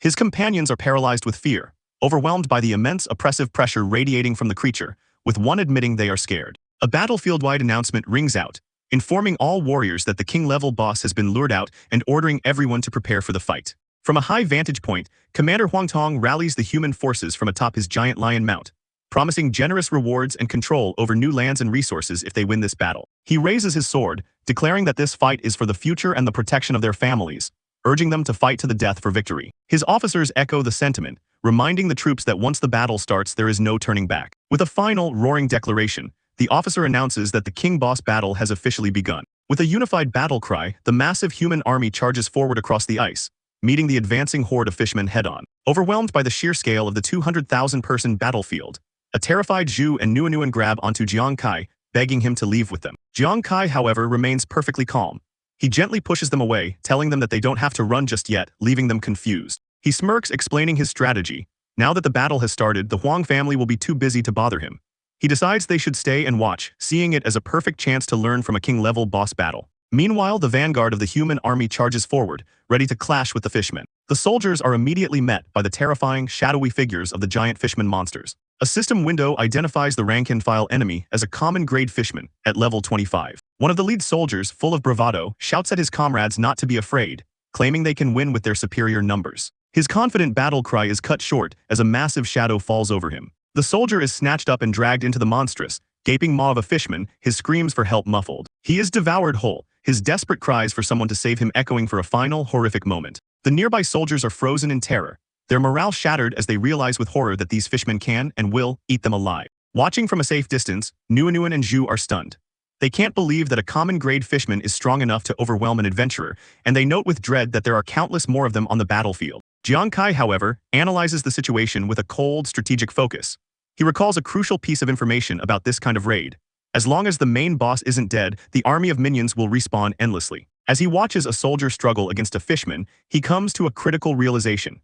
His companions are paralyzed with fear, overwhelmed by the immense oppressive pressure radiating from the creature, with one admitting they are scared. A battlefield-wide announcement rings out, informing all warriors that the king-level boss has been lured out and ordering everyone to prepare for the fight. From a high vantage point, Commander Huang Tong rallies the human forces from atop his giant lion mount, promising generous rewards and control over new lands and resources if they win this battle. He raises his sword, declaring that this fight is for the future and the protection of their families, urging them to fight to the death for victory. His officers echo the sentiment, reminding the troops that once the battle starts, there is no turning back. With a final, roaring declaration, the officer announces that the king boss battle has officially begun. With a unified battle cry, the massive human army charges forward across the ice, meeting the advancing horde of fishmen head-on. Overwhelmed by the sheer scale of the 200,000-person battlefield, a terrified Zhu and Nuan grab onto Jiang Kai, begging him to leave with them. Jiang Kai, however, remains perfectly calm. He gently pushes them away, telling them that they don't have to run just yet, leaving them confused. He smirks, explaining his strategy. Now that the battle has started, the Huang family will be too busy to bother him. He decides they should stay and watch, seeing it as a perfect chance to learn from a king-level boss battle. Meanwhile, the vanguard of the human army charges forward, ready to clash with the fishmen. The soldiers are immediately met by the terrifying, shadowy figures of the giant fishman monsters. A system window identifies the rank-and-file enemy as a common-grade fishman, at level 25. One of the lead soldiers, full of bravado, shouts at his comrades not to be afraid, claiming they can win with their superior numbers. His confident battle cry is cut short as a massive shadow falls over him. The soldier is snatched up and dragged into the monstrous, gaping maw of a fishman, his screams for help muffled. He is devoured whole, his desperate cries for someone to save him echoing for a final, horrific moment. The nearby soldiers are frozen in terror, their morale shattered as they realize with horror that these fishmen can and will eat them alive. Watching from a safe distance, Nuan and Zhu are stunned. They can't believe that a common-grade fishman is strong enough to overwhelm an adventurer, and they note with dread that there are countless more of them on the battlefield. Jiang Kai, however, analyzes the situation with a cold, strategic focus. He recalls a crucial piece of information about this kind of raid. As long as the main boss isn't dead, the army of minions will respawn endlessly. As he watches a soldier struggle against a fishman, he comes to a critical realization.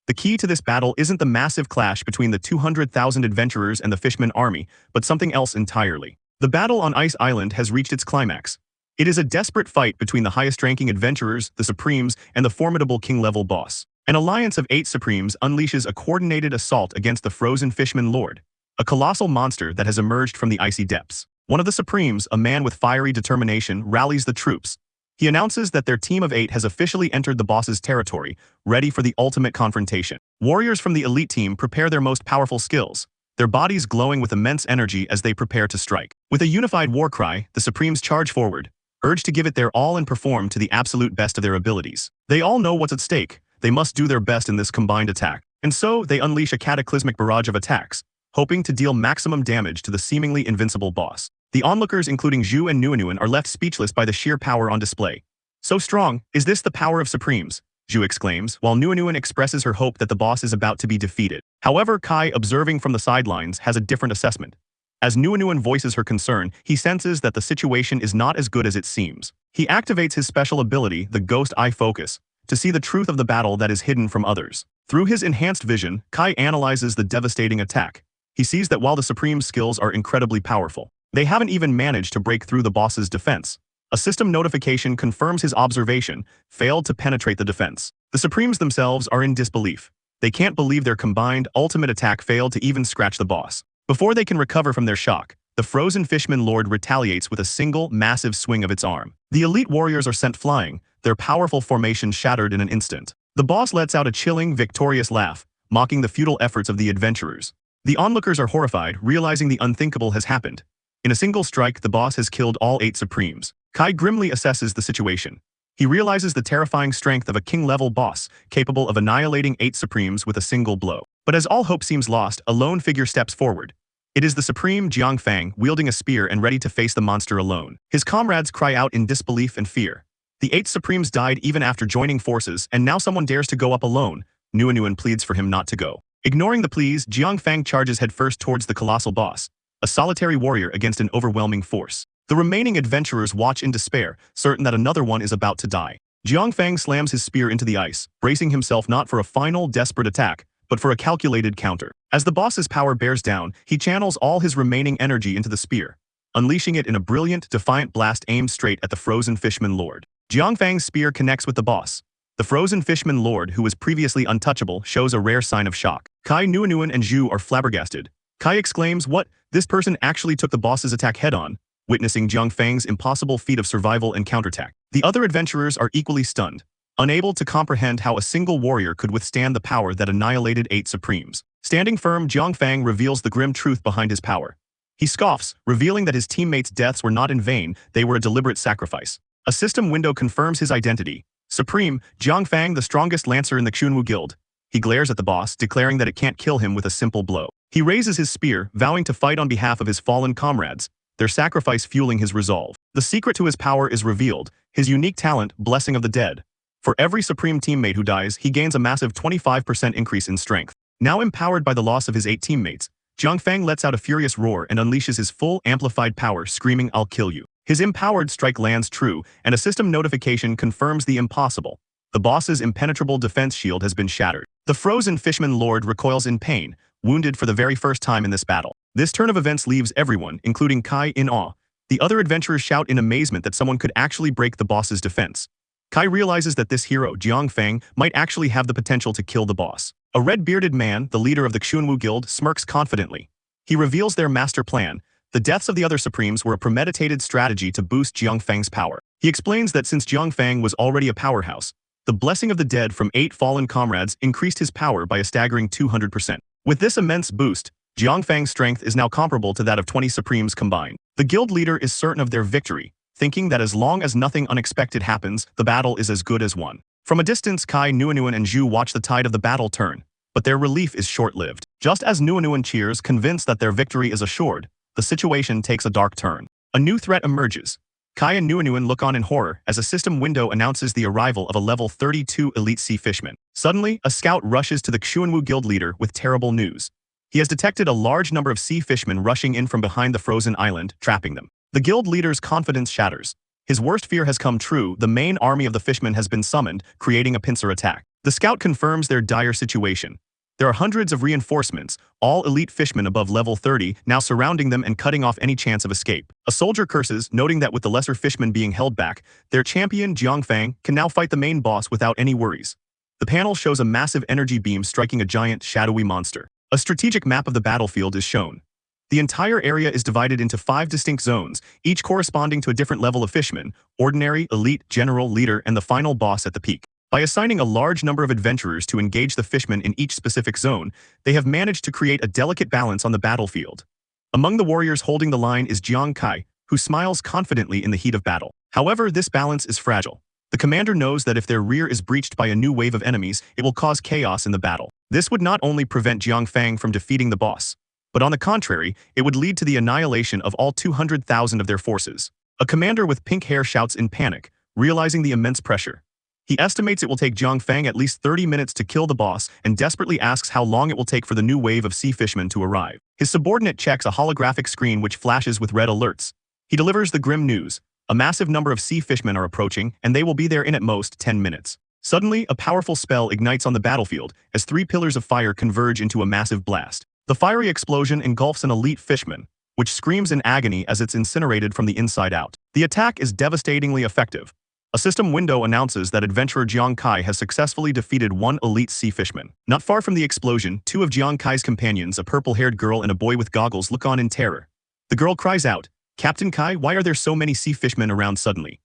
The key to this battle isn't the massive clash between the 200,000 adventurers and the fishman army, but something else entirely. The battle on Ice Island has reached its climax. It is a desperate fight between the highest-ranking adventurers, the Supremes, and the formidable king-level boss. An alliance of 8 Supremes unleashes a coordinated assault against the frozen fishman lord, a colossal monster that has emerged from the icy depths. One of the Supremes, a man with fiery determination, rallies the troops. He announces that their team of 8 has officially entered the boss's territory, ready for the ultimate confrontation. Warriors from the elite team prepare their most powerful skills, their bodies glowing with immense energy as they prepare to strike. With a unified war cry, the Supremes charge forward, urged to give it their all and perform to the absolute best of their abilities. They all know what's at stake. They must do their best in this combined attack. And so, they unleash a cataclysmic barrage of attacks, hoping to deal maximum damage to the seemingly invincible boss. The onlookers, including Zhu and Nuanuan, are left speechless by the sheer power on display. So strong, is this the power of Supremes? Zhu exclaims, while Nuanuan expresses her hope that the boss is about to be defeated. However, Kai, observing from the sidelines, has a different assessment. As Nuanuan voices her concern, he senses that the situation is not as good as it seems. He activates his special ability, the Ghost Eye Focus, to see the truth of the battle that is hidden from others. Through his enhanced vision, Kai analyzes the devastating attack. He sees that while the Supreme skills are incredibly powerful, they haven't even managed to break through the boss's defense. A system notification confirms his observation, failed to penetrate the defense. The Supremes themselves are in disbelief. They can't believe their combined ultimate attack failed to even scratch the boss. Before they can recover from their shock, the frozen fishman lord retaliates with a single, massive swing of its arm. The elite warriors are sent flying, their powerful formation shattered in an instant. The boss lets out a chilling, victorious laugh, mocking the futile efforts of the adventurers. The onlookers are horrified, realizing the unthinkable has happened. In a single strike, the boss has killed all 8 Supremes. Kai grimly assesses the situation. He realizes the terrifying strength of a king-level boss, capable of annihilating 8 Supremes with a single blow. But as all hope seems lost, a lone figure steps forward. It is the Supreme Jiangfang, wielding a spear and ready to face the monster alone. His comrades cry out in disbelief and fear. The 8 Supremes died even after joining forces, and now someone dares to go up alone. Nuanuan pleads for him not to go. Ignoring the pleas, Jiangfang charges headfirst towards the colossal boss, a solitary warrior against an overwhelming force. The remaining adventurers watch in despair, certain that another one is about to die. Jiangfang slams his spear into the ice, bracing himself not for a final, desperate attack, but for a calculated counter. As the boss's power bears down, he channels all his remaining energy into the spear, unleashing it in a brilliant, defiant blast aimed straight at the frozen fishman lord. Jiangfang's spear connects with the boss. The frozen fishman lord, who was previously untouchable, shows a rare sign of shock. Kai, Nuanuan, and Zhu are flabbergasted. Kai exclaims, "What? This person actually took the boss's attack head-on," witnessing Jiangfang's impossible feat of survival and counterattack. The other adventurers are equally stunned, unable to comprehend how a single warrior could withstand the power that annihilated 8 Supremes. Standing firm, Jiangfang reveals the grim truth behind his power. He scoffs, revealing that his teammates' deaths were not in vain, they were a deliberate sacrifice. A system window confirms his identity. Supreme, Jiangfang, the strongest lancer in the Xunwu Guild. He glares at the boss, declaring that it can't kill him with a simple blow. He raises his spear, vowing to fight on behalf of his fallen comrades, their sacrifice fueling his resolve. The secret to his power is revealed, his unique talent, Blessing of the Dead. For every Supreme teammate who dies, he gains a massive 25% increase in strength. Now empowered by the loss of his 8 teammates, Jiangfang lets out a furious roar and unleashes his full, amplified power, screaming, "I'll kill you." His empowered strike lands true, and a system notification confirms the impossible. The boss's impenetrable defense shield has been shattered. The frozen fishman lord recoils in pain, wounded for the very first time in this battle. This turn of events leaves everyone, including Kai, in awe. The other adventurers shout in amazement that someone could actually break the boss's defense. Kai realizes that this hero, Jiangfang, might actually have the potential to kill the boss. A red-bearded man, the leader of the Xunwu Guild, smirks confidently. He reveals their master plan. The deaths of the other Supremes were a premeditated strategy to boost Jiangfang's power. He explains that since Jiangfang was already a powerhouse, the Blessing of the Dead from 8 fallen comrades increased his power by a staggering 200%. With this immense boost, Jiangfang's strength is now comparable to that of 20 Supremes combined. The guild leader is certain of their victory, thinking that as long as nothing unexpected happens, the battle is as good as won. From a distance, Kai, Nuanuan, and Zhu watch the tide of the battle turn, but their relief is short-lived. Just as Nuanuan cheers, convinced that their victory is assured, the situation takes a dark turn. A new threat emerges. Kai and Nuanuan look on in horror as a system window announces the arrival of a level 32 elite sea fishman. Suddenly, a scout rushes to the Xunwu Guild leader with terrible news. He has detected a large number of sea fishmen rushing in from behind the frozen island, trapping them. The guild leader's confidence shatters. His worst fear has come true, the main army of the fishmen has been summoned, creating a pincer attack. The scout confirms their dire situation. There are hundreds of reinforcements, all elite fishmen above level 30, now surrounding them and cutting off any chance of escape. A soldier curses, noting that with the lesser fishmen being held back, their champion, Jiangfang, can now fight the main boss without any worries. The panel shows a massive energy beam striking a giant, shadowy monster. A strategic map of the battlefield is shown. The entire area is divided into 5 distinct zones, each corresponding to a different level of fishmen: ordinary, elite, general, leader, and the final boss at the peak. By assigning a large number of adventurers to engage the fishmen in each specific zone, they have managed to create a delicate balance on the battlefield. Among the warriors holding the line is Jiang Kai, who smiles confidently in the heat of battle. However, this balance is fragile. The commander knows that if their rear is breached by a new wave of enemies, it will cause chaos in the battle. This would not only prevent Jiang Fang from defeating the boss, but on the contrary, it would lead to the annihilation of all 200,000 of their forces. A commander with pink hair shouts in panic, realizing the immense pressure. He estimates it will take Jiang Fang at least 30 minutes to kill the boss and desperately asks how long it will take for the new wave of sea fishmen to arrive. His subordinate checks a holographic screen which flashes with red alerts. He delivers the grim news. A massive number of sea fishmen are approaching, and they will be there in at most 10 minutes. Suddenly, a powerful spell ignites on the battlefield as 3 pillars of fire converge into a massive blast. The fiery explosion engulfs an elite fishman, which screams in agony as it's incinerated from the inside out. The attack is devastatingly effective. A system window announces that adventurer Jiang Kai has successfully defeated 1 elite sea fishman. Not far from the explosion, 2 of Jiang Kai's companions, a purple-haired girl and a boy with goggles, look on in terror. The girl cries out, "Captain Kai, why are there so many sea fishmen around suddenly?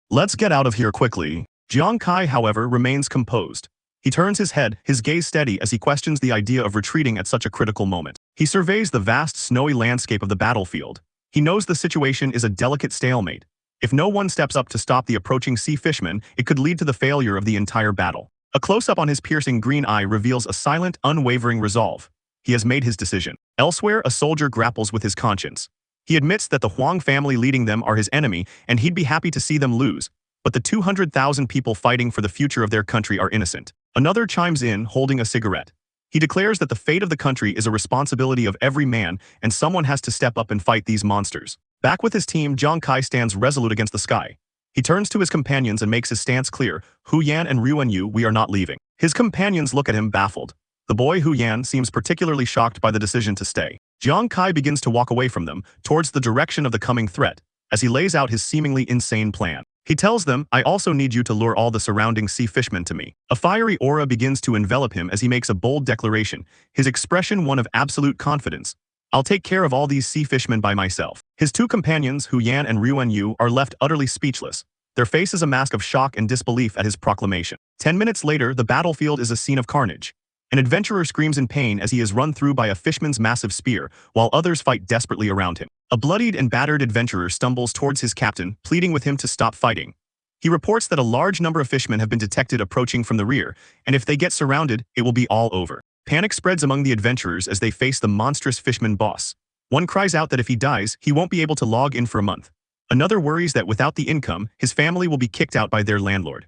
Let's get out of here quickly." Jiang Kai, however, remains composed. He turns his head, his gaze steady as he questions the idea of retreating at such a critical moment. He surveys the vast, snowy landscape of the battlefield. He knows the situation is a delicate stalemate. If no one steps up to stop the approaching sea fishmen, it could lead to the failure of the entire battle. A close-up on his piercing green eye reveals a silent, unwavering resolve. He has made his decision. Elsewhere, a soldier grapples with his conscience. He admits that the Huang family leading them are his enemy, and he'd be happy to see them lose. But the 200,000 people fighting for the future of their country are innocent. Another chimes in, holding a cigarette. He declares that the fate of the country is a responsibility of every man, and someone has to step up and fight these monsters. Back with his team, Jiang Kai stands resolute against the sky. He turns to his companions and makes his stance clear. Hu Yan and Ruan Yu, we are not leaving. His companions look at him baffled. The boy Hu Yan seems particularly shocked by the decision to stay. Jiang Kai begins to walk away from them, towards the direction of the coming threat, as he lays out his seemingly insane plan. He tells them, I also need you to lure all the surrounding sea fishmen to me. A fiery aura begins to envelop him as he makes a bold declaration, his expression one of absolute confidence. I'll take care of all these sea fishmen by myself. His 2 companions, Hu Yan and Ruan Yu, are left utterly speechless. Their face is a mask of shock and disbelief at his proclamation. 10 minutes later, the battlefield is a scene of carnage. An adventurer screams in pain as he is run through by a fishman's massive spear, while others fight desperately around him. A bloodied and battered adventurer stumbles towards his captain, pleading with him to stop fighting. He reports that a large number of fishmen have been detected approaching from the rear, and if they get surrounded, it will be all over. Panic spreads among the adventurers as they face the monstrous fishman boss. One cries out that if he dies, he won't be able to log in for a month. Another worries that without the income, his family will be kicked out by their landlord.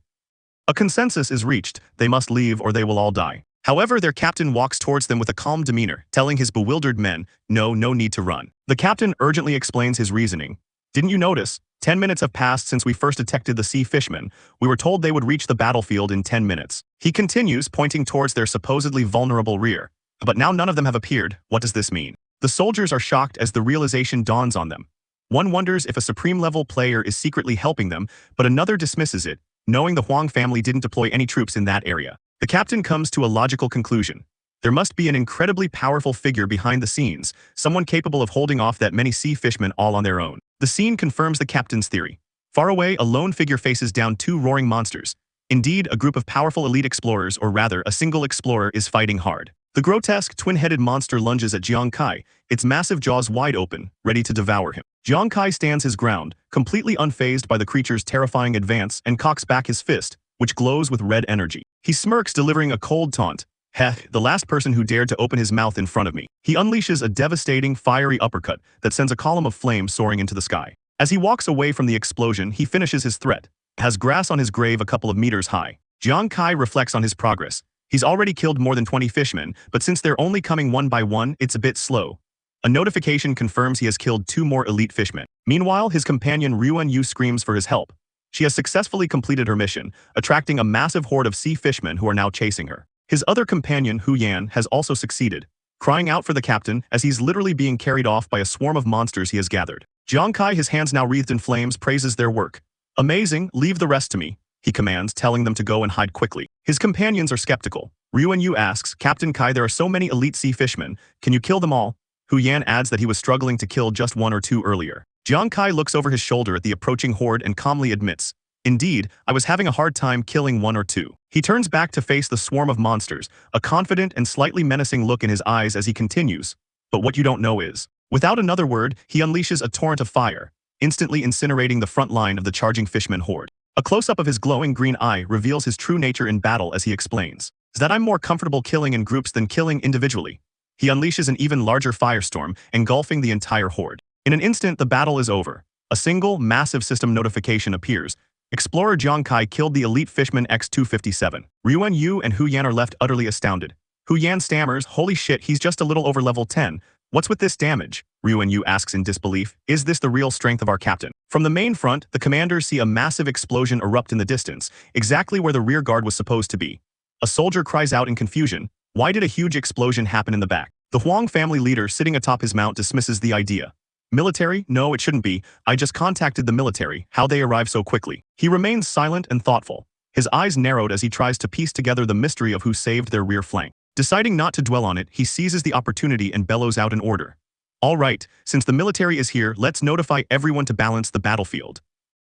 A consensus is reached, they must leave or they will all die. However, their captain walks towards them with a calm demeanor, telling his bewildered men, no need to run. The captain urgently explains his reasoning. Didn't you notice? 10 minutes have passed since we first detected the sea fishmen. We were told they would reach the battlefield in 10 minutes. He continues, pointing towards their supposedly vulnerable rear. But now none of them have appeared. What does this mean? The soldiers are shocked as the realization dawns on them. One wonders if a supreme-level player is secretly helping them, but another dismisses it, knowing the Huang family didn't deploy any troops in that area. The captain comes to a logical conclusion. There must be an incredibly powerful figure behind the scenes, someone capable of holding off that many sea fishmen all on their own. The scene confirms the captain's theory. Far away, a lone figure faces down 2 roaring monsters. Indeed, a group of powerful elite explorers, or rather, a single explorer, is fighting hard. The grotesque, twin-headed monster lunges at Jiang Kai, its massive jaws wide open, ready to devour him. Jiang Kai stands his ground, completely unfazed by the creature's terrifying advance, and cocks back his fist, which glows with red energy. He smirks, delivering a cold taunt. Heh, the last person who dared to open his mouth in front of me. He unleashes a devastating, fiery uppercut that sends a column of flame soaring into the sky. As he walks away from the explosion, he finishes his threat. Has grass on his grave a couple of meters high. Jiang Kai reflects on his progress. He's already killed more than 20 fishmen, but since they're only coming one by one, it's a bit slow. A notification confirms he has killed 2 more elite fishmen. Meanwhile, his companion Ruan Yu screams for his help. She has successfully completed her mission, attracting a massive horde of sea fishmen who are now chasing her. His other companion, Hu Yan, has also succeeded, crying out for the captain as he's literally being carried off by a swarm of monsters he has gathered. Jiang Kai, his hands now wreathed in flames, praises their work. Amazing, leave the rest to me, he commands, telling them to go and hide quickly. His companions are skeptical. Ruan Yu asks, Captain Kai, there are so many elite sea fishmen, can you kill them all? Hu Yan adds that he was struggling to kill just 1 or 2 earlier. Jiang Kai looks over his shoulder at the approaching horde and calmly admits, indeed, I was having a hard time killing 1 or 2. He turns back to face the swarm of monsters, a confident and slightly menacing look in his eyes as he continues. But what you don't know is, without another word, he unleashes a torrent of fire, instantly incinerating the front line of the charging fishman horde. A close-up of his glowing green eye reveals his true nature in battle as he explains that I'm more comfortable killing in groups than killing individually. He unleashes an even larger firestorm, engulfing the entire horde. In an instant, the battle is over. A single, massive system notification appears. Explorer Jiang Kai killed the elite fishman X-257. Ryuan Yu and Hu Yan are left utterly astounded. Hu Yan stammers, "Holy shit, he's just a little over level 10. What's with this damage?" Ryuan Yu asks in disbelief. "Is this the real strength of our captain?" From the main front, the commanders see a massive explosion erupt in the distance, exactly where the rear guard was supposed to be. A soldier cries out in confusion, "Why did a huge explosion happen in the back?" The Huang family leader sitting atop his mount dismisses the idea. "Military? No, it shouldn't be. I just contacted the military. How they arrived so quickly?" He remains silent and thoughtful. His eyes narrowed as he tries to piece together the mystery of who saved their rear flank. Deciding not to dwell on it, he seizes the opportunity and bellows out an order. "All right, since the military is here, let's notify everyone to balance the battlefield,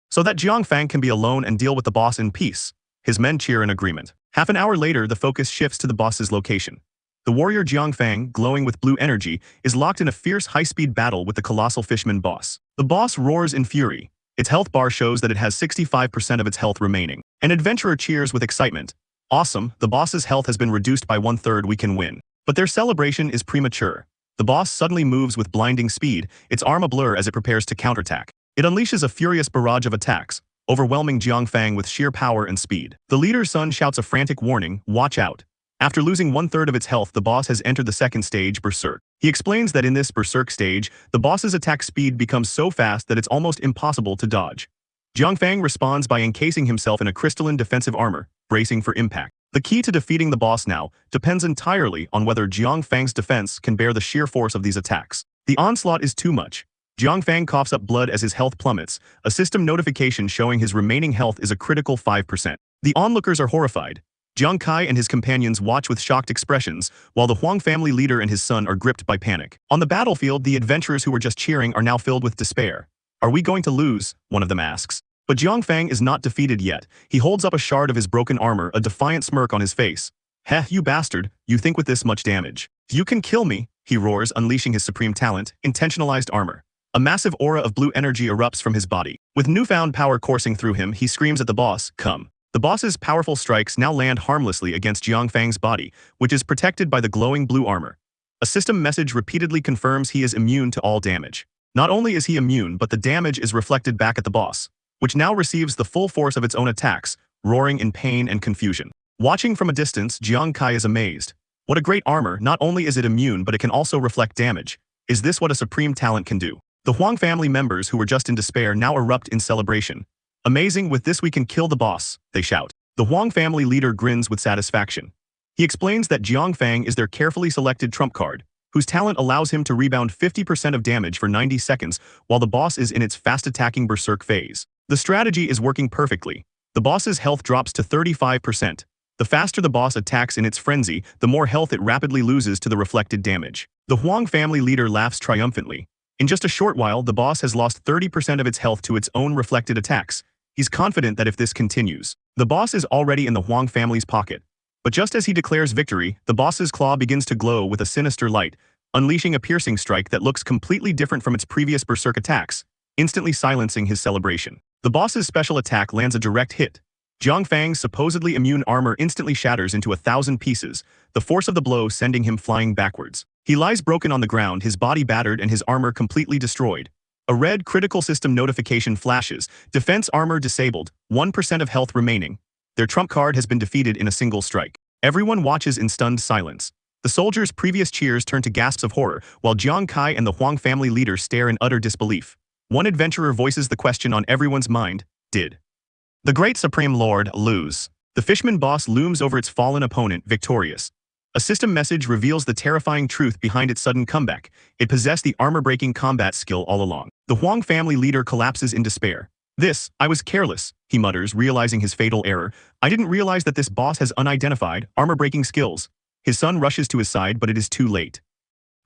so that Jiang Fang can be alone and deal with the boss in peace." His men cheer in agreement. Half an hour later, the focus shifts to the boss's location. The warrior Jiang Fang, glowing with blue energy, is locked in a fierce high-speed battle with the colossal fishman boss. The boss roars in fury. Its health bar shows that it has 65% of its health remaining. An adventurer cheers with excitement. "Awesome, the boss's health has been reduced by 1/3, we can win." But their celebration is premature. The boss suddenly moves with blinding speed, its arm a blur as it prepares to counterattack. It unleashes a furious barrage of attacks, overwhelming Jiang Fang with sheer power and speed. The leader's son shouts a frantic warning, "Watch out." After losing 1/3 of its health, the boss has entered the second stage, Berserk. He explains that in this Berserk stage, the boss's attack speed becomes so fast that it's almost impossible to dodge. Jiang Fang responds by encasing himself in a crystalline defensive armor, bracing for impact. The key to defeating the boss now depends entirely on whether Jiang Fang's defense can bear the sheer force of these attacks. The onslaught is too much. Jiang Fang coughs up blood as his health plummets, a system notification showing his remaining health is a critical 5%. The onlookers are horrified. Jiang Kai and his companions watch with shocked expressions, while the Huang family leader and his son are gripped by panic. On the battlefield, the adventurers who were just cheering are now filled with despair. "Are we going to lose?" one of them asks. But Jiang Fang is not defeated yet. He holds up a shard of his broken armor, a defiant smirk on his face. "Heh, you bastard, you think with this much damage you can kill me?" he roars, unleashing his supreme talent, intentionalized armor. A massive aura of blue energy erupts from his body. With newfound power coursing through him, he screams at the boss, "Come." The boss's powerful strikes now land harmlessly against Jiang Fang's body, which is protected by the glowing blue armor. A system message repeatedly confirms he is immune to all damage. Not only is he immune, but the damage is reflected back at the boss, which now receives the full force of its own attacks, roaring in pain and confusion. Watching from a distance, Jiang Kai is amazed. What a great armor, not only is it immune but it can also reflect damage. Is this what a supreme talent can do? The Huang family members who were just in despair now erupt in celebration. "Amazing, with this we can kill the boss," they shout. The Huang family leader grins with satisfaction. He explains that Jiang Fang is their carefully selected trump card, whose talent allows him to rebound 50% of damage for 90 seconds, while the boss is in its fast-attacking berserk phase. The strategy is working perfectly. The boss's health drops to 35%. The faster the boss attacks in its frenzy, the more health it rapidly loses to the reflected damage. The Huang family leader laughs triumphantly. In just a short while, the boss has lost 30% of its health to its own reflected attacks. He's confident that if this continues, the boss is already in the Huang family's pocket. But just as he declares victory, the boss's claw begins to glow with a sinister light, unleashing a piercing strike that looks completely different from its previous berserk attacks, instantly silencing his celebration. The boss's special attack lands a direct hit. Jiang Fang's supposedly immune armor instantly shatters into 1,000 pieces, the force of the blow sending him flying backwards. He lies broken on the ground, his body battered and his armor completely destroyed. A red critical system notification flashes, defense armor disabled, 1% of health remaining. Their trump card has been defeated in a single strike. Everyone watches in stunned silence. The soldiers' previous cheers turn to gasps of horror, while Jiang Kai and the Huang family leader stare in utter disbelief. One adventurer voices the question on everyone's mind, did the great Supreme Lord lose? The fishman boss looms over its fallen opponent, victorious. A system message reveals the terrifying truth behind its sudden comeback. It possessed the armor-breaking combat skill all along. The Huang family leader collapses in despair. I was careless," he mutters, realizing his fatal error. "I didn't realize that this boss has unidentified, armor-breaking skills." His son rushes to his side, but it is too late.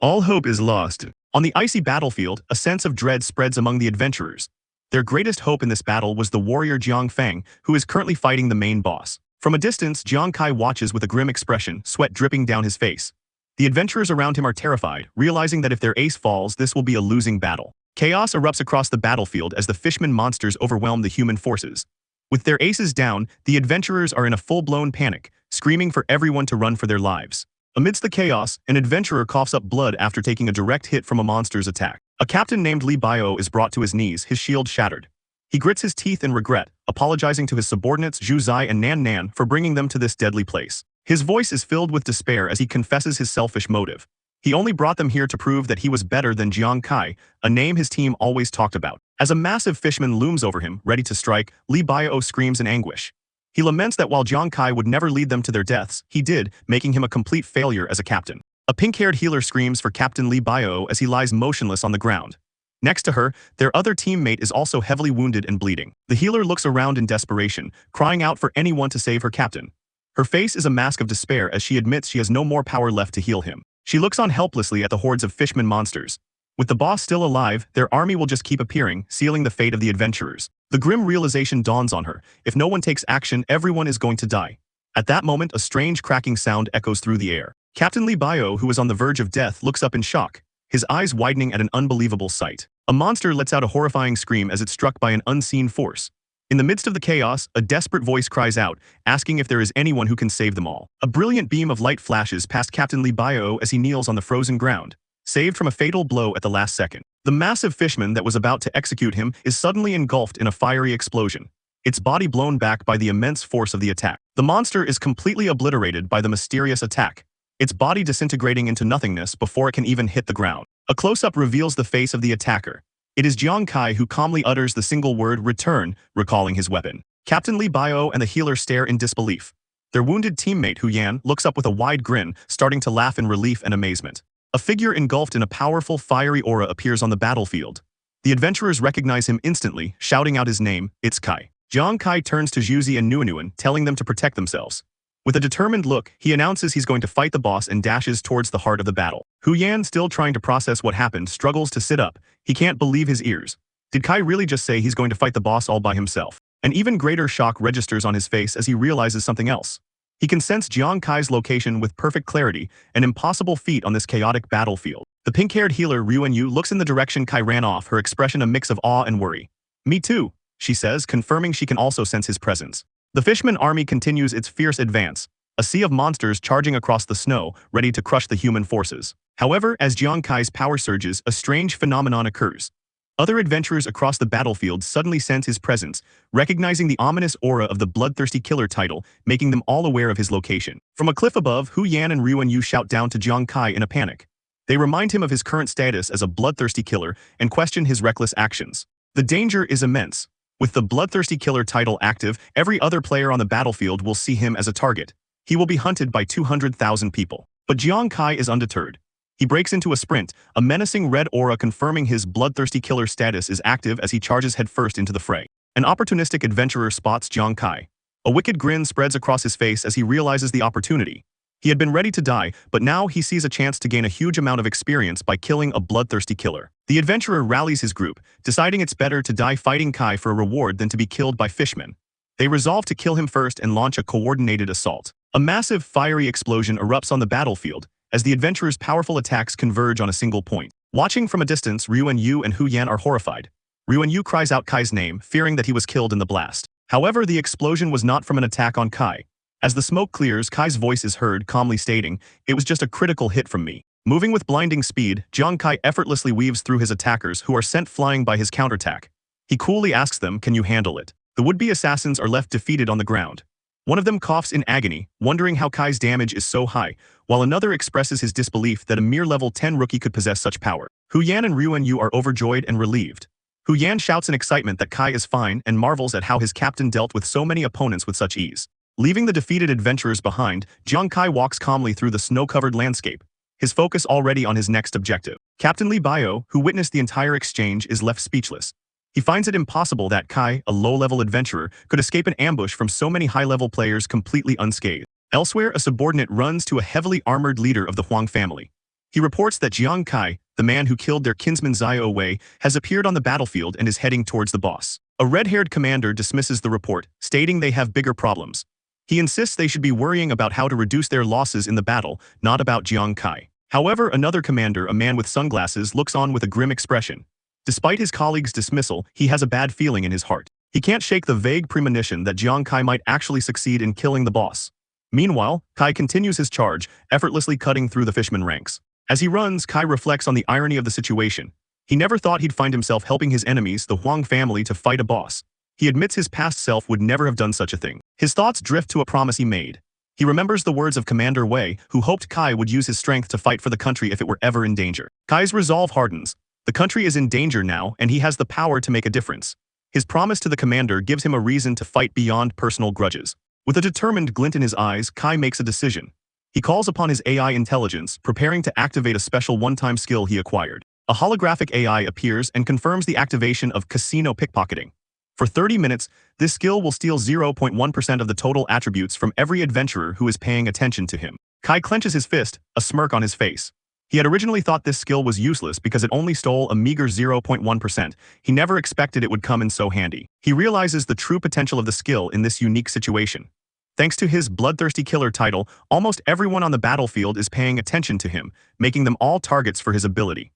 All hope is lost. On the icy battlefield, a sense of dread spreads among the adventurers. Their greatest hope in this battle was the warrior Jiang Fang, who is currently fighting the main boss. From a distance, Jiang Kai watches with a grim expression, sweat dripping down his face. The adventurers around him are terrified, realizing that if their ace falls, this will be a losing battle. Chaos erupts across the battlefield as the fishman monsters overwhelm the human forces. With their aces down, the adventurers are in a full-blown panic, screaming for everyone to run for their lives. Amidst the chaos, an adventurer coughs up blood after taking a direct hit from a monster's attack. A captain named Li Bio is brought to his knees, his shield shattered. He grits his teeth in regret, apologizing to his subordinates Zhu Zai and Nan Nan for bringing them to this deadly place. His voice is filled with despair as he confesses his selfish motive. He only brought them here to prove that he was better than Jiang Kai, a name his team always talked about. As a massive fishman looms over him, ready to strike, Li Bio screams in anguish. He laments that while Jiang Kai would never lead them to their deaths, he did, making him a complete failure as a captain. A pink-haired healer screams for Captain Li Bio as he lies motionless on the ground. Next to her, their other teammate is also heavily wounded and bleeding. The healer looks around in desperation, crying out for anyone to save her captain. Her face is a mask of despair as she admits she has no more power left to heal him. She looks on helplessly at the hordes of fishman monsters. With the boss still alive, their army will just keep appearing, sealing the fate of the adventurers. The grim realization dawns on her. If no one takes action, everyone is going to die. At that moment, a strange cracking sound echoes through the air. Captain Li Bio, who is on the verge of death, looks up in shock, his eyes widening at an unbelievable sight. A monster lets out a horrifying scream as it's struck by an unseen force. In the midst of the chaos, a desperate voice cries out, asking if there is anyone who can save them all. A brilliant beam of light flashes past Captain Li Bio as he kneels on the frozen ground, saved from a fatal blow at the last second. The massive fishman that was about to execute him is suddenly engulfed in a fiery explosion, its body blown back by the immense force of the attack. The monster is completely obliterated by the mysterious attack, its body disintegrating into nothingness before it can even hit the ground. A close-up reveals the face of the attacker. It is Jiang Kai who calmly utters the single word, "return," recalling his weapon. Captain Li Bio and the healer stare in disbelief. Their wounded teammate Hu Yan looks up with a wide grin, starting to laugh in relief and amazement. A figure engulfed in a powerful fiery aura appears on the battlefield. The adventurers recognize him instantly, shouting out his name, "It's Kai." Jiang Kai turns to Zhuzi and Nuanuan, telling them to protect themselves. With a determined look, he announces he's going to fight the boss and dashes towards the heart of the battle. Hu Yan, still trying to process what happened, struggles to sit up. He can't believe his ears. Did Kai really just say he's going to fight the boss all by himself? An even greater shock registers on his face as he realizes something else. He can sense Jiang Kai's location with perfect clarity, an impossible feat on this chaotic battlefield. The pink-haired healer Ruan Yu looks in the direction Kai ran off, her expression a mix of awe and worry. "Me too," she says, confirming she can also sense his presence. The fishman army continues its fierce advance, a sea of monsters charging across the snow, ready to crush the human forces. However, as Jiang Kai's power surges, a strange phenomenon occurs. Other adventurers across the battlefield suddenly sense his presence, recognizing the ominous aura of the bloodthirsty killer title, making them all aware of his location. From a cliff above, Hu Yan and Ruan Yu shout down to Jiang Kai in a panic. They remind him of his current status as a bloodthirsty killer and question his reckless actions. The danger is immense. With the bloodthirsty killer title active, every other player on the battlefield will see him as a target. He will be hunted by 200,000 people. But Jiang Kai is undeterred. He breaks into a sprint, a menacing red aura confirming his bloodthirsty killer status is active as he charges headfirst into the fray. An opportunistic adventurer spots Jiang Kai. A wicked grin spreads across his face as he realizes the opportunity. He had been ready to die, but now he sees a chance to gain a huge amount of experience by killing a bloodthirsty killer. The adventurer rallies his group, deciding it's better to die fighting Kai for a reward than to be killed by fishmen. They resolve to kill him first and launch a coordinated assault. A massive fiery explosion erupts on the battlefield as the adventurers' powerful attacks converge on a single point. Watching from a distance, Ruan Yu and Hu Yan are horrified. Ruan Yu cries out Kai's name, fearing that he was killed in the blast. However, the explosion was not from an attack on Kai. As the smoke clears, Kai's voice is heard, calmly stating, "It was just a critical hit from me." Moving with blinding speed, Jiang Kai effortlessly weaves through his attackers who are sent flying by his counterattack. He coolly asks them, "Can you handle it?" The would-be assassins are left defeated on the ground. One of them coughs in agony, wondering how Kai's damage is so high, while another expresses his disbelief that a mere level 10 rookie could possess such power. Hu Yan and Ruan Yu are overjoyed and relieved. Hu Yan shouts in excitement that Kai is fine and marvels at how his captain dealt with so many opponents with such ease. Leaving the defeated adventurers behind, Jiang Kai walks calmly through the snow-covered landscape, his focus already on his next objective. Captain Li Bio, who witnessed the entire exchange, is left speechless. He finds it impossible that Kai, a low-level adventurer, could escape an ambush from so many high-level players completely unscathed. Elsewhere, a subordinate runs to a heavily armored leader of the Huang family. He reports that Jiang Kai, the man who killed their kinsman Zhao Wei, has appeared on the battlefield and is heading towards the boss. A red-haired commander dismisses the report, stating they have bigger problems. He insists they should be worrying about how to reduce their losses in the battle, not about Jiang Kai. However, another commander, a man with sunglasses, looks on with a grim expression. Despite his colleague's dismissal, he has a bad feeling in his heart. He can't shake the vague premonition that Jiang Kai might actually succeed in killing the boss. Meanwhile, Kai continues his charge, effortlessly cutting through the fishman ranks. As he runs, Kai reflects on the irony of the situation. He never thought he'd find himself helping his enemies, the Huang family, to fight a boss. He admits his past self would never have done such a thing. His thoughts drift to a promise he made. He remembers the words of Commander Wei, who hoped Kai would use his strength to fight for the country if it were ever in danger. Kai's resolve hardens. The country is in danger now, and he has the power to make a difference. His promise to the commander gives him a reason to fight beyond personal grudges. With a determined glint in his eyes, Kai makes a decision. He calls upon his AI intelligence, preparing to activate a special one-time skill he acquired. A holographic AI appears and confirms the activation of casino pickpocketing. For 30 minutes, this skill will steal 0.1% of the total attributes from every adventurer who is paying attention to him. Kai clenches his fist, a smirk on his face. He had originally thought this skill was useless because it only stole a meager 0.1%. He never expected it would come in so handy. He realizes the true potential of the skill in this unique situation. Thanks to his bloodthirsty killer title, almost everyone on the battlefield is paying attention to him, making them all targets for his ability.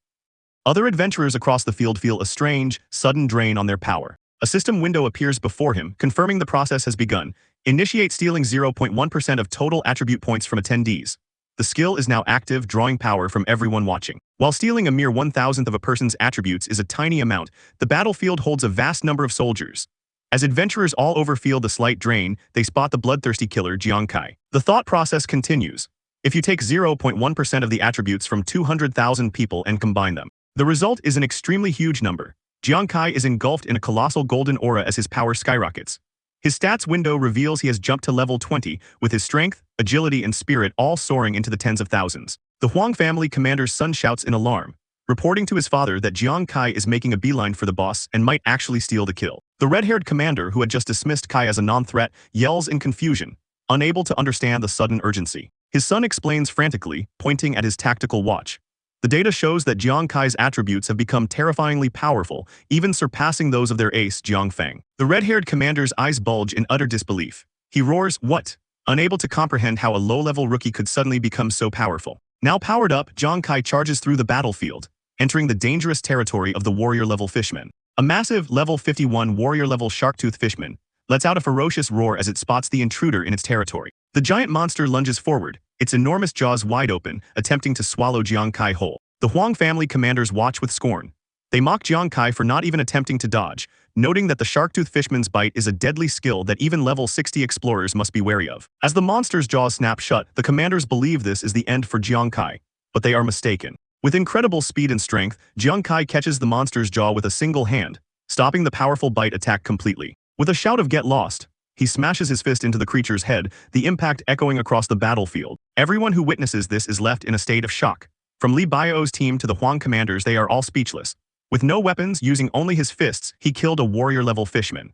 Other adventurers across the field feel a strange, sudden drain on their power. A system window appears before him, confirming the process has begun. Initiate stealing 0.1% of total attribute points from attendees. The skill is now active, drawing power from everyone watching. While stealing a mere 1,000th of a person's attributes is a tiny amount, the battlefield holds a vast number of soldiers. As adventurers all over feel the slight drain, they spot the bloodthirsty killer Jiang Kai. The thought process continues. If you take 0.1% of the attributes from 200,000 people and combine them, the result is an extremely huge number. Jiang Kai is engulfed in a colossal golden aura as his power skyrockets. His stats window reveals he has jumped to level 20, with his strength, agility, and spirit all soaring into the tens of thousands. The Huang family commander's son shouts in alarm, reporting to his father that Jiang Kai is making a beeline for the boss and might actually steal the kill. The red-haired commander, who had just dismissed Kai as a non-threat, yells in confusion, unable to understand the sudden urgency. His son explains frantically, pointing at his tactical watch. The data shows that Jiang Kai's attributes have become terrifyingly powerful, even surpassing those of their ace, Jiang Feng. The red-haired commander's eyes bulge in utter disbelief. He roars, "What?" unable to comprehend how a low-level rookie could suddenly become so powerful. Now powered up, Jiang Kai charges through the battlefield, entering the dangerous territory of the warrior-level fishmen. A massive, level 51 warrior-level shark-tooth fishman lets out a ferocious roar as it spots the intruder in its territory. The giant monster lunges forward, its enormous jaws wide open, attempting to swallow Jiang Kai whole. The Huang family commanders watch with scorn. They mock Jiang Kai for not even attempting to dodge, noting that the shark-tooth fishman's bite is a deadly skill that even level 60 explorers must be wary of. As the monster's jaws snap shut, the commanders believe this is the end for Jiang Kai, but they are mistaken. With incredible speed and strength, Jiang Kai catches the monster's jaw with a single hand, stopping the powerful bite attack completely. With a shout of "Get lost!" he smashes his fist into the creature's head, the impact echoing across the battlefield. Everyone who witnesses this is left in a state of shock. From Li Baiou's team to the Huang commanders, they are all speechless. With no weapons, using only his fists, he killed a warrior-level fishman.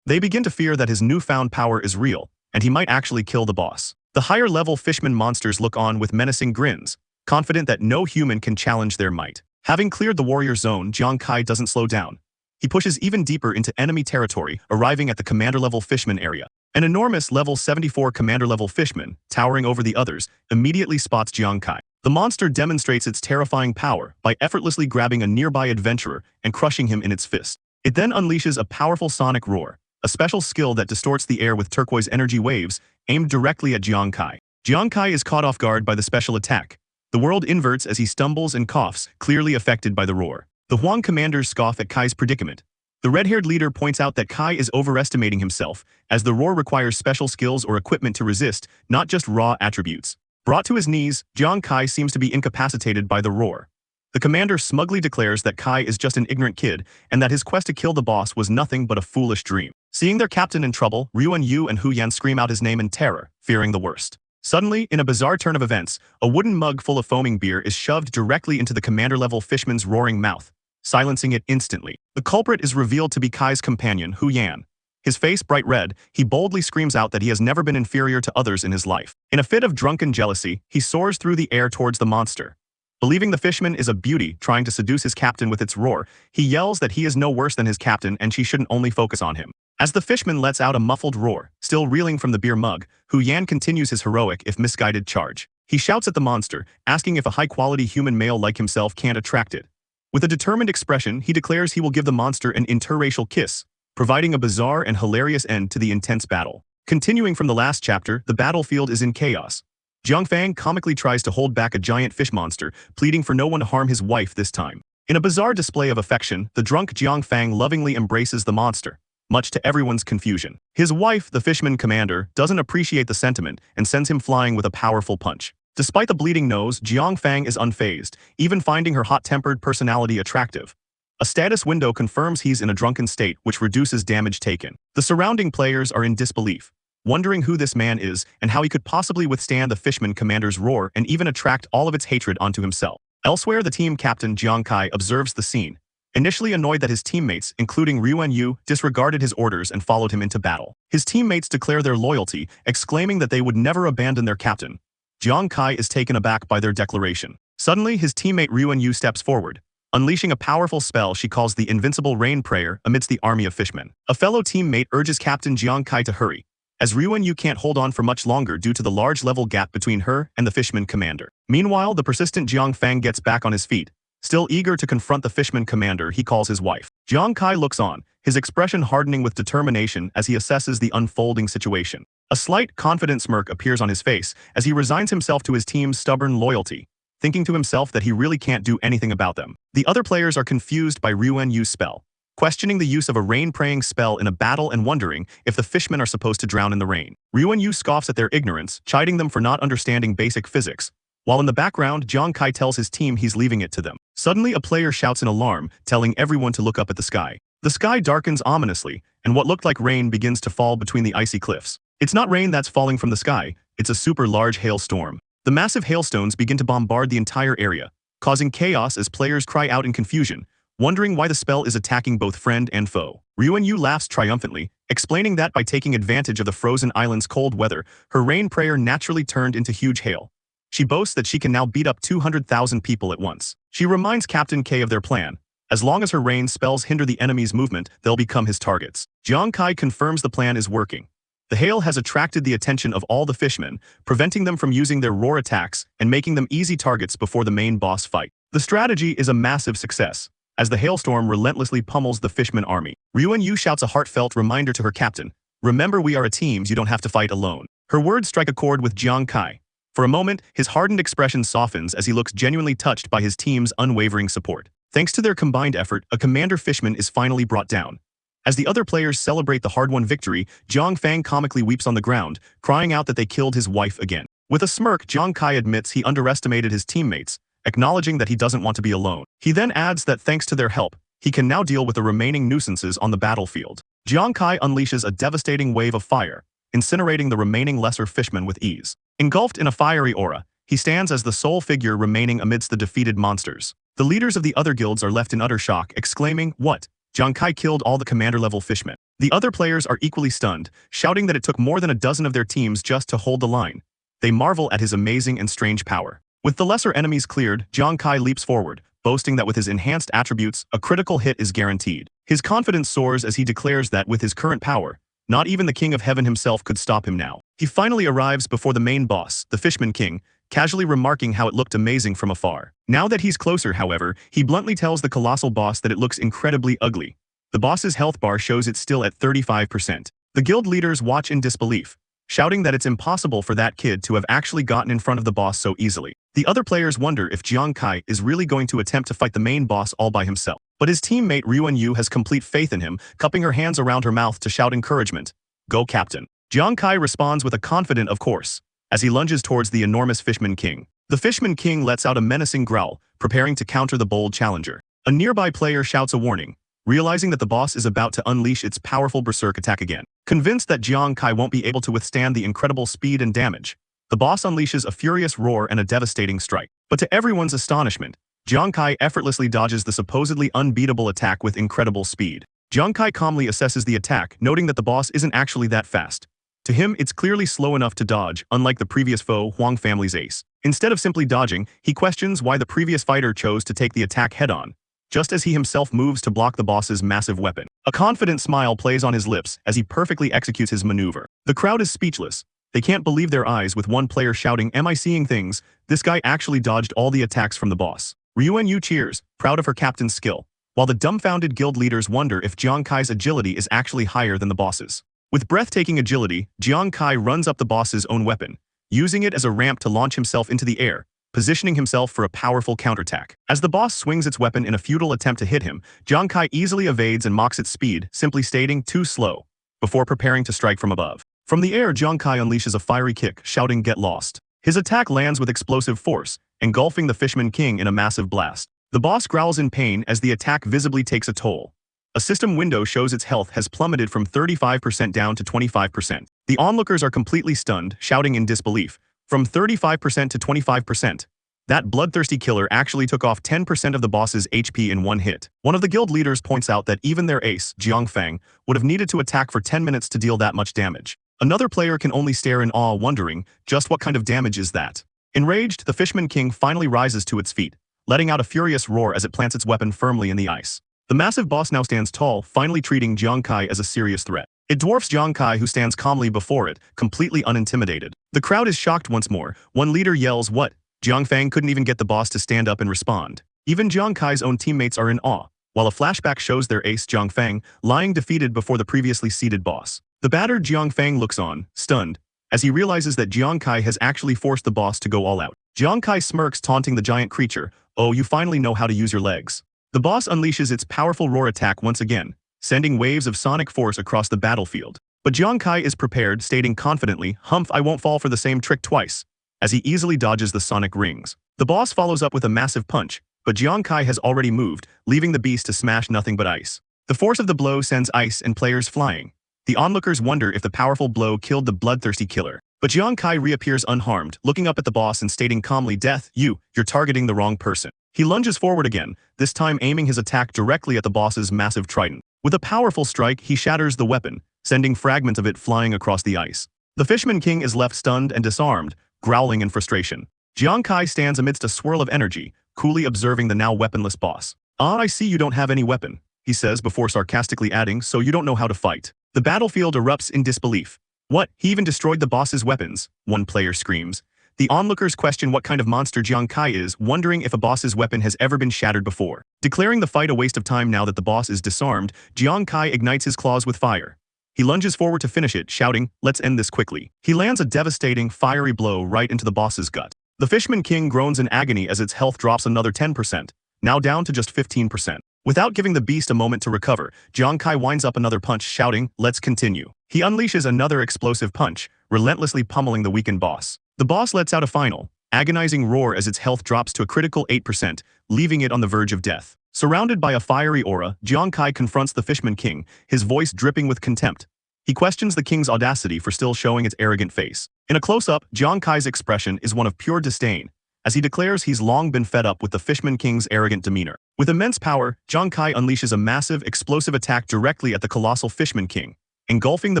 They begin to fear that his newfound power is real, and he might actually kill the boss. The higher-level fishman monsters look on with menacing grins, confident that no human can challenge their might. Having cleared the warrior zone, Jiang Kai doesn't slow down. He pushes even deeper into enemy territory, arriving at the commander-level fishman area. An enormous level 74 commander-level fishman, towering over the others, immediately spots Jiang Kai. The monster demonstrates its terrifying power by effortlessly grabbing a nearby adventurer and crushing him in its fist. It then unleashes a powerful sonic roar, a special skill that distorts the air with turquoise energy waves, aimed directly at Jiang Kai. Jiang Kai is caught off guard by the special attack. The world inverts as he stumbles and coughs, clearly affected by the roar. The Huang commanders scoff at Kai's predicament. The red-haired leader points out that Kai is overestimating himself, as the roar requires special skills or equipment to resist, not just raw attributes. Brought to his knees, Jiang Kai seems to be incapacitated by the roar. The commander smugly declares that Kai is just an ignorant kid, and that his quest to kill the boss was nothing but a foolish dream. Seeing their captain in trouble, Ryuan Yu and Hu Yan scream out his name in terror, fearing the worst. Suddenly, in a bizarre turn of events, a wooden mug full of foaming beer is shoved directly into the commander-level fishman's roaring mouth, silencing it instantly. The culprit is revealed to be Kai's companion, Hu Yan. His face bright red, he boldly screams out that he has never been inferior to others in his life. In a fit of drunken jealousy, he soars through the air towards the monster. Believing the fishman is a beauty trying to seduce his captain with its roar, he yells that he is no worse than his captain and she shouldn't only focus on him. As the fishman lets out a muffled roar, still reeling from the beer mug, Hu Yan continues his heroic, if misguided, charge. He shouts at the monster, asking if a high-quality human male like himself can't attract it. With a determined expression, he declares he will give the monster an interracial kiss, providing a bizarre and hilarious end to the intense battle. Continuing from the last chapter, the battlefield is in chaos. Jiangfang comically tries to hold back a giant fish monster, pleading for no one to harm his wife this time. In a bizarre display of affection, the drunk Jiangfang lovingly embraces the monster, much to everyone's confusion. His wife, the fishman commander, doesn't appreciate the sentiment and sends him flying with a powerful punch. Despite the bleeding nose, Jiangfang is unfazed, even finding her hot-tempered personality attractive. A status window confirms he's in a drunken state, which reduces damage taken. The surrounding players are in disbelief, wondering who this man is and how he could possibly withstand the fishman commander's roar and even attract all of its hatred onto himself. Elsewhere, the team captain Jiang Kai observes the scene, initially annoyed that his teammates, including Ryuan Yu, disregarded his orders and followed him into battle. His teammates declare their loyalty, exclaiming that they would never abandon their captain. Jiang Kai is taken aback by their declaration. Suddenly, his teammate Ryuan Yu steps forward, unleashing a powerful spell she calls the Invincible Rain Prayer amidst the army of fishmen. A fellow teammate urges Captain Jiang Kai to hurry, as Ryuan Yu can't hold on for much longer due to the large level gap between her and the fishman commander. Meanwhile, the persistent Jiang Fang gets back on his feet, still eager to confront the fishman commander he calls his wife. Jiang Kai looks on, his expression hardening with determination as he assesses the unfolding situation. A slight, confident smirk appears on his face as he resigns himself to his team's stubborn loyalty, thinking to himself that he really can't do anything about them. The other players are confused by Ryuan Yu's spell, questioning the use of a rain-praying spell in a battle and wondering if the fishmen are supposed to drown in the rain. Ryuan Yu scoffs at their ignorance, chiding them for not understanding basic physics, while in the background, Jiang Kai tells his team he's leaving it to them. Suddenly, a player shouts an alarm, telling everyone to look up at the sky. The sky darkens ominously, and what looked like rain begins to fall between the icy cliffs. It's not rain that's falling from the sky, it's a super large hailstorm. The massive hailstones begin to bombard the entire area, causing chaos as players cry out in confusion, wondering why the spell is attacking both friend and foe. Ryuan Yu laughs triumphantly, explaining that by taking advantage of the frozen island's cold weather, her rain prayer naturally turned into huge hail. She boasts that she can now beat up 200,000 people at once. She reminds Captain K of their plan. As long as her rain spells hinder the enemy's movement, they'll become his targets. Jiang Kai confirms the plan is working. The hail has attracted the attention of all the fishmen, preventing them from using their roar attacks and making them easy targets before the main boss fight. The strategy is a massive success, as the hailstorm relentlessly pummels the fishman army. Ryuan Yu shouts a heartfelt reminder to her captain, "Remember, we are a team, you don't have to fight alone." Her words strike a chord with Jiang Kai. For a moment, his hardened expression softens as he looks genuinely touched by his team's unwavering support. Thanks to their combined effort, a commander fishman is finally brought down. As the other players celebrate the hard-won victory, Jiang Fang comically weeps on the ground, crying out that they killed his wife again. With a smirk, Jiang Kai admits he underestimated his teammates, acknowledging that he doesn't want to be alone. He then adds that thanks to their help, he can now deal with the remaining nuisances on the battlefield. Jiang Kai unleashes a devastating wave of fire, incinerating the remaining lesser fishmen with ease. Engulfed in a fiery aura, he stands as the sole figure remaining amidst the defeated monsters. The leaders of the other guilds are left in utter shock, exclaiming, "What? Jiang Kai killed all the commander-level fishmen." The other players are equally stunned, shouting that it took more than a dozen of their teams just to hold the line. They marvel at his amazing and strange power. With the lesser enemies cleared, Jiang Kai leaps forward, boasting that with his enhanced attributes, a critical hit is guaranteed. His confidence soars as he declares that with his current power, not even the King of Heaven himself could stop him now. He finally arrives before the main boss, the Fishman King, casually remarking how it looked amazing from afar. Now that he's closer, however, he bluntly tells the colossal boss that it looks incredibly ugly. The boss's health bar shows it's still at 35%. The guild leaders watch in disbelief, shouting that it's impossible for that kid to have actually gotten in front of the boss so easily. The other players wonder if Jiang Kai is really going to attempt to fight the main boss all by himself. But his teammate Ryuan Yu has complete faith in him, cupping her hands around her mouth to shout encouragement. "Go, Captain." Jiang Kai responds with a confident "of course," as he lunges towards the enormous Fishman King. The Fishman King lets out a menacing growl, preparing to counter the bold challenger. A nearby player shouts a warning, realizing that the boss is about to unleash its powerful berserk attack again. Convinced that Jiang Kai won't be able to withstand the incredible speed and damage, the boss unleashes a furious roar and a devastating strike. But to everyone's astonishment, Jiang Kai effortlessly dodges the supposedly unbeatable attack with incredible speed. Jiang Kai calmly assesses the attack, noting that the boss isn't actually that fast. To him, it's clearly slow enough to dodge, unlike the previous foe, Huang family's ace. Instead of simply dodging, he questions why the previous fighter chose to take the attack head-on, just as he himself moves to block the boss's massive weapon. A confident smile plays on his lips as he perfectly executes his maneuver. The crowd is speechless. They can't believe their eyes, with one player shouting, "Am I seeing things? This guy actually dodged all the attacks from the boss." Ryuan Yu cheers, proud of her captain's skill, while the dumbfounded guild leaders wonder if Jiang Kai's agility is actually higher than the boss's. With breathtaking agility, Jiang Kai runs up the boss's own weapon, using it as a ramp to launch himself into the air, positioning himself for a powerful counterattack. As the boss swings its weapon in a futile attempt to hit him, Jiang Kai easily evades and mocks its speed, simply stating, "Too slow," before preparing to strike from above. From the air, Jiang Kai unleashes a fiery kick, shouting, "Get lost." His attack lands with explosive force, engulfing the Fishman King in a massive blast. The boss growls in pain as the attack visibly takes a toll. A system window shows its health has plummeted from 35% down to 25%. The onlookers are completely stunned, shouting in disbelief, "From 35% to 25%. That bloodthirsty killer actually took off 10% of the boss's HP in one hit." One of the guild leaders points out that even their ace, Jiang Fang, would have needed to attack for 10 minutes to deal that much damage. Another player can only stare in awe, wondering, just what kind of damage is that? Enraged, the Fishman King finally rises to its feet, letting out a furious roar as it plants its weapon firmly in the ice. The massive boss now stands tall, finally treating Jiang Kai as a serious threat. It dwarfs Jiang Kai, who stands calmly before it, completely unintimidated. The crowd is shocked once more. One leader yells, "What?" Jiang Fang couldn't even get the boss to stand up and respond. Even Jiang Kai's own teammates are in awe, while a flashback shows their ace, Jiang Fang, lying defeated before the previously seated boss. The battered Jiang Fang looks on, stunned, as he realizes that Jiang Kai has actually forced the boss to go all out. Jiang Kai smirks, taunting the giant creature, "Oh, you finally know how to use your legs." The boss unleashes its powerful roar attack once again, sending waves of sonic force across the battlefield. But Jiang Kai is prepared, stating confidently, "Humph, I won't fall for the same trick twice," as he easily dodges the sonic rings. The boss follows up with a massive punch, but Jiang Kai has already moved, leaving the beast to smash nothing but ice. The force of the blow sends ice and players flying. The onlookers wonder if the powerful blow killed the bloodthirsty killer. But Jiang Kai reappears unharmed, looking up at the boss and stating calmly, "Death, you're targeting the wrong person." He lunges forward again, this time aiming his attack directly at the boss's massive trident. With a powerful strike, he shatters the weapon, sending fragments of it flying across the ice. The Fishman King is left stunned and disarmed, growling in frustration. Jiang Kai stands amidst a swirl of energy, coolly observing the now weaponless boss. "Ah, I see you don't have any weapon," he says before sarcastically adding, "So you don't know how to fight." The battlefield erupts in disbelief. "What? He even destroyed the boss's weapons," one player screams. The onlookers question what kind of monster Jiang Kai is, wondering if a boss's weapon has ever been shattered before. Declaring the fight a waste of time now that the boss is disarmed, Jiang Kai ignites his claws with fire. He lunges forward to finish it, shouting, "Let's end this quickly." He lands a devastating, fiery blow right into the boss's gut. The Fishman King groans in agony as its health drops another 10%, now down to just 15%. Without giving the beast a moment to recover, Jiang Kai winds up another punch, shouting, "Let's continue." He unleashes another explosive punch, relentlessly pummeling the weakened boss. The boss lets out a final, agonizing roar as its health drops to a critical 8%, leaving it on the verge of death. Surrounded by a fiery aura, Jiang Kai confronts the Fishman King, his voice dripping with contempt. He questions the king's audacity for still showing its arrogant face. In a close-up, Jiang Kai's expression is one of pure disdain, as he declares he's long been fed up with the Fishman King's arrogant demeanor. With immense power, Jiang Kai unleashes a massive, explosive attack directly at the colossal Fishman King, engulfing the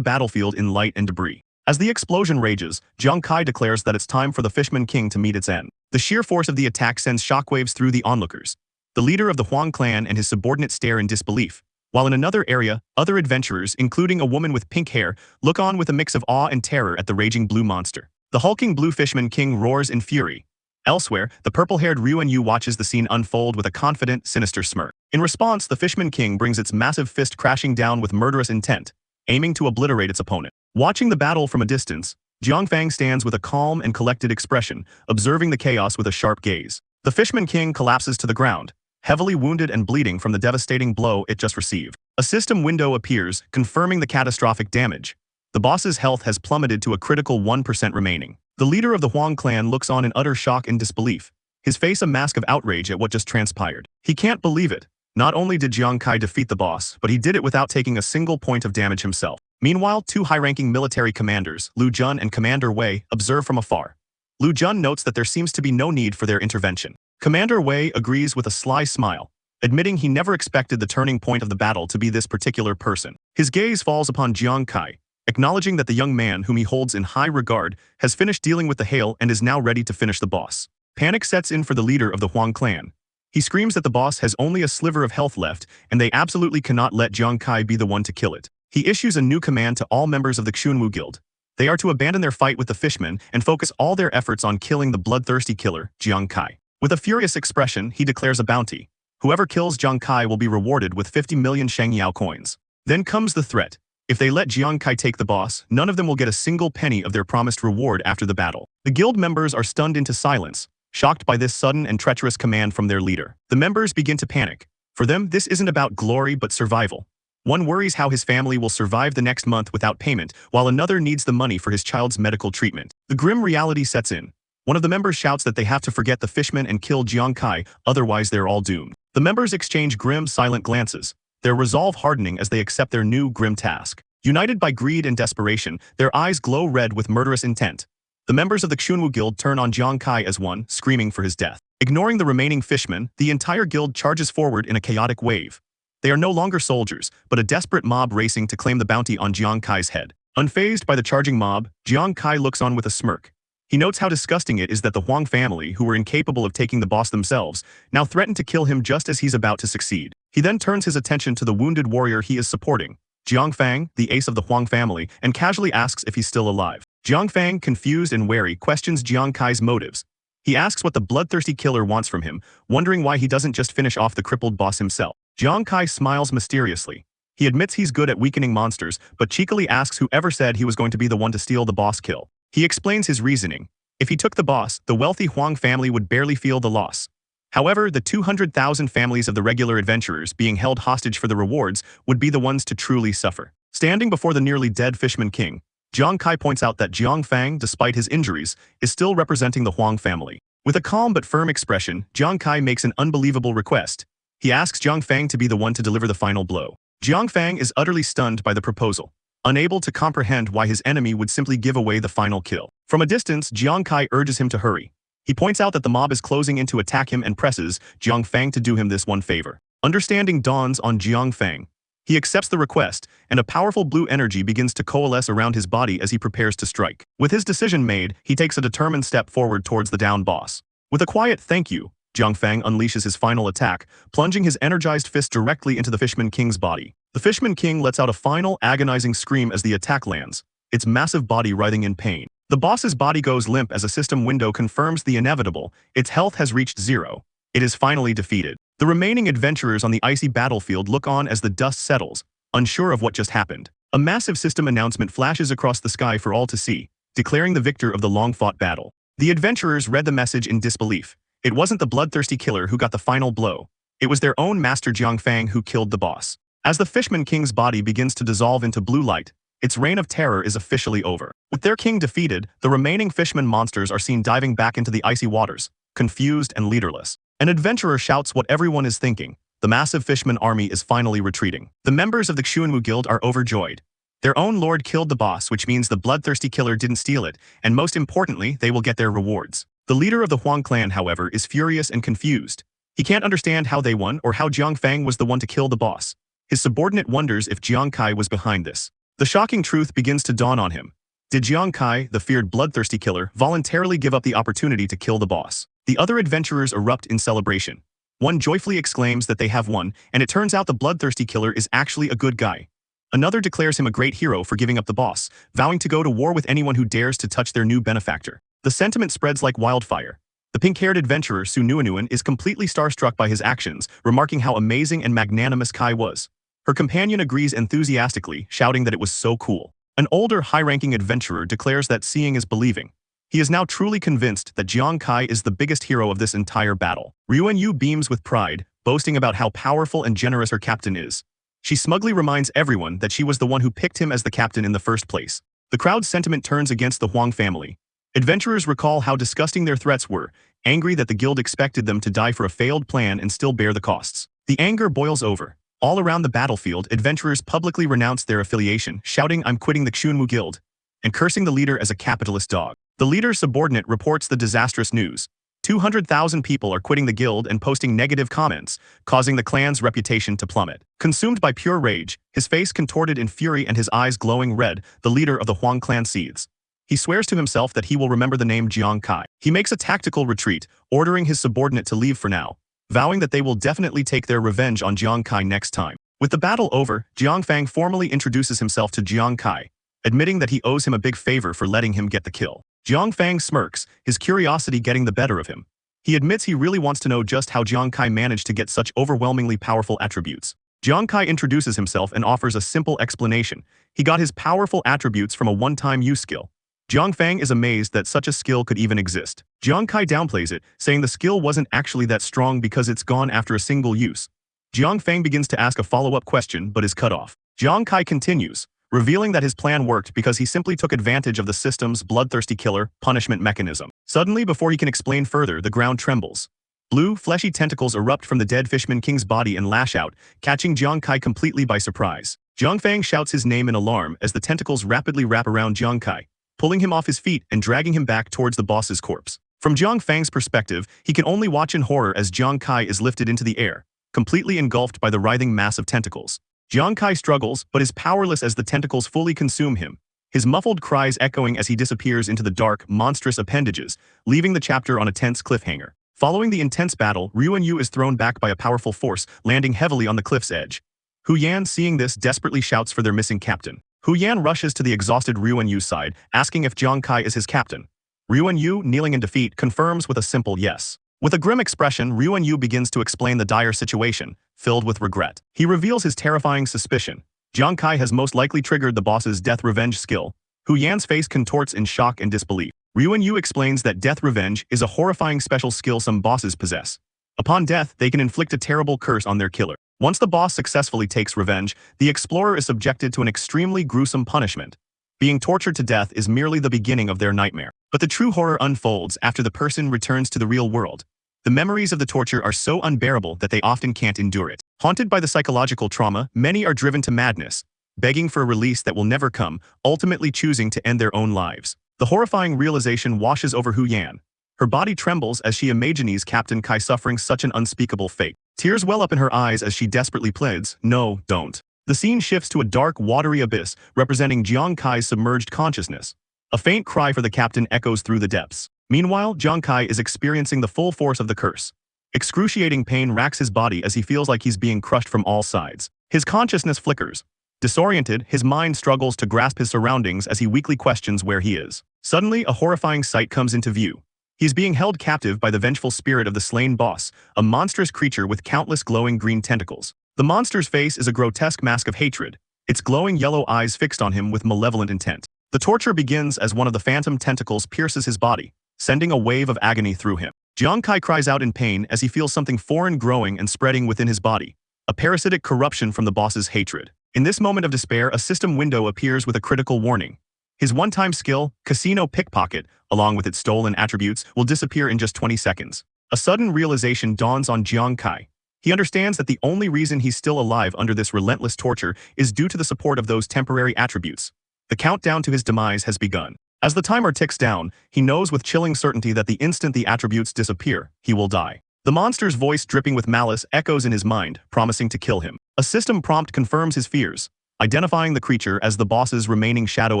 battlefield in light and debris. As the explosion rages, Jiang Kai declares that it's time for the Fishman King to meet its end. The sheer force of the attack sends shockwaves through the onlookers. The leader of the Huang clan and his subordinates stare in disbelief, while in another area, other adventurers, including a woman with pink hair, look on with a mix of awe and terror at the raging blue monster. The hulking blue Fishman King roars in fury. Elsewhere, the purple-haired Ryuan Yu watches the scene unfold with a confident, sinister smirk. In response, the Fishman King brings its massive fist crashing down with murderous intent, aiming to obliterate its opponent. Watching the battle from a distance, Jiang Fang stands with a calm and collected expression, observing the chaos with a sharp gaze. The Fishman King collapses to the ground, heavily wounded and bleeding from the devastating blow it just received. A system window appears, confirming the catastrophic damage. The boss's health has plummeted to a critical 1% remaining. The leader of the Huang clan looks on in utter shock and disbelief, his face a mask of outrage at what just transpired. He can't believe it. Not only did Jiang Kai defeat the boss, but he did it without taking a single point of damage himself. Meanwhile, two high-ranking military commanders, Lu Jun and Commander Wei, observe from afar. Lu Jun notes that there seems to be no need for their intervention. Commander Wei agrees with a sly smile, admitting he never expected the turning point of the battle to be this particular person. His gaze falls upon Jiang Kai, acknowledging that the young man whom he holds in high regard has finished dealing with the hail and is now ready to finish the boss. Panic sets in for the leader of the Huang clan. He screams that the boss has only a sliver of health left, and they absolutely cannot let Jiang Kai be the one to kill it. He issues a new command to all members of the Xunwu Guild. They are to abandon their fight with the fishmen and focus all their efforts on killing the bloodthirsty killer, Jiang Kai. With a furious expression, he declares a bounty. Whoever kills Jiang Kai will be rewarded with 50 million Shangyao coins. Then comes the threat. If they let Jiang Kai take the boss, none of them will get a single penny of their promised reward after the battle. The guild members are stunned into silence, shocked by this sudden and treacherous command from their leader. The members begin to panic. For them, this isn't about glory but survival. One worries how his family will survive the next month without payment, while another needs the money for his child's medical treatment. The grim reality sets in. One of the members shouts that they have to forget the fishman and kill Jiang Kai, otherwise they're all doomed. The members exchange grim, silent glances, their resolve hardening as they accept their new grim task. United by greed and desperation, their eyes glow red with murderous intent. The members of the Xunwu Guild turn on Jiang Kai as one, screaming for his death. Ignoring the remaining fishmen, the entire guild charges forward in a chaotic wave. They are no longer soldiers, but a desperate mob racing to claim the bounty on Jiang Kai's head. Unfazed by the charging mob, Jiang Kai looks on with a smirk. He notes how disgusting it is that the Huang family, who were incapable of taking the boss themselves, now threaten to kill him just as he's about to succeed. He then turns his attention to the wounded warrior he is supporting, Jiang Fang, the ace of the Huang family, and casually asks if he's still alive. Jiang Fang, confused and wary, questions Jiang Kai's motives. He asks what the bloodthirsty killer wants from him, wondering why he doesn't just finish off the crippled boss himself. Jiang Kai smiles mysteriously. He admits he's good at weakening monsters, but cheekily asks whoever said he was going to be the one to steal the boss kill. He explains his reasoning. If he took the boss, the wealthy Huang family would barely feel the loss. However, the 200,000 families of the regular adventurers being held hostage for the rewards would be the ones to truly suffer. Standing before the nearly dead Fishman King, Jiang Kai points out that Jiang Fang, despite his injuries, is still representing the Huang family. With a calm but firm expression, Jiang Kai makes an unbelievable request. He asks Jiang Fang to be the one to deliver the final blow. Jiang Fang is utterly stunned by the proposal, unable to comprehend why his enemy would simply give away the final kill. From a distance, Jiang Kai urges him to hurry. He points out that the mob is closing in to attack him and presses Jiang Fang to do him this one favor. Understanding dawns on Jiang Fang. He accepts the request, and a powerful blue energy begins to coalesce around his body as he prepares to strike. With his decision made, he takes a determined step forward towards the down boss. With a quiet thank you, Jiang Fang unleashes his final attack, plunging his energized fist directly into the Fishman King's body. The Fishman King lets out a final, agonizing scream as the attack lands, its massive body writhing in pain. The boss's body goes limp as a system window confirms the inevitable. Its health has reached zero. It is finally defeated. The remaining adventurers on the icy battlefield look on as the dust settles, unsure of what just happened. A massive system announcement flashes across the sky for all to see, declaring the victor of the long-fought battle. The adventurers read the message in disbelief. It wasn't the bloodthirsty killer who got the final blow. It was their own master Jiang Fang who killed the boss. As the Fishman King's body begins to dissolve into blue light, its reign of terror is officially over. With their king defeated, the remaining Fishman monsters are seen diving back into the icy waters, confused and leaderless. An adventurer shouts what everyone is thinking. The massive Fishman army is finally retreating. The members of the Xunwu Guild are overjoyed. Their own lord killed the boss, which means the bloodthirsty killer didn't steal it, and most importantly, they will get their rewards. The leader of the Huang clan, however, is furious and confused. He can't understand how they won or how Jiang Fang was the one to kill the boss. His subordinate wonders if Jiang Kai was behind this. The shocking truth begins to dawn on him. Did Jiang Kai, the feared bloodthirsty killer, voluntarily give up the opportunity to kill the boss? The other adventurers erupt in celebration. One joyfully exclaims that they have won, and it turns out the bloodthirsty killer is actually a good guy. Another declares him a great hero for giving up the boss, vowing to go to war with anyone who dares to touch their new benefactor. The sentiment spreads like wildfire. The pink-haired adventurer Su Nuanuan is completely starstruck by his actions, remarking how amazing and magnanimous Kai was. Her companion agrees enthusiastically, shouting that it was so cool. An older, high-ranking adventurer declares that seeing is believing. He is now truly convinced that Jiang Kai is the biggest hero of this entire battle. Ryuan Yu beams with pride, boasting about how powerful and generous her captain is. She smugly reminds everyone that she was the one who picked him as the captain in the first place. The crowd's sentiment turns against the Huang family. Adventurers recall how disgusting their threats were, angry that the guild expected them to die for a failed plan and still bear the costs. The anger boils over. All around the battlefield, adventurers publicly renounce their affiliation, shouting, "I'm quitting the Xunwu Guild," and cursing the leader as a capitalist dog. The leader's subordinate reports the disastrous news. 200,000 people are quitting the guild and posting negative comments, causing the clan's reputation to plummet. Consumed by pure rage, his face contorted in fury and his eyes glowing red, the leader of the Huang clan seethes. He swears to himself that he will remember the name Jiang Kai. He makes a tactical retreat, ordering his subordinate to leave for now, vowing that they will definitely take their revenge on Jiang Kai next time. With the battle over, Jiang Fang formally introduces himself to Jiang Kai, admitting that he owes him a big favor for letting him get the kill. Jiang Fang smirks, his curiosity getting the better of him. He admits he really wants to know just how Jiang Kai managed to get such overwhelmingly powerful attributes. Jiang Kai introduces himself and offers a simple explanation. He got his powerful attributes from a one-time use skill. Jiang Fang is amazed that such a skill could even exist. Jiang Kai downplays it, saying the skill wasn't actually that strong because it's gone after a single use. Jiang Fang begins to ask a follow-up question but is cut off. Jiang Kai continues, revealing that his plan worked because he simply took advantage of the system's bloodthirsty killer punishment mechanism. Suddenly, before he can explain further, the ground trembles. Blue, fleshy tentacles erupt from the dead Fishman King's body and lash out, catching Jiang Kai completely by surprise. Jiang Fang shouts his name in alarm as the tentacles rapidly wrap around Jiang Kai, pulling him off his feet and dragging him back towards the boss's corpse. From Jiang Fang's perspective, he can only watch in horror as Jiang Kai is lifted into the air, completely engulfed by the writhing mass of tentacles. Jiang Kai struggles, but is powerless as the tentacles fully consume him, his muffled cries echoing as he disappears into the dark, monstrous appendages, leaving the chapter on a tense cliffhanger. Following the intense battle, Ruan Yu is thrown back by a powerful force, landing heavily on the cliff's edge. Hu Yan, seeing this, desperately shouts for their missing captain. Hu Yan rushes to the exhausted Ruan Yu's side, asking if Jiang Kai is his captain. Ruan Yu, kneeling in defeat, confirms with a simple yes. With a grim expression, Ruan Yu begins to explain the dire situation, filled with regret. He reveals his terrifying suspicion. Jiang Kai has most likely triggered the boss's death revenge skill. Hu Yan's face contorts in shock and disbelief. Ruan Yu explains that death revenge is a horrifying special skill some bosses possess. Upon death, they can inflict a terrible curse on their killer. Once the boss successfully takes revenge, the explorer is subjected to an extremely gruesome punishment. Being tortured to death is merely the beginning of their nightmare. But the true horror unfolds after the person returns to the real world. The memories of the torture are so unbearable that they often can't endure it. Haunted by the psychological trauma, many are driven to madness, begging for a release that will never come, ultimately choosing to end their own lives. The horrifying realization washes over Hu Yan. Her body trembles as she imagines Captain Kai suffering such an unspeakable fate. Tears well up in her eyes as she desperately pleads, "No, don't." The scene shifts to a dark, watery abyss, representing Jiang Kai's submerged consciousness. A faint cry for the captain echoes through the depths. Meanwhile, Jiang Kai is experiencing the full force of the curse. Excruciating pain racks his body as he feels like he's being crushed from all sides. His consciousness flickers. Disoriented, his mind struggles to grasp his surroundings as he weakly questions where he is. Suddenly, a horrifying sight comes into view. He is being held captive by the vengeful spirit of the slain boss, a monstrous creature with countless glowing green tentacles. The monster's face is a grotesque mask of hatred, its glowing yellow eyes fixed on him with malevolent intent. The torture begins as one of the phantom tentacles pierces his body, sending a wave of agony through him. Jiang Kai cries out in pain as he feels something foreign growing and spreading within his body, a parasitic corruption from the boss's hatred. In this moment of despair, a system window appears with a critical warning. His one-time skill, Casino Pickpocket, along with its stolen attributes, will disappear in just 20 seconds. A sudden realization dawns on Jiang Kai. He understands that the only reason he's still alive under this relentless torture is due to the support of those temporary attributes. The countdown to his demise has begun. As the timer ticks down, he knows with chilling certainty that the instant the attributes disappear, he will die. The monster's voice, dripping with malice, echoes in his mind, promising to kill him. A system prompt confirms his fears, identifying the creature as the boss's remaining shadow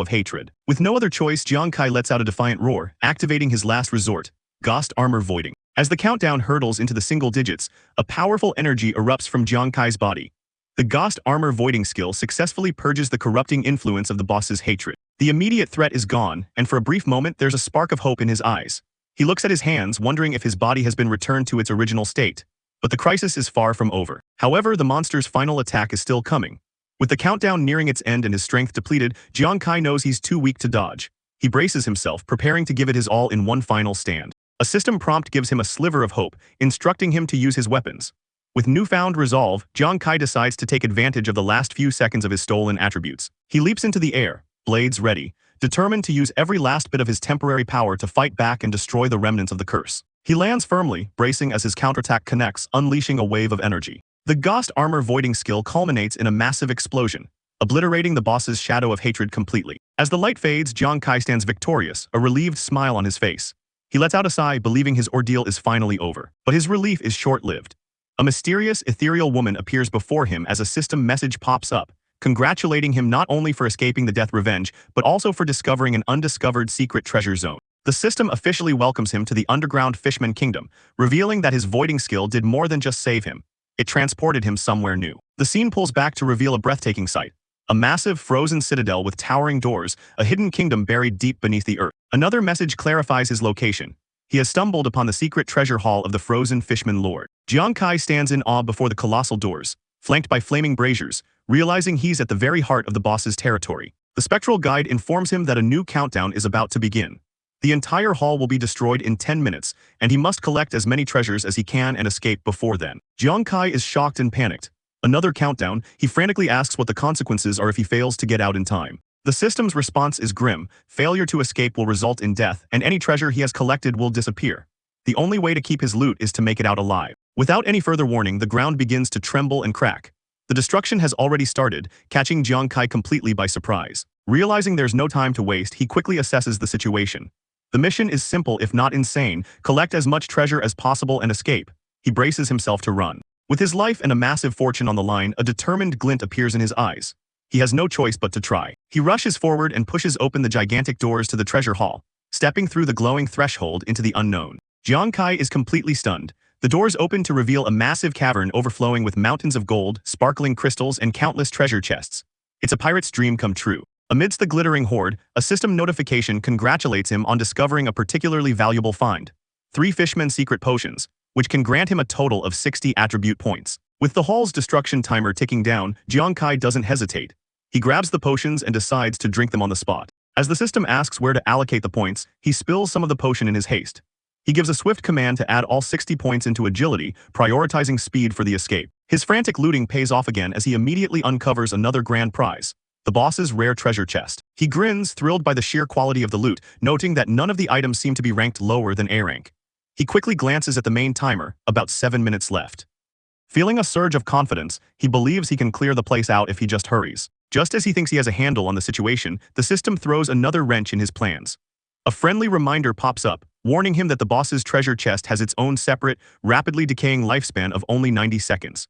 of hatred. With no other choice, Jiang Kai lets out a defiant roar, activating his last resort, Ghost Armor Voiding. As the countdown hurtles into the single digits, a powerful energy erupts from Jiang Kai's body. The Ghost Armor Voiding skill successfully purges the corrupting influence of the boss's hatred. The immediate threat is gone, and for a brief moment there's a spark of hope in his eyes. He looks at his hands, wondering if his body has been returned to its original state. But the crisis is far from over. However, the monster's final attack is still coming. With the countdown nearing its end and his strength depleted, Jiang Kai knows he's too weak to dodge. He braces himself, preparing to give it his all in one final stand. A system prompt gives him a sliver of hope, instructing him to use his weapons. With newfound resolve, Jiang Kai decides to take advantage of the last few seconds of his stolen attributes. He leaps into the air, blades ready, determined to use every last bit of his temporary power to fight back and destroy the remnants of the curse. He lands firmly, bracing as his counterattack connects, unleashing a wave of energy. The Ghost Armor Voiding skill culminates in a massive explosion, obliterating the boss's shadow of hatred completely. As the light fades, Jiang Kai stands victorious, a relieved smile on his face. He lets out a sigh, believing his ordeal is finally over. But his relief is short-lived. A mysterious, ethereal woman appears before him as a system message pops up, congratulating him not only for escaping the death revenge, but also for discovering an undiscovered secret treasure zone. The system officially welcomes him to the underground Fishman Kingdom, revealing that his voiding skill did more than just save him. It transported him somewhere new. The scene pulls back to reveal a breathtaking sight. A massive, frozen citadel with towering doors, a hidden kingdom buried deep beneath the earth. Another message clarifies his location. He has stumbled upon the secret treasure hall of the frozen fishman lord. Jiang Kai stands in awe before the colossal doors, flanked by flaming braziers, realizing he's at the very heart of the boss's territory. The spectral guide informs him that a new countdown is about to begin. The entire hall will be destroyed in 10 minutes, and he must collect as many treasures as he can and escape before then. Jiang Kai is shocked and panicked. Another countdown, he frantically asks what the consequences are if he fails to get out in time. The system's response is grim. Failure to escape will result in death, and any treasure he has collected will disappear. The only way to keep his loot is to make it out alive. Without any further warning, the ground begins to tremble and crack. The destruction has already started, catching Jiang Kai completely by surprise. Realizing there's no time to waste, he quickly assesses the situation. The mission is simple if not insane: collect as much treasure as possible and escape. He braces himself to run. With his life and a massive fortune on the line, a determined glint appears in his eyes. He has no choice but to try. He rushes forward and pushes open the gigantic doors to the treasure hall, stepping through the glowing threshold into the unknown. Jiang Kai is completely stunned. The doors open to reveal a massive cavern overflowing with mountains of gold, sparkling crystals, and countless treasure chests. It's a pirate's dream come true. Amidst the glittering hoard, a system notification congratulates him on discovering a particularly valuable find: 3 Fishman secret potions, which can grant him a total of 60 attribute points. With the hall's destruction timer ticking down, Jiang Kai doesn't hesitate. He grabs the potions and decides to drink them on the spot. As the system asks where to allocate the points, he spills some of the potion in his haste. He gives a swift command to add all 60 points into agility, prioritizing speed for the escape. His frantic looting pays off again as he immediately uncovers another grand prize: the boss's rare treasure chest. He grins, thrilled by the sheer quality of the loot, noting that none of the items seem to be ranked lower than A rank. He quickly glances at the main timer, about 7 minutes left. Feeling a surge of confidence, he believes he can clear the place out if he just hurries. Just as he thinks he has a handle on the situation, the system throws another wrench in his plans. A friendly reminder pops up, warning him that the boss's treasure chest has its own separate, rapidly decaying lifespan of only 90 seconds.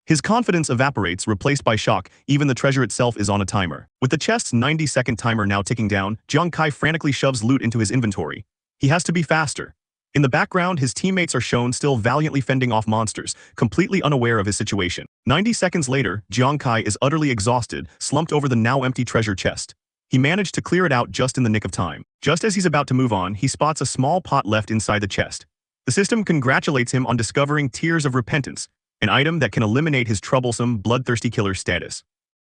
His confidence evaporates, replaced by shock. Even the treasure itself is on a timer. With the chest's 90-second timer now ticking down, Jiang Kai frantically shoves loot into his inventory. He has to be faster. In the background, his teammates are shown still valiantly fending off monsters, completely unaware of his situation. 90 seconds later, Jiang Kai is utterly exhausted, slumped over the now empty treasure chest. He managed to clear it out just in the nick of time. Just as he's about to move on, he spots a small pot left inside the chest. The system congratulates him on discovering Tears of Repentance, an item that can eliminate his troublesome, bloodthirsty killer status.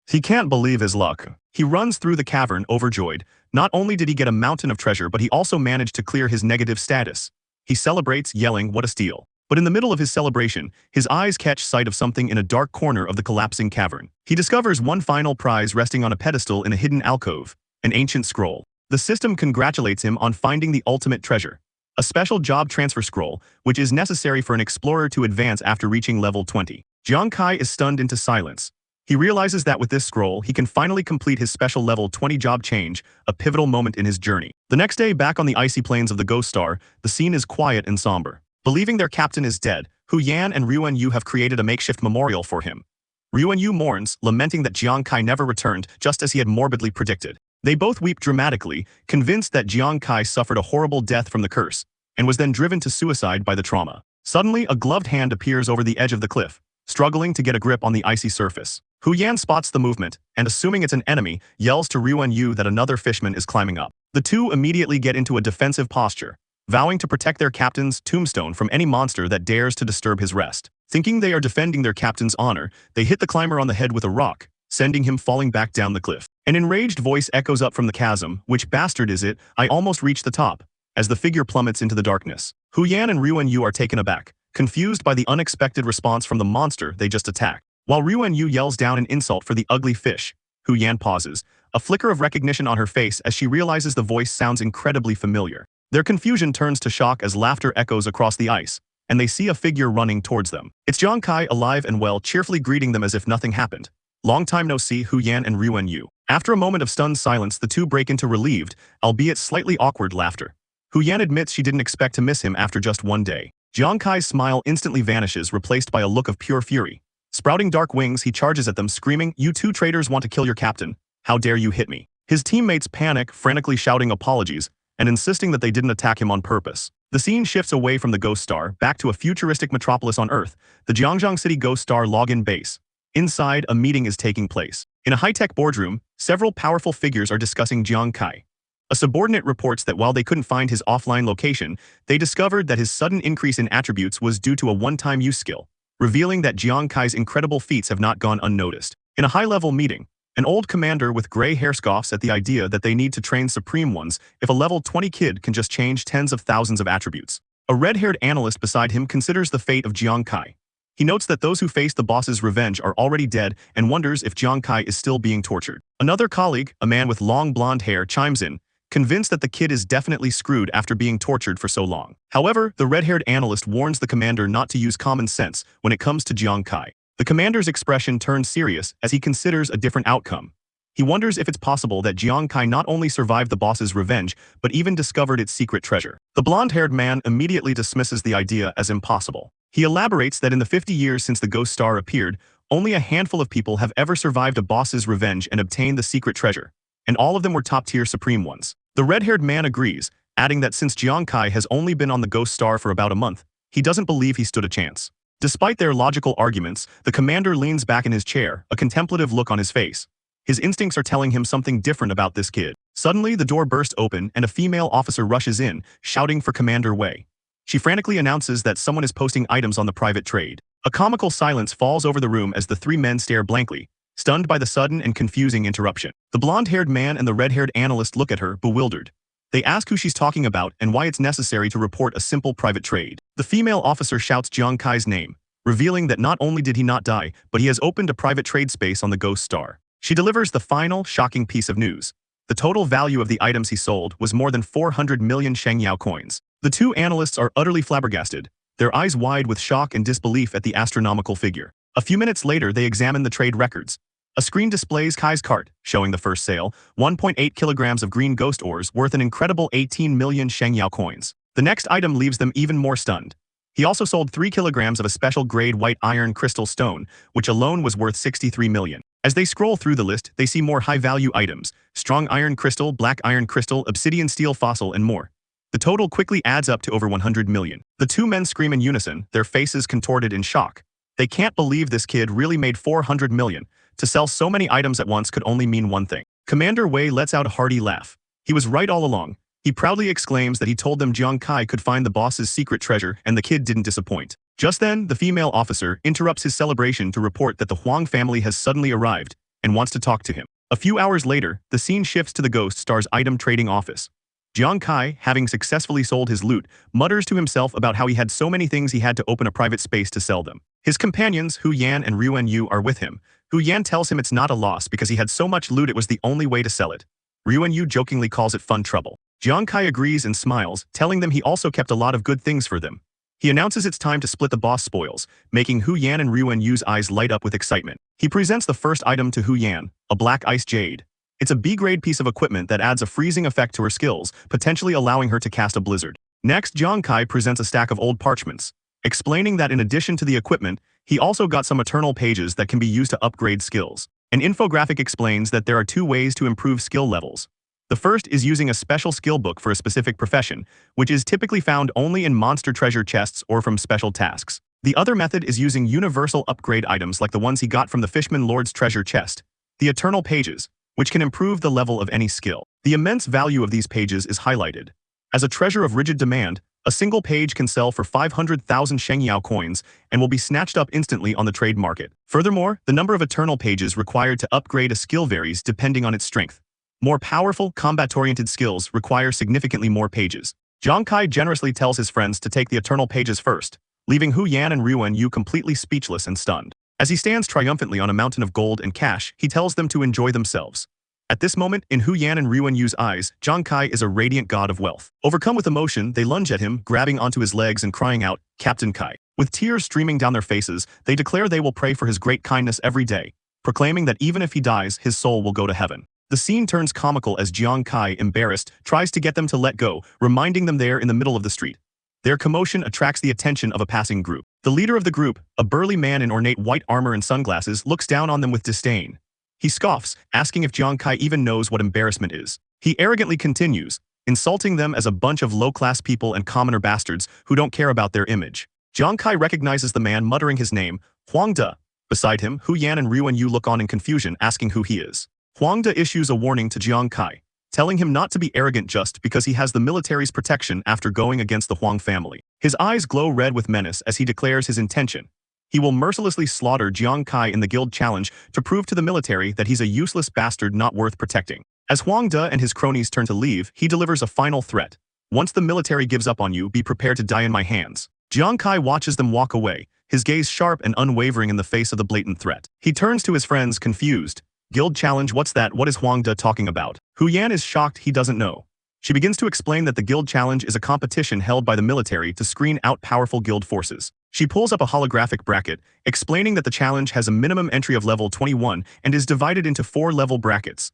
He can't believe his luck. He runs through the cavern, overjoyed. Not only did he get a mountain of treasure, but he also managed to clear his negative status. He celebrates, yelling, "What a steal!" But in the middle of his celebration, his eyes catch sight of something in a dark corner of the collapsing cavern. He discovers one final prize resting on a pedestal in a hidden alcove: an ancient scroll. The system congratulates him on finding the ultimate treasure: a special job transfer scroll, which is necessary for an explorer to advance after reaching level 20. Jiang Kai is stunned into silence. He realizes that with this scroll, he can finally complete his special level 20 job change, a pivotal moment in his journey. The next day, back on the icy plains of the Ghost Star, the scene is quiet and somber. Believing their captain is dead, Hu Yan and Ruan Yu have created a makeshift memorial for him. Ruan Yu mourns, lamenting that Jiang Kai never returned, just as he had morbidly predicted. They both weep dramatically, convinced that Jiang Kai suffered a horrible death from the curse, and was then driven to suicide by the trauma. Suddenly, a gloved hand appears over the edge of the cliff, struggling to get a grip on the icy surface. Hu Yan spots the movement, and assuming it's an enemy, yells to Ruan Yu that another fishman is climbing up. The two immediately get into a defensive posture, vowing to protect their captain's tombstone from any monster that dares to disturb his rest. Thinking they are defending their captain's honor, they hit the climber on the head with a rock, sending him falling back down the cliff. An enraged voice echoes up from the chasm: "Which bastard is it? I almost reached the top," as the figure plummets into the darkness. Hu Yan and Ruan Yu are taken aback, confused by the unexpected response from the monster they just attacked. While Ruan Yu yells down an insult for the ugly fish, Hu Yan pauses, a flicker of recognition on her face as she realizes the voice sounds incredibly familiar. Their confusion turns to shock as laughter echoes across the ice, and they see a figure running towards them. It's Jiang Kai, alive and well, cheerfully greeting them as if nothing happened. "Long time no see, Hu Yan and Ruan Yu." After a moment of stunned silence, the two break into relieved, albeit slightly awkward laughter. Hu Yan admits she didn't expect to miss him after just one day. Jiang Kai's smile instantly vanishes, replaced by a look of pure fury. Sprouting dark wings, he charges at them, screaming, "You two traitors want to kill your captain. How dare you hit me?" His teammates panic, frantically shouting apologies, and insisting that they didn't attack him on purpose. The scene shifts away from the Ghost Star, back to a futuristic metropolis on Earth, the Jiangjiang City Ghost Star login base. Inside, a meeting is taking place. In a high-tech boardroom, several powerful figures are discussing Jiang Kai. A subordinate reports that while they couldn't find his offline location, they discovered that his sudden increase in attributes was due to a one-time use skill, revealing that Jiang Kai's incredible feats have not gone unnoticed. In a high-level meeting, an old commander with gray hair scoffs at the idea that they need to train Supreme Ones if a level 20 kid can just change tens of thousands of attributes. A red-haired analyst beside him considers the fate of Jiang Kai. He notes that those who face the boss's revenge are already dead and wonders if Jiang Kai is still being tortured. Another colleague, a man with long blonde hair, chimes in, convinced that the kid is definitely screwed after being tortured for so long. However, the red-haired analyst warns the commander not to use common sense when it comes to Jiang Kai. The commander's expression turns serious as he considers a different outcome. He wonders if it's possible that Jiang Kai not only survived the boss's revenge, but even discovered its secret treasure. The blonde-haired man immediately dismisses the idea as impossible. He elaborates that in the 50 years since the Ghost Star appeared, only a handful of people have ever survived a boss's revenge and obtained the secret treasure, and all of them were top-tier Supreme Ones. The red-haired man agrees, adding that since Jiang Kai has only been on the Ghost Star for about a month, he doesn't believe he stood a chance. Despite their logical arguments, the commander leans back in his chair, a contemplative look on his face. His instincts are telling him something different about this kid. Suddenly, the door bursts open and a female officer rushes in, shouting for Commander Wei. She frantically announces that someone is posting items on the private trade. A comical silence falls over the room as the three men stare blankly, stunned by the sudden and confusing interruption. The blonde-haired man and the red-haired analyst look at her, bewildered. They ask who she's talking about and why it's necessary to report a simple private trade. The female officer shouts Jiang Kai's name, revealing that not only did he not die, but he has opened a private trade space on the Ghost Star. She delivers the final, shocking piece of news. The total value of the items he sold was more than 400 million Shengyao coins. The two analysts are utterly flabbergasted, their eyes wide with shock and disbelief at the astronomical figure. A few minutes later, they examine the trade records. A screen displays Kai's cart, showing the first sale, 1.8 kilograms of green ghost ores worth an incredible 18 million Shengyao coins. The next item leaves them even more stunned. He also sold 3 kilograms of a special grade white iron crystal stone, which alone was worth 63 million. As they scroll through the list, they see more high-value items, strong iron crystal, black iron crystal, obsidian steel fossil, and more. The total quickly adds up to over 100 million. The two men scream in unison, their faces contorted in shock. They can't believe this kid really made 400 million. To sell so many items at once could only mean one thing. Commander Wei lets out a hearty laugh. He was right all along. He proudly exclaims that he told them Jiang Kai could find the boss's secret treasure and the kid didn't disappoint. Just then, the female officer interrupts his celebration to report that the Huang family has suddenly arrived and wants to talk to him. A few hours later, the scene shifts to the Ghost Star's item trading office. Jiang Kai, having successfully sold his loot, mutters to himself about how he had so many things he had to open a private space to sell them. His companions, Hu Yan and Ruan Yu, are with him. Hu Yan tells him it's not a loss because he had so much loot it was the only way to sell it. Ruan Yu jokingly calls it fun trouble. Jiang Kai agrees and smiles, telling them he also kept a lot of good things for them. He announces it's time to split the boss spoils, making Hu Yan and Ruan Yu's eyes light up with excitement. He presents the first item to Hu Yan, a black ice jade. It's a B-grade piece of equipment that adds a freezing effect to her skills, potentially allowing her to cast a blizzard. Next, Jiang Kai presents a stack of old parchments, explaining that in addition to the equipment, he also got some eternal pages that can be used to upgrade skills. An infographic explains that there are 2 ways to improve skill levels. The first is using a special skill book for a specific profession, which is typically found only in monster treasure chests or from special tasks. The other method is using universal upgrade items like the ones he got from the Fishman Lord's treasure chest, the eternal pages, which can improve the level of any skill. The immense value of these pages is highlighted. As a treasure of rigid demand, a single page can sell for 500,000 Shengyao coins and will be snatched up instantly on the trade market. Furthermore, the number of eternal pages required to upgrade a skill varies depending on its strength. More powerful, combat-oriented skills require significantly more pages. Jiang Kai generously tells his friends to take the eternal pages first, leaving Hu Yan and Ruan Yu completely speechless and stunned. As he stands triumphantly on a mountain of gold and cash, he tells them to enjoy themselves. At this moment, in Hu Yan and Ruan Yu's eyes, Jiang Kai is a radiant god of wealth. Overcome with emotion, they lunge at him, grabbing onto his legs and crying out, "Captain Kai." With tears streaming down their faces, they declare they will pray for his great kindness every day, proclaiming that even if he dies, his soul will go to heaven. The scene turns comical as Jiang Kai, embarrassed, tries to get them to let go, reminding them they're in the middle of the street. Their commotion attracts the attention of a passing group. The leader of the group, a burly man in ornate white armor and sunglasses, looks down on them with disdain. He scoffs, asking if Jiang Kai even knows what embarrassment is. He arrogantly continues, insulting them as a bunch of low-class people and commoner bastards who don't care about their image. Jiang Kai recognizes the man muttering his name, Huang De. Beside him, Hu Yan and Ruan Yu look on in confusion, asking who he is. Huang De issues a warning to Jiang Kai. telling him not to be arrogant just because he has the military's protection after going against the Huang family. His eyes glow red with menace as he declares his intention. He will mercilessly slaughter Jiang Kai in the guild challenge to prove to the military that he's a useless bastard not worth protecting. As Huang De and his cronies turn to leave, he delivers a final threat. Once the military gives up on you, be prepared to die in my hands. Jiang Kai watches them walk away, his gaze sharp and unwavering in the face of the blatant threat. He turns to his friends, confused. Guild challenge, what's that? What is Huang De talking about? Hu Yan is shocked, he doesn't know. She begins to explain that the guild challenge is a competition held by the military to screen out powerful guild forces. She pulls up a holographic bracket, explaining that the challenge has a minimum entry of level 21 and is divided into 4 level brackets.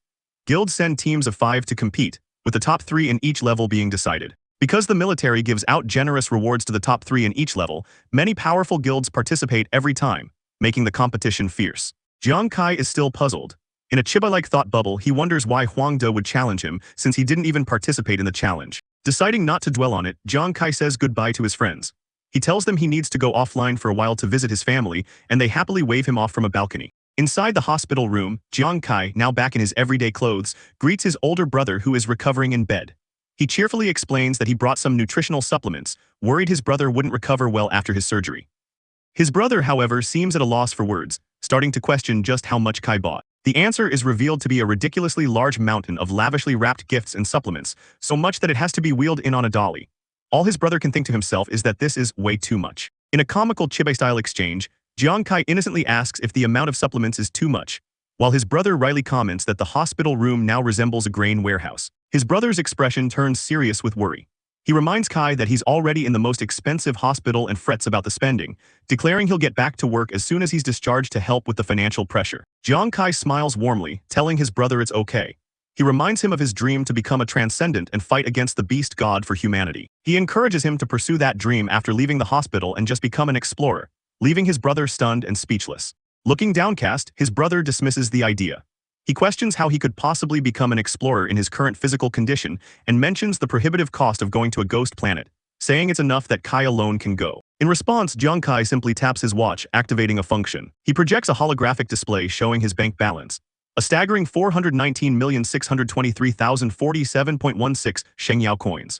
Guilds send teams of 5 to compete, with the top 3 in each level being decided. Because the military gives out generous rewards to the top 3 in each level, many powerful guilds participate every time, making the competition fierce. Jiang Kai is still puzzled. In a Chiba-like thought bubble, he wonders why Huang De would challenge him since he didn't even participate in the challenge. Deciding not to dwell on it, Jiang Kai says goodbye to his friends. He tells them he needs to go offline for a while to visit his family, and they happily wave him off from a balcony. Inside the hospital room, Jiang Kai, now back in his everyday clothes, greets his older brother who is recovering in bed. He cheerfully explains that he brought some nutritional supplements, worried his brother wouldn't recover well after his surgery. His brother, however, seems at a loss for words, starting to question just how much Kai bought. The answer is revealed to be a ridiculously large mountain of lavishly wrapped gifts and supplements, so much that it has to be wheeled in on a dolly. All his brother can think to himself is that this is way too much. In a comical Chibe-style exchange, Jiang Kai innocently asks if the amount of supplements is too much, while his brother wryly comments that the hospital room now resembles a grain warehouse. His brother's expression turns serious with worry. He reminds Kai that he's already in the most expensive hospital and frets about the spending, declaring he'll get back to work as soon as he's discharged to help with the financial pressure. Jiang Kai smiles warmly, telling his brother it's okay. He reminds him of his dream to become a transcendent and fight against the beast god for humanity. He encourages him to pursue that dream after leaving the hospital and just become an explorer, leaving his brother stunned and speechless. Looking downcast, his brother dismisses the idea. He questions how he could possibly become an explorer in his current physical condition and mentions the prohibitive cost of going to a ghost planet, saying it's enough that Kai alone can go. In response, Jiang Kai simply taps his watch, activating a function. He projects a holographic display showing his bank balance, a staggering 419,623,047.16 Shengyao coins.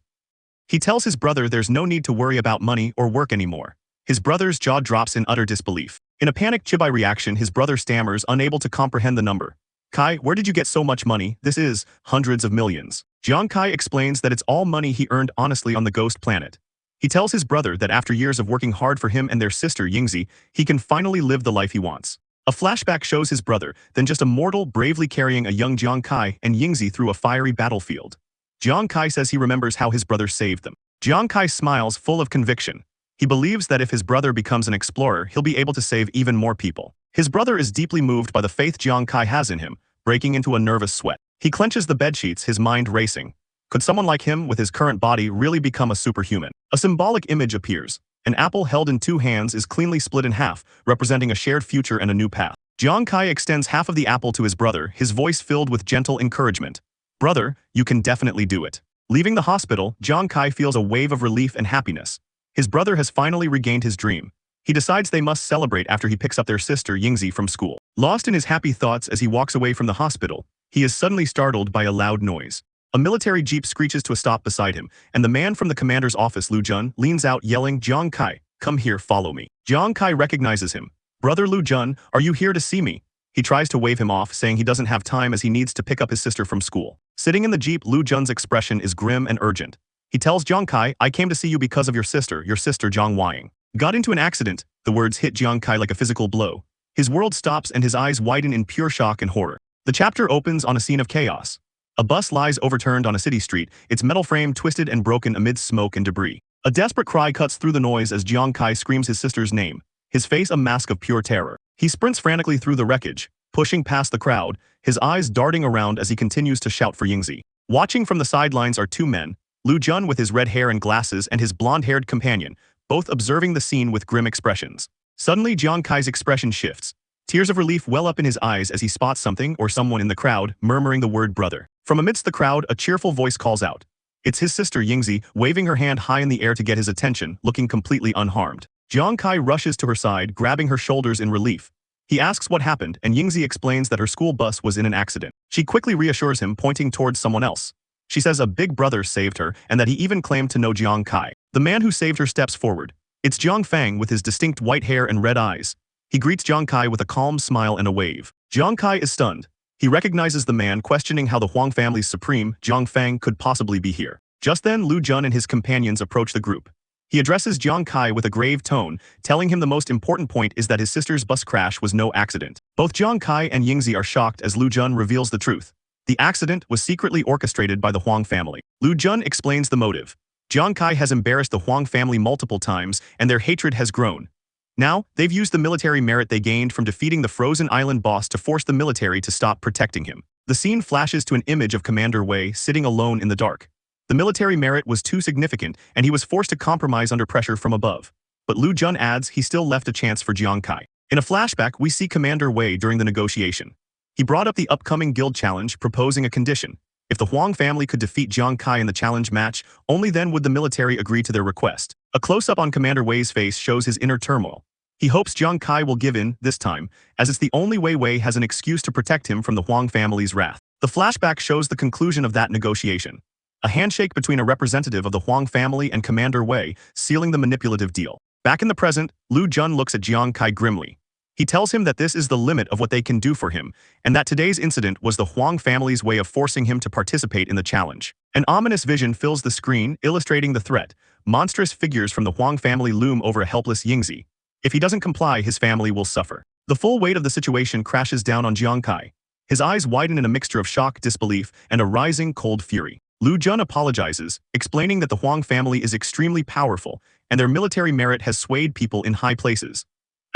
He tells his brother there's no need to worry about money or work anymore. His brother's jaw drops in utter disbelief. In a panicked Chibai reaction, his brother stammers, unable to comprehend the number. Kai, where did you get so much money? This is hundreds of millions. Jiang Kai explains that it's all money he earned honestly on the ghost planet. He tells his brother that after years of working hard for him and their sister Yingzi, he can finally live the life he wants. A flashback shows his brother, then just a mortal bravely carrying a young Jiang Kai and Yingzi through a fiery battlefield. Jiang Kai says he remembers how his brother saved them. Jiang Kai smiles, full of conviction. He believes that if his brother becomes an explorer, he'll be able to save even more people. His brother is deeply moved by the faith Jiang Kai has in him, breaking into a nervous sweat. He clenches the bedsheets, his mind racing. Could someone like him, with his current body, really become a superhuman? A symbolic image appears. An apple held in 2 hands is cleanly split in half, representing a shared future and a new path. Jiang Kai extends half of the apple to his brother, his voice filled with gentle encouragement. Brother, you can definitely do it. Leaving the hospital, Jiang Kai feels a wave of relief and happiness. His brother has finally regained his dream. He decides they must celebrate after he picks up their sister Yingzi from school. Lost in his happy thoughts as he walks away from the hospital, he is suddenly startled by a loud noise. A military jeep screeches to a stop beside him, and the man from the commander's office, Lu Jun, leans out yelling, Jiang Kai, come here, follow me. Jiang Kai recognizes him. Brother Lu Jun, are you here to see me? He tries to wave him off, saying he doesn't have time as he needs to pick up his sister from school. Sitting in the jeep, Lu Jun's expression is grim and urgent. He tells Jiang Kai, I came to see you because of your sister Jiang Weiying. Got into an accident. The words hit Jiang Kai like a physical blow. His world stops and his eyes widen in pure shock and horror. The chapter opens on a scene of chaos. A bus lies overturned on a city street, its metal frame twisted and broken amid smoke and debris. A desperate cry cuts through the noise as Jiang Kai screams his sister's name, his face a mask of pure terror. He sprints frantically through the wreckage, pushing past the crowd, his eyes darting around as he continues to shout for Yingzi. Watching from the sidelines are 2 men, Lu Jun with his red hair and glasses and his blonde-haired companion, both observing the scene with grim expressions. Suddenly, Jiang Kai's expression shifts. Tears of relief well up in his eyes as he spots something or someone in the crowd, murmuring the word brother. From amidst the crowd, a cheerful voice calls out. It's his sister Yingzi, waving her hand high in the air to get his attention, looking completely unharmed. Jiang Kai rushes to her side, grabbing her shoulders in relief. He asks what happened, and Yingzi explains that her school bus was in an accident. She quickly reassures him, pointing towards someone else. She says a big brother saved her, and that he even claimed to know Jiang Kai. The man who saved her steps forward. It's Jiang Fang with his distinct white hair and red eyes. He greets Jiang Kai with a calm smile and a wave. Jiang Kai is stunned. He recognizes the man, questioning how the Huang family's supreme, Jiang Fang, could possibly be here. Just then, Lu Jun and his companions approach the group. He addresses Jiang Kai with a grave tone, telling him the most important point is that his sister's bus crash was no accident. Both Jiang Kai and Yingzi are shocked as Lu Jun reveals the truth. The accident was secretly orchestrated by the Huang family. Lu Jun explains the motive. Jiang Kai has embarrassed the Huang family multiple times, and their hatred has grown. Now, they've used the military merit they gained from defeating the Frozen Island boss to force the military to stop protecting him. The scene flashes to an image of Commander Wei sitting alone in the dark. The military merit was too significant, and he was forced to compromise under pressure from above. But Lu Jun adds he still left a chance for Jiang Kai. In a flashback, we see Commander Wei during the negotiation. He brought up the upcoming guild challenge, proposing a condition. If the Huang family could defeat Jiang Kai in the challenge match, only then would the military agree to their request. A close-up on Commander Wei's face shows his inner turmoil. He hopes Jiang Kai will give in, this time, as it's the only way Wei has an excuse to protect him from the Huang family's wrath. The flashback shows the conclusion of that negotiation. A handshake between a representative of the Huang family and Commander Wei, sealing the manipulative deal. Back in the present, Lu Jun looks at Jiang Kai grimly. He tells him that this is the limit of what they can do for him, and that today's incident was the Huang family's way of forcing him to participate in the challenge. An ominous vision fills the screen, illustrating the threat. Monstrous figures from the Huang family loom over a helpless Yingzi. If he doesn't comply, his family will suffer. The full weight of the situation crashes down on Jiang Kai. His eyes widen in a mixture of shock, disbelief, and a rising cold fury. Lu Jun apologizes, explaining that the Huang family is extremely powerful, and their military merit has swayed people in high places.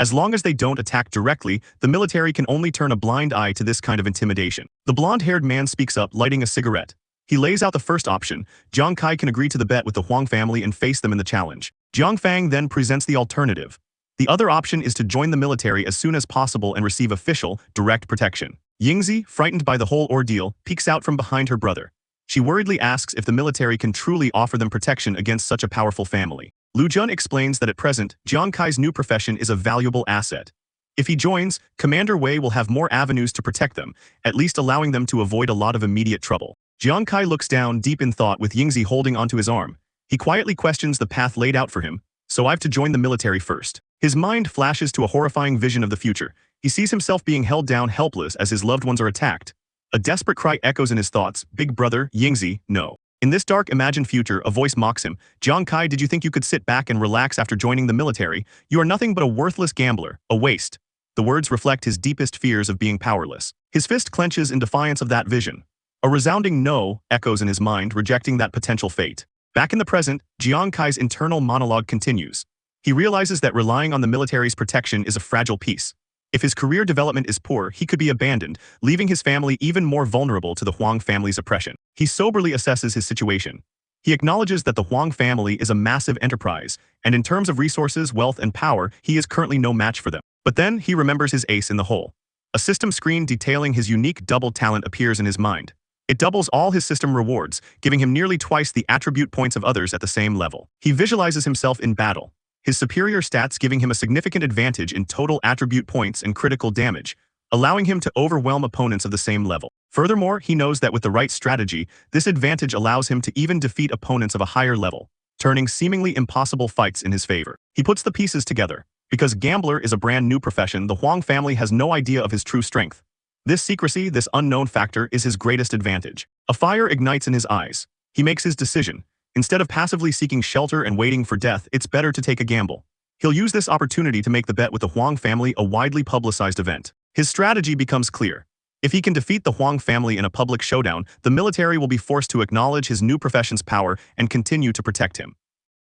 As long as they don't attack directly, the military can only turn a blind eye to this kind of intimidation. The blonde-haired man speaks up, lighting a cigarette. He lays out the first option. Jiang Kai can agree to the bet with the Huang family and face them in the challenge. Jiang Fang then presents the alternative. The other option is to join the military as soon as possible and receive official, direct protection. Yingzi, frightened by the whole ordeal, peeks out from behind her brother. She worriedly asks if the military can truly offer them protection against such a powerful family. Lu Jun explains that at present, Jiang Kai's new profession is a valuable asset. If he joins, Commander Wei will have more avenues to protect them, at least allowing them to avoid a lot of immediate trouble. Jiang Kai looks down, deep in thought, with Yingzi holding onto his arm. He quietly questions the path laid out for him. So I've to join the military first. His mind flashes to a horrifying vision of the future. He sees himself being held down helpless as his loved ones are attacked. A desperate cry echoes in his thoughts, "Big brother, Yingzi, no." In this dark imagined future, a voice mocks him. "Jiang Kai, did you think you could sit back and relax after joining the military? You are nothing but a worthless gambler, a waste." The words reflect his deepest fears of being powerless. His fist clenches in defiance of that vision. A resounding no echoes in his mind, rejecting that potential fate. Back in the present, Jiang Kai's internal monologue continues. He realizes that relying on the military's protection is a fragile piece. If his career development is poor, he could be abandoned, leaving his family even more vulnerable to the Huang family's oppression. He soberly assesses his situation. He acknowledges that the Huang family is a massive enterprise, and in terms of resources, wealth, and power, he is currently no match for them. But then he remembers his ace in the hole. A system screen detailing his unique double talent appears in his mind. It doubles all his system rewards, giving him nearly twice the attribute points of others at the same level. He visualizes himself in battle, his superior stats giving him a significant advantage in total attribute points and critical damage, allowing him to overwhelm opponents of the same level. Furthermore, he knows that with the right strategy, this advantage allows him to even defeat opponents of a higher level, turning seemingly impossible fights in his favor. He puts the pieces together. Because gambler is a brand new profession, the Huang family has no idea of his true strength. This secrecy, this unknown factor, is his greatest advantage. A fire ignites in his eyes. He makes his decision. Instead of passively seeking shelter and waiting for death, it's better to take a gamble. He'll use this opportunity to make the bet with the Huang family a widely publicized event. His strategy becomes clear. If he can defeat the Huang family in a public showdown, the military will be forced to acknowledge his new profession's power and continue to protect him.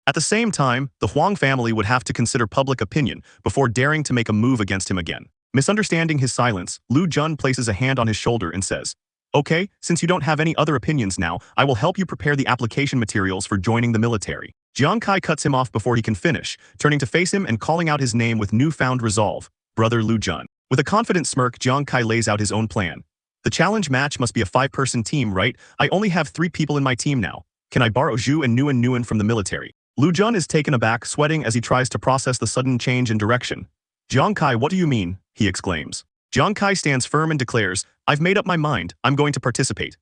At the same time, the Huang family would have to consider public opinion before daring to make a move against him again. Misunderstanding his silence, Lu Jun places a hand on his shoulder and says, "Okay, since you don't have any other opinions now, I will help you prepare the application materials for joining the military." Jiang Kai cuts him off before he can finish, turning to face him and calling out his name with newfound resolve, "Brother Lu Jun." With a confident smirk, Jiang Kai lays out his own plan. "The challenge match must be a 5-person team, right? I only have 3 people in my team now. Can I borrow Zhu and Nguyen from the military?" Lu Jun is taken aback, sweating as he tries to process the sudden change in direction. "Jiang Kai, what do you mean? he exclaims. Jiang Kai stands firm and declares, I've made up my mind, I'm going to participate.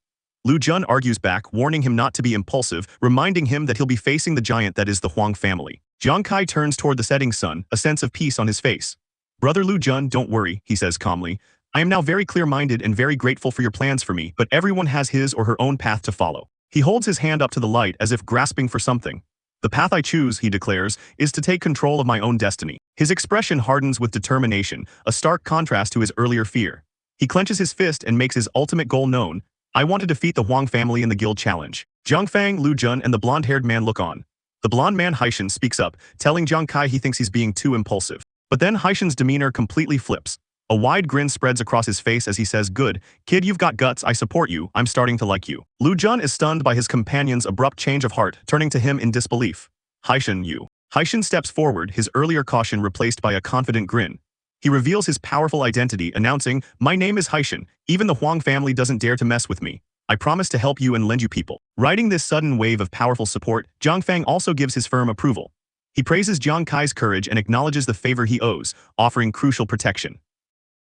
Lu Jun argues back, warning him not to be impulsive, reminding him that he'll be facing the giant that is the Huang family. Jiang Kai turns toward the setting sun, a sense of peace on his face. Brother Lu Jun, don't worry, he says calmly. I am now very clear-minded and very grateful for your plans for me, but everyone has his or her own path to follow. He holds his hand up to the light as if grasping for something. The path I choose, he declares, is to take control of my own destiny. His expression hardens with determination, a stark contrast to his earlier fear. He clenches his fist and makes his ultimate goal known. I want to defeat the Huang family in the guild challenge. Jiang Fang, Lu Jun, and the blonde-haired man look on. The blonde man Haishan speaks up, telling Jiang Kai he thinks he's being too impulsive. But then Haishan's demeanor completely flips. A wide grin spreads across his face as he says, good, kid, you've got guts, I support you, I'm starting to like you. Lu Jun is stunned by his companion's abrupt change of heart, turning to him in disbelief. Haishan, you. Haishan steps forward, his earlier caution replaced by a confident grin. He reveals his powerful identity, announcing, my name is Haishan, even the Huang family doesn't dare to mess with me. I promise to help you and lend you people. Riding this sudden wave of powerful support, Jiang Fang also gives his firm approval. He praises Jiang Kai's courage and acknowledges the favor he owes, offering crucial protection.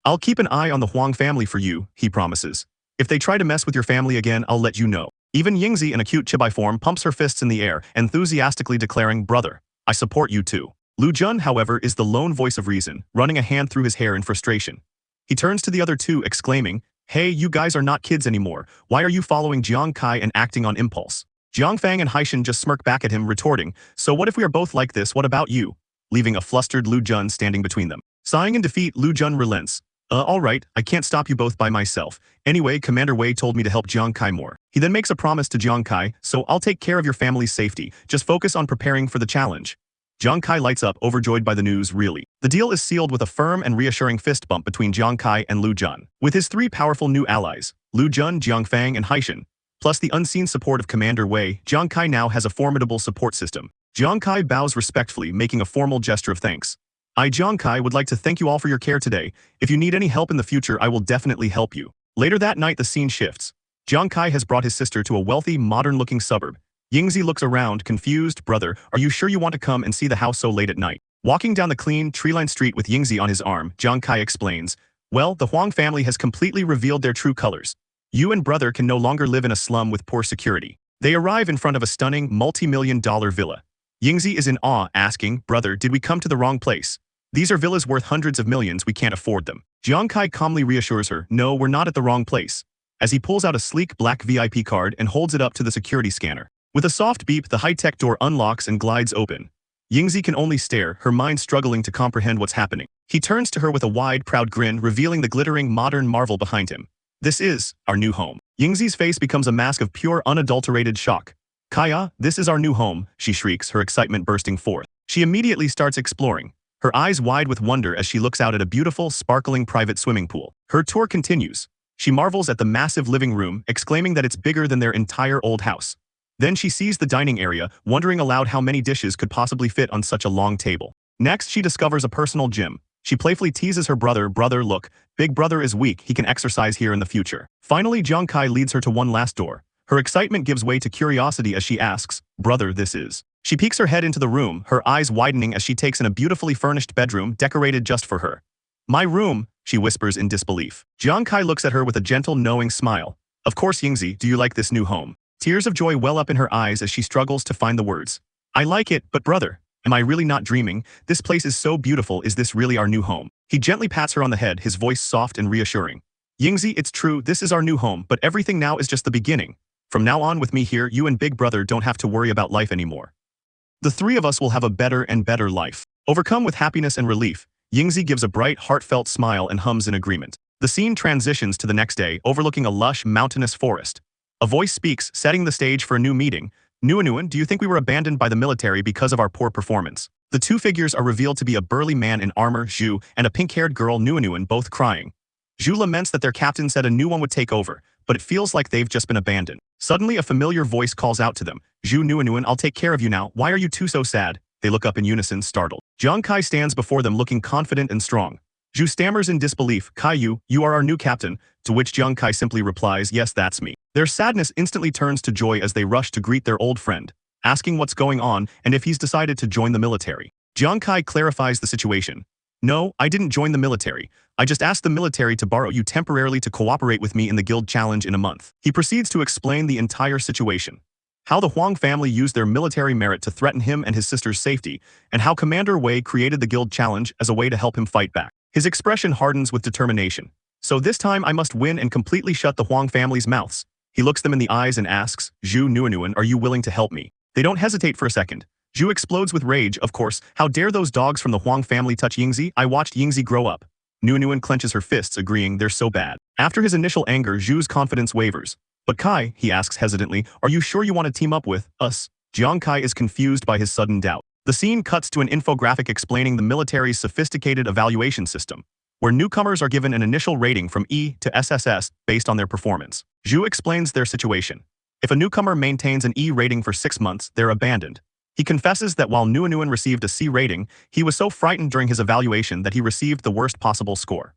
I'll keep an eye on the Huang family for you, he promises. If they try to mess with your family again, I'll let you know. Even Yingzi in a cute chibai form pumps her fists in the air, enthusiastically declaring, brother, I support you too. Lu Jun, however, is the lone voice of reason, running a hand through his hair in frustration. He turns to the other two, exclaiming, hey, you guys are not kids anymore. Why are you following Jiang Kai and acting on impulse? Jiang Fang and Haishan just smirk back at him, retorting, so what if we are both like this, what about you? Leaving a flustered Lu Jun standing between them. Sighing in defeat, Lu Jun relents. Alright, I can't stop you both by myself. Anyway, Commander Wei told me to help Jiang Kai more. He then makes a promise to Jiang Kai, so I'll take care of your family's safety, just focus on preparing for the challenge. Jiang Kai lights up, overjoyed by the news, really. The deal is sealed with a firm and reassuring fist bump between Jiang Kai and Lu Jun. With his three powerful new allies, Lu Jun, Jiang Fang, and Haishan, plus the unseen support of Commander Wei, Jiang Kai now has a formidable support system. Jiang Kai bows respectfully, making a formal gesture of thanks. I, Jiang Kai, would like to thank you all for your care today. If you need any help in the future, I will definitely help you. Later that night, the scene shifts. Jiang Kai has brought his sister to a wealthy, modern-looking suburb. Yingzi looks around, confused. Brother, are you sure you want to come and see the house so late at night? Walking down the clean, tree-lined street with Yingzi on his arm, Jiang Kai explains, well, the Huang family has completely revealed their true colors. You and brother can no longer live in a slum with poor security. They arrive in front of a stunning, multi-million-dollar villa. Yingzi is in awe, asking, brother, did we come to the wrong place? These are villas worth hundreds of millions, we can't afford them. Jiang Kai calmly reassures her, no, we're not at the wrong place. As he pulls out a sleek black VIP card and holds it up to the security scanner. With a soft beep, the high-tech door unlocks and glides open. Yingzi can only stare, her mind struggling to comprehend what's happening. He turns to her with a wide, proud grin, revealing the glittering, modern marvel behind him. This is our new home. Yingzi's face becomes a mask of pure, unadulterated shock. Kaya, this is our new home, she shrieks, her excitement bursting forth. She immediately starts exploring, her eyes wide with wonder as she looks out at a beautiful, sparkling private swimming pool. Her tour continues. She marvels at the massive living room, exclaiming that it's bigger than their entire old house. Then she sees the dining area, wondering aloud how many dishes could possibly fit on such a long table. Next, she discovers a personal gym. She playfully teases her brother, look, big brother is weak, he can exercise here in the future. Finally, Jiang Kai leads her to one last door. Her excitement gives way to curiosity as she asks, brother, this is. She peeks her head into the room, her eyes widening as she takes in a beautifully furnished bedroom decorated just for her. My room, she whispers in disbelief. Jiang Kai looks at her with a gentle, knowing smile. Of course, Yingzi, do you like this new home? Tears of joy well up in her eyes as she struggles to find the words. I like it, but brother, am I really not dreaming? This place is so beautiful, is this really our new home? He gently pats her on the head, his voice soft and reassuring. Yingzi, it's true, this is our new home, but everything now is just the beginning. From now on with me here, you and big brother don't have to worry about life anymore. The three of us will have a better and better life. Overcome with happiness and relief, Yingzi gives a bright, heartfelt smile and hums in agreement. The scene transitions to the next day, overlooking a lush, mountainous forest. A voice speaks, setting the stage for a new meeting. Nuanuan, do you think we were abandoned by the military because of our poor performance? The two figures are revealed to be a burly man in armor, Zhu, and a pink-haired girl, Nuanuan, both crying. Zhu laments that their captain said a new one would take over, but it feels like they've just been abandoned. Suddenly, a familiar voice calls out to them. Zhu, Nuanuan, I'll take care of you now. Why are you two so sad? They look up in unison, startled. Jiang Kai stands before them looking confident and strong. Zhu stammers in disbelief. Kai-yu, you are our new captain, to which Jiang Kai simply replies, yes, that's me. Their sadness instantly turns to joy as they rush to greet their old friend, asking what's going on and if he's decided to join the military. Jiang Kai clarifies the situation. No, I didn't join the military. I just asked the military to borrow you temporarily to cooperate with me in the guild challenge in a month. He proceeds to explain the entire situation. How the Huang family used their military merit to threaten him and his sister's safety, and how Commander Wei created the guild challenge as a way to help him fight back. His expression hardens with determination. So this time I must win and completely shut the Huang family's mouths. He looks them in the eyes and asks, Zhu Nuanuan, are you willing to help me? They don't hesitate for a second. Zhu explodes with rage, of course. How dare those dogs from the Huang family touch Yingzi? I watched Yingzi grow up. Nuanuan clenches her fists, agreeing they're so bad. After his initial anger, Zhu's confidence wavers. But Kai, he asks hesitantly, are you sure you want to team up with us? Jiang Kai is confused by his sudden doubt. The scene cuts to an infographic explaining the military's sophisticated evaluation system, where newcomers are given an initial rating from E to SSS based on their performance. Zhu explains their situation. If a newcomer maintains an E rating for 6 months, they're abandoned. He confesses that while Nuanuan received a C rating, he was so frightened during his evaluation that he received the worst possible score.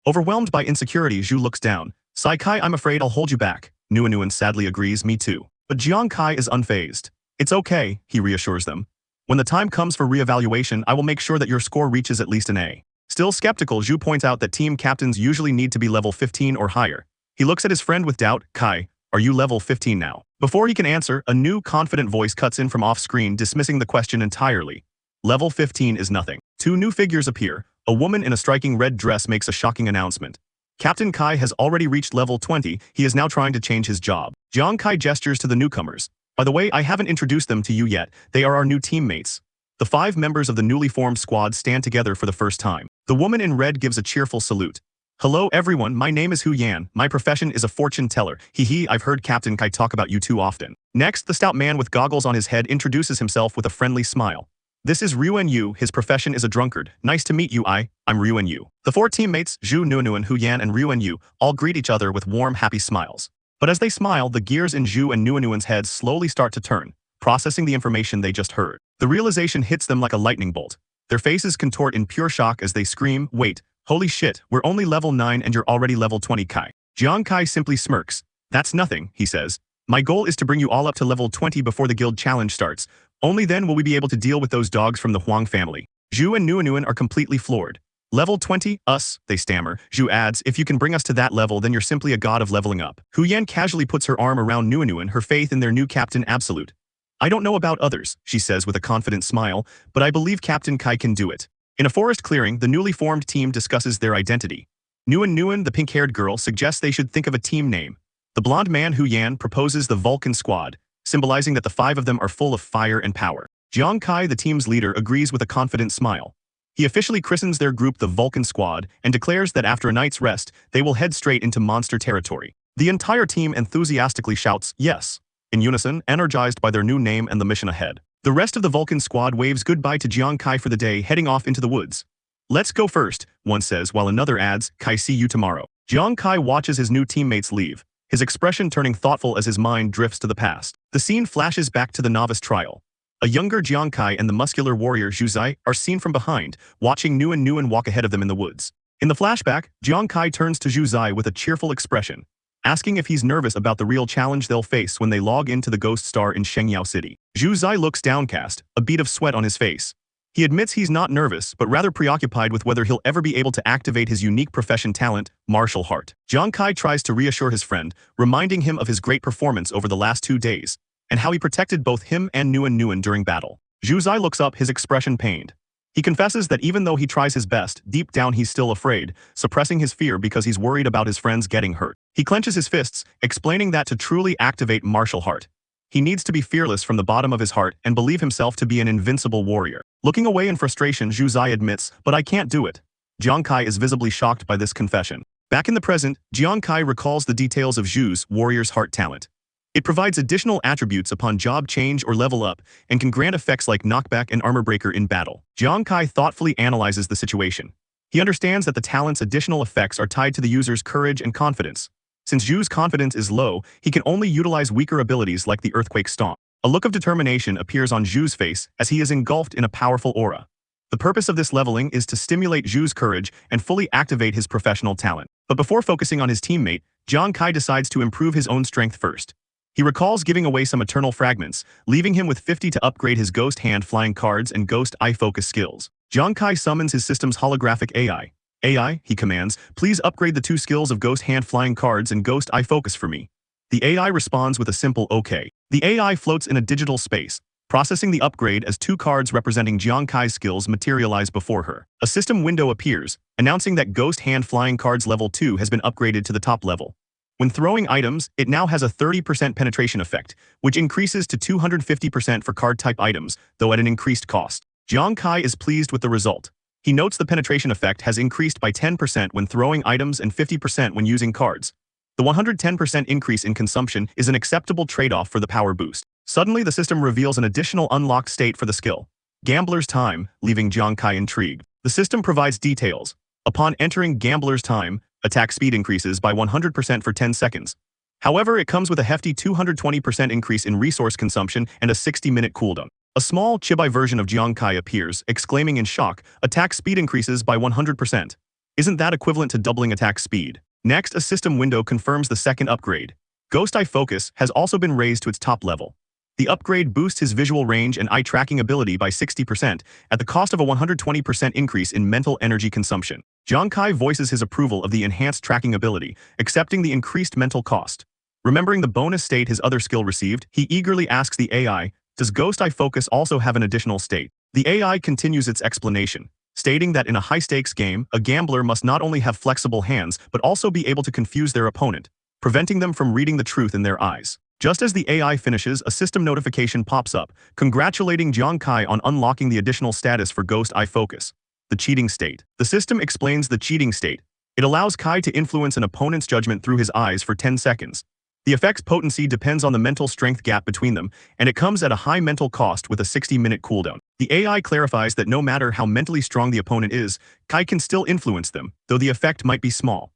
Overwhelmed by insecurity, Zhu looks down. Sai Kai, I'm afraid I'll hold you back. Nuanuan sadly agrees, me too. But Jiang Kai is unfazed. It's okay, he reassures them. When the time comes for re-evaluation, I will make sure that your score reaches at least an A. Still skeptical, Zhu points out that team captains usually need to be level 15 or higher. He looks at his friend with doubt. Kai, are you level 15 now? Before he can answer, a new confident voice cuts in from off-screen, dismissing the question entirely. Level 15 is nothing. 2 new figures appear. A woman in a striking red dress makes a shocking announcement. Captain Kai has already reached level 20, he is now trying to change his job. Jiang Kai gestures to the newcomers. By the way, I haven't introduced them to you yet, they are our new teammates. The 5 members of the newly formed squad stand together for the first time. The woman in red gives a cheerful salute. Hello everyone, my name is Hu Yan, my profession is a fortune teller. Hee, I've heard Captain Kai talk about you too often. Next, the stout man with goggles on his head introduces himself with a friendly smile. This is Ryuan Yu, his profession is a drunkard. Nice to meet you, I'm Ryuan Yu. The 4 teammates, Zhu Nuanuan, Hu Yan and Ryuan Yu, all greet each other with warm, happy smiles. But as they smile, the gears in Zhu and Nuanuan's heads slowly start to turn, processing the information they just heard. The realization hits them like a lightning bolt. Their faces contort in pure shock as they scream, wait, holy shit, we're only level 9 and you're already level 20 Kai. Jiang Kai simply smirks. That's nothing, he says. My goal is to bring you all up to level 20 before the guild challenge starts. Only then will we be able to deal with those dogs from the Huang family. Zhu and Nuanuan are completely floored. Level 20, us, they stammer. Zhu adds, if you can bring us to that level, then you're simply a god of leveling up. Hu Yan casually puts her arm around Nuanuan, her faith in their new captain absolute. I don't know about others, she says with a confident smile, but I believe Captain Kai can do it. In a forest clearing, the newly formed team discusses their identity. Nuan, the pink-haired girl, suggests they should think of a team name. The blonde man Hu Yan proposes the Vulcan Squad, symbolizing that the 5 of them are full of fire and power. Jiang Kai, the team's leader, agrees with a confident smile. He officially christens their group the Vulcan Squad and declares that after a night's rest, they will head straight into monster territory. The entire team enthusiastically shouts, yes, in unison, energized by their new name and the mission ahead. The rest of the Vulcan Squad waves goodbye to Jiang Kai for the day, heading off into the woods. Let's go first, one says, while another adds, Kai, see you tomorrow. Jiang Kai watches his new teammates leave, his expression turning thoughtful as his mind drifts to the past. The scene flashes back to the novice trial. A younger Jiang Kai and the muscular warrior Zhu Zai are seen from behind, watching Nuan walk ahead of them in the woods. In the flashback, Jiang Kai turns to Zhu Zai with a cheerful expression, asking if he's nervous about the real challenge they'll face when they log into the Ghost Star in Shengyao City. Zhu Zai looks downcast, a bead of sweat on his face. He admits he's not nervous, but rather preoccupied with whether he'll ever be able to activate his unique profession talent, martial art. Jiang Kai tries to reassure his friend, reminding him of his great performance over the last 2 days, and how he protected both him and Nuan during battle. Zhu Zai looks up, his expression pained. He confesses that even though he tries his best, deep down he's still afraid, suppressing his fear because he's worried about his friends getting hurt. He clenches his fists, explaining that to truly activate martial art, he needs to be fearless from the bottom of his heart and believe himself to be an invincible warrior. Looking away in frustration, Zhu Zai admits, but I can't do it. Jiang Kai is visibly shocked by this confession. Back in the present, Jiang Kai recalls the details of Zhu's warrior's heart talent. It provides additional attributes upon job change or level up, and can grant effects like knockback and armor breaker in battle. Jiang Kai thoughtfully analyzes the situation. He understands that the talent's additional effects are tied to the user's courage and confidence. Since Zhu's confidence is low, he can only utilize weaker abilities like the Earthquake Stomp. A look of determination appears on Zhu's face as he is engulfed in a powerful aura. The purpose of this leveling is to stimulate Zhu's courage and fully activate his professional talent. But before focusing on his teammate, Jiang Kai decides to improve his own strength first. He recalls giving away some eternal fragments, leaving him with 50 to upgrade his Ghost Hand flying cards and Ghost Eye focus skills. Jiang Kai summons his system's holographic AI. AI, he commands, please upgrade the 2 skills of Ghost Hand Flying Cards and Ghost Eye Focus for me. The AI responds with a simple OK. The AI floats in a digital space, processing the upgrade as 2 cards representing Jiang Kai's skills materialize before her. A system window appears, announcing that Ghost Hand Flying Cards level 2 has been upgraded to the top level. When throwing items, it now has a 30% penetration effect, which increases to 250% for card-type items, though at an increased cost. Jiang Kai is pleased with the result. He notes the penetration effect has increased by 10% when throwing items and 50% when using cards. The 110% increase in consumption is an acceptable trade-off for the power boost. Suddenly, the system reveals an additional unlocked state for the skill, Gambler's Time, leaving Jiang Kai intrigued. The system provides details. Upon entering Gambler's Time, attack speed increases by 100% for 10 seconds. However, it comes with a hefty 220% increase in resource consumption and a 60-minute cooldown. A small chibi version of Jiang Kai appears, exclaiming in shock, attack speed increases by 100%. Isn't that equivalent to doubling attack speed? Next, a system window confirms the second upgrade. Ghost Eye Focus has also been raised to its top level. The upgrade boosts his visual range and eye tracking ability by 60% at the cost of a 120% increase in mental energy consumption. Jiang Kai voices his approval of the enhanced tracking ability, accepting the increased mental cost. Remembering the bonus state his other skill received, he eagerly asks the AI, does Ghost Eye Focus also have an additional state? The AI continues its explanation, stating that in a high-stakes game, a gambler must not only have flexible hands but also be able to confuse their opponent, preventing them from reading the truth in their eyes. Just as the AI finishes, a system notification pops up, congratulating Jiang Kai on unlocking the additional status for Ghost Eye Focus, the cheating state. The system explains the cheating state. It allows Kai to influence an opponent's judgment through his eyes for 10 seconds. The effect's potency depends on the mental strength gap between them, and it comes at a high mental cost with a 60-minute cooldown. The AI clarifies that no matter how mentally strong the opponent is, Kai can still influence them, though the effect might be small.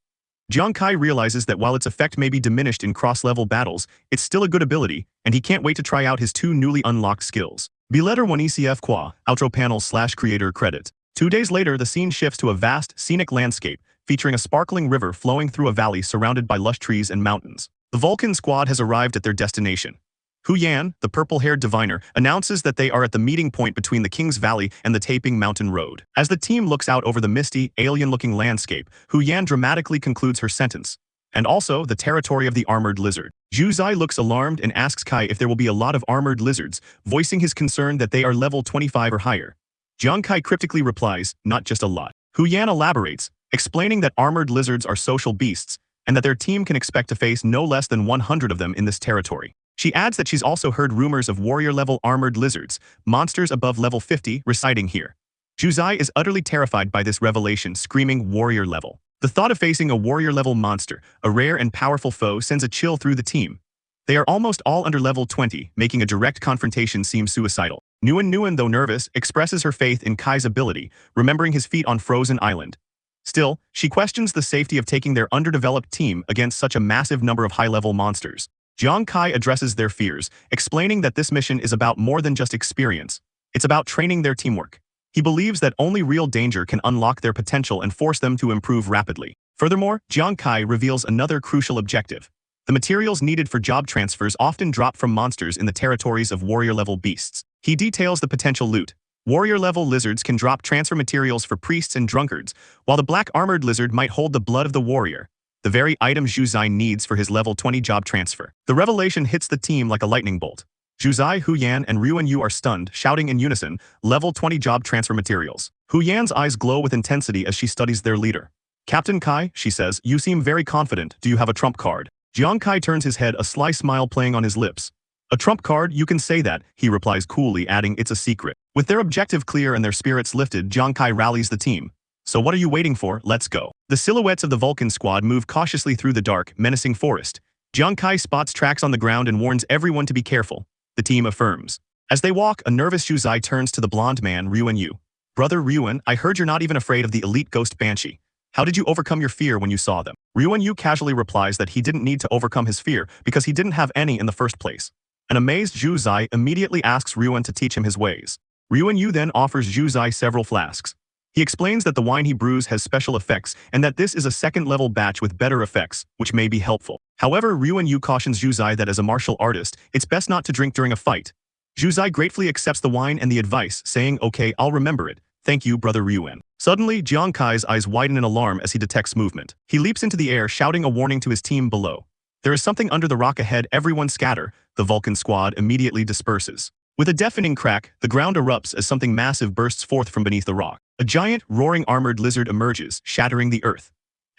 Jiang Kai realizes that while its effect may be diminished in cross-level battles, it's still a good ability, and he can't wait to try out his 2 newly unlocked skills. Letter 1 ECF Qua, outro panel / creator credit. 2 days later, the scene shifts to a vast, scenic landscape, featuring a sparkling river flowing through a valley surrounded by lush trees and mountains. The Vulcan squad has arrived at their destination. Hu Yan, the purple-haired diviner, announces that they are at the meeting point between the King's Valley and the Taping Mountain Road. As the team looks out over the misty, alien-looking landscape, Hu Yan dramatically concludes her sentence. And also, the territory of the armored lizard. Zhu Zai looks alarmed and asks Kai if there will be a lot of armored lizards, voicing his concern that they are level 25 or higher. Jiang Kai cryptically replies, not just a lot. Hu Yan elaborates, explaining that armored lizards are social beasts, and that their team can expect to face no less than 100 of them in this territory. She adds that she's also heard rumors of warrior-level armored lizards, monsters above level 50, residing here. Zhu Zai is utterly terrified by this revelation, screaming warrior level. The thought of facing a warrior-level monster, a rare and powerful foe, sends a chill through the team. They are almost all under level 20, making a direct confrontation seem suicidal. Nguyen, though nervous, expresses her faith in Kai's ability, remembering his feat on Frozen Island. Still, she questions the safety of taking their underdeveloped team against such a massive number of high-level monsters. Jiang Kai addresses their fears, explaining that this mission is about more than just experience. It's about training their teamwork. He believes that only real danger can unlock their potential and force them to improve rapidly. Furthermore, Jiang Kai reveals another crucial objective. The materials needed for job transfers often drop from monsters in the territories of warrior-level beasts. He details the potential loot. Warrior-level lizards can drop transfer materials for priests and drunkards, while the black armored lizard might hold the blood of the warrior, the very item Zhu Zai needs for his level 20 job transfer. The revelation hits the team like a lightning bolt. Zhu Zai, Hu Yan, and Ruan are stunned, shouting in unison, level 20 job transfer materials. Hu Yan's eyes glow with intensity as she studies their leader. Captain Kai, she says, you seem very confident. Do you have a trump card? Jiang Kai turns his head, a sly smile playing on his lips. A trump card, you can say that, he replies coolly, adding, it's a secret. With their objective clear and their spirits lifted, Jiang Kai rallies the team. So what are you waiting for? Let's go. The silhouettes of the Vulcan squad move cautiously through the dark, menacing forest. Jiang Kai spots tracks on the ground and warns everyone to be careful. The team affirms. As they walk, a nervous Zhu Zai turns to the blonde man, Ruan. Brother Ruan, I heard you're not even afraid of the elite ghost banshee. How did you overcome your fear when you saw them? Ruan casually replies that he didn't need to overcome his fear because he didn't have any in the first place. An amazed Zhu Zai immediately asks Ruan to teach him his ways. Ruan then offers Zhu Zai several flasks. He explains that the wine he brews has special effects and that this is a second-level batch with better effects, which may be helpful. However, Ruan cautions Zhu Zai that as a martial artist, it's best not to drink during a fight. Zhu Zai gratefully accepts the wine and the advice, saying, okay, I'll remember it. Thank you, Brother Ryuan. Suddenly, Jiang Kai's eyes widen in alarm as he detects movement. He leaps into the air, shouting a warning to his team below. There is something under the rock ahead, everyone scatter. The Vulcan squad immediately disperses. With a deafening crack, the ground erupts as something massive bursts forth from beneath the rock. A giant, roaring armored lizard emerges, shattering the earth.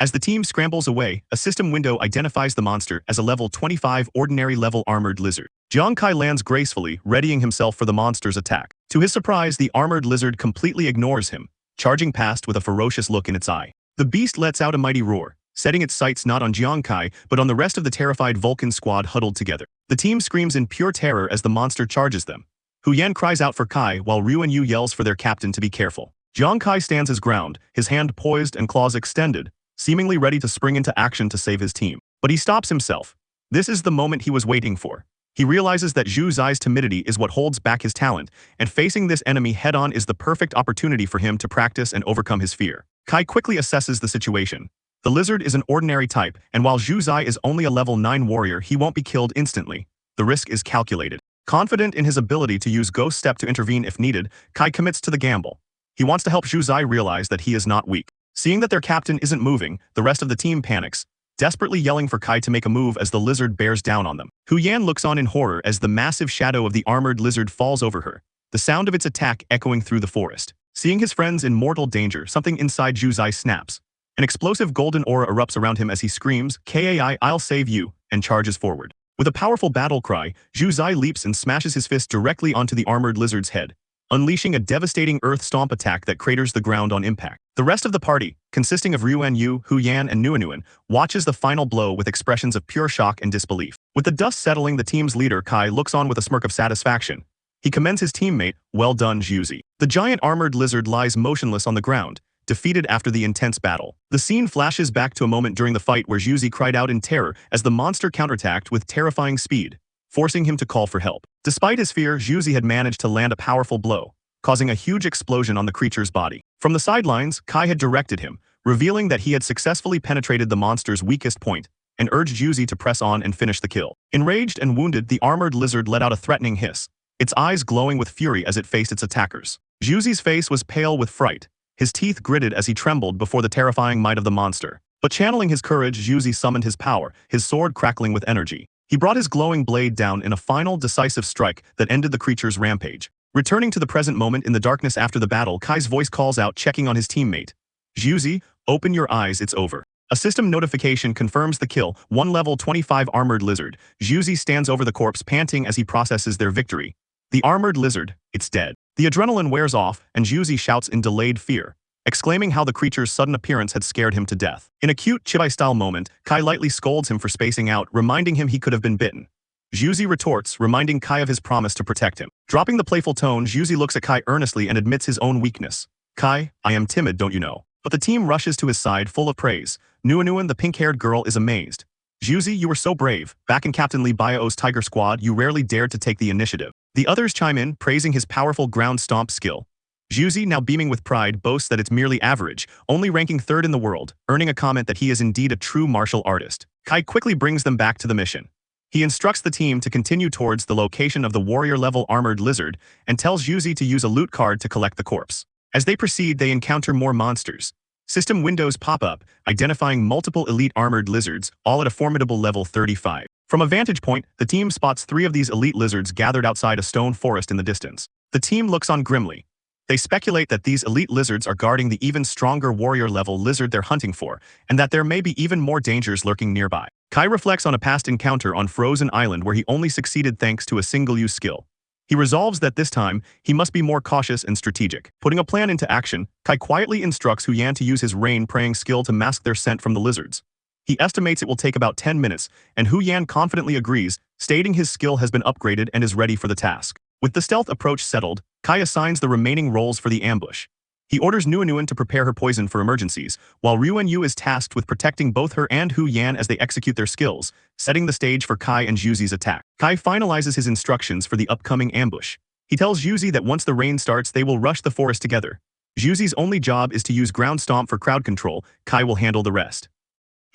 As the team scrambles away, a system window identifies the monster as a level 25 ordinary level armored lizard. Jiang Kai lands gracefully, readying himself for the monster's attack. To his surprise, the armored lizard completely ignores him, charging past with a ferocious look in its eye. The beast lets out a mighty roar, setting its sights not on Jiang Kai, but on the rest of the terrified Vulcan squad huddled together. The team screams in pure terror as the monster charges them. Hu Yan cries out for Kai, while Ryu and Yu yells for their captain to be careful. Jiang Kai stands his ground, his hand poised and claws extended, seemingly ready to spring into action to save his team. But he stops himself. This is the moment he was waiting for. He realizes that Zhu Zai's timidity is what holds back his talent, and facing this enemy head-on is the perfect opportunity for him to practice and overcome his fear. Kai quickly assesses the situation. The lizard is an ordinary type, and while Zhu Zai is only a level 9 warrior, he won't be killed instantly. The risk is calculated. Confident in his ability to use Ghost Step to intervene if needed, Kai commits to the gamble. He wants to help Zhu Zai realize that he is not weak. Seeing that their captain isn't moving, the rest of the team panics, desperately yelling for Kai to make a move as the lizard bears down on them. Hu Yan looks on in horror as the massive shadow of the armored lizard falls over her, the sound of its attack echoing through the forest. Seeing his friends in mortal danger, something inside Zhu Zai snaps. An explosive golden aura erupts around him as he screams, "Kai, I'll save you," and charges forward. With a powerful battle cry, Zhu Zai leaps and smashes his fist directly onto the armored lizard's head, unleashing a devastating earth stomp attack that craters the ground on impact. The rest of the party, consisting of Ryuan Yu, Hu Yan, and Nuanuan, watches the final blow with expressions of pure shock and disbelief. With the dust settling, the team's leader, Kai, looks on with a smirk of satisfaction. He commends his teammate, "Well done, Zhuzi." The giant armored lizard lies motionless on the ground, defeated after the intense battle. The scene flashes back to a moment during the fight where Zhuzi cried out in terror as the monster counterattacked with terrifying speed, forcing him to call for help. Despite his fear, Zhuzi had managed to land a powerful blow, causing a huge explosion on the creature's body. From the sidelines, Kai had directed him, revealing that he had successfully penetrated the monster's weakest point, and urged Zhuzi to press on and finish the kill. Enraged and wounded, the armored lizard let out a threatening hiss, its eyes glowing with fury as it faced its attackers. Zhuzi's face was pale with fright, his teeth gritted as he trembled before the terrifying might of the monster. But channeling his courage, Zhuzi summoned his power, his sword crackling with energy. He brought his glowing blade down in a final, decisive strike that ended the creature's rampage. Returning to the present moment in the darkness after the battle, Kai's voice calls out, checking on his teammate. "Zhuzi, open your eyes, it's over." A system notification confirms the kill, one level 25 armored lizard. Zhuzi stands over the corpse, panting as he processes their victory. The armored lizard, it's dead. The adrenaline wears off, and Zhuzi shouts in delayed fear, exclaiming how the creature's sudden appearance had scared him to death. In a cute Chibai-style moment, Kai lightly scolds him for spacing out, reminding him he could have been bitten. Zhuzi retorts, reminding Kai of his promise to protect him. Dropping the playful tone, Zhuzi looks at Kai earnestly and admits his own weakness. "Kai, I am timid, don't you know?" But the team rushes to his side, full of praise. Nuanuan, the pink-haired girl, is amazed. "Zhuzi, you were so brave. Back in Captain Li Baiao's Tiger Squad, you rarely dared to take the initiative." The others chime in, praising his powerful ground stomp skill. Zhuzi, now beaming with pride, boasts that it's merely average, only ranking 3rd in the world, earning a comment that he is indeed a true martial artist. Kai quickly brings them back to the mission. He instructs the team to continue towards the location of the warrior-level armored lizard and tells Zhuzi to use a loot card to collect the corpse. As they proceed, they encounter more monsters. System windows pop up, identifying multiple elite armored lizards, all at a formidable level 35. From a vantage point, the team spots 3 of these elite lizards gathered outside a stone forest in the distance. The team looks on grimly. They speculate that these elite lizards are guarding the even stronger warrior-level lizard they're hunting for, and that there may be even more dangers lurking nearby. Kai reflects on a past encounter on Frozen Island where he only succeeded thanks to a single-use skill. He resolves that this time, he must be more cautious and strategic. Putting a plan into action, Kai quietly instructs Hu Yan to use his rain-praying skill to mask their scent from the lizards. He estimates it will take about 10 minutes, and Hu Yan confidently agrees, stating his skill has been upgraded and is ready for the task. With the stealth approach settled, Kai assigns the remaining roles for the ambush. He orders Nuanuan to prepare her poison for emergencies, while Ryuan Yu is tasked with protecting both her and Hu Yan as they execute their skills, setting the stage for Kai and Zhuzi's attack. Kai finalizes his instructions for the upcoming ambush. He tells Zhuzi that once the rain starts, they will rush the forest together. Zhuzi's only job is to use ground stomp for crowd control. Kai will handle the rest.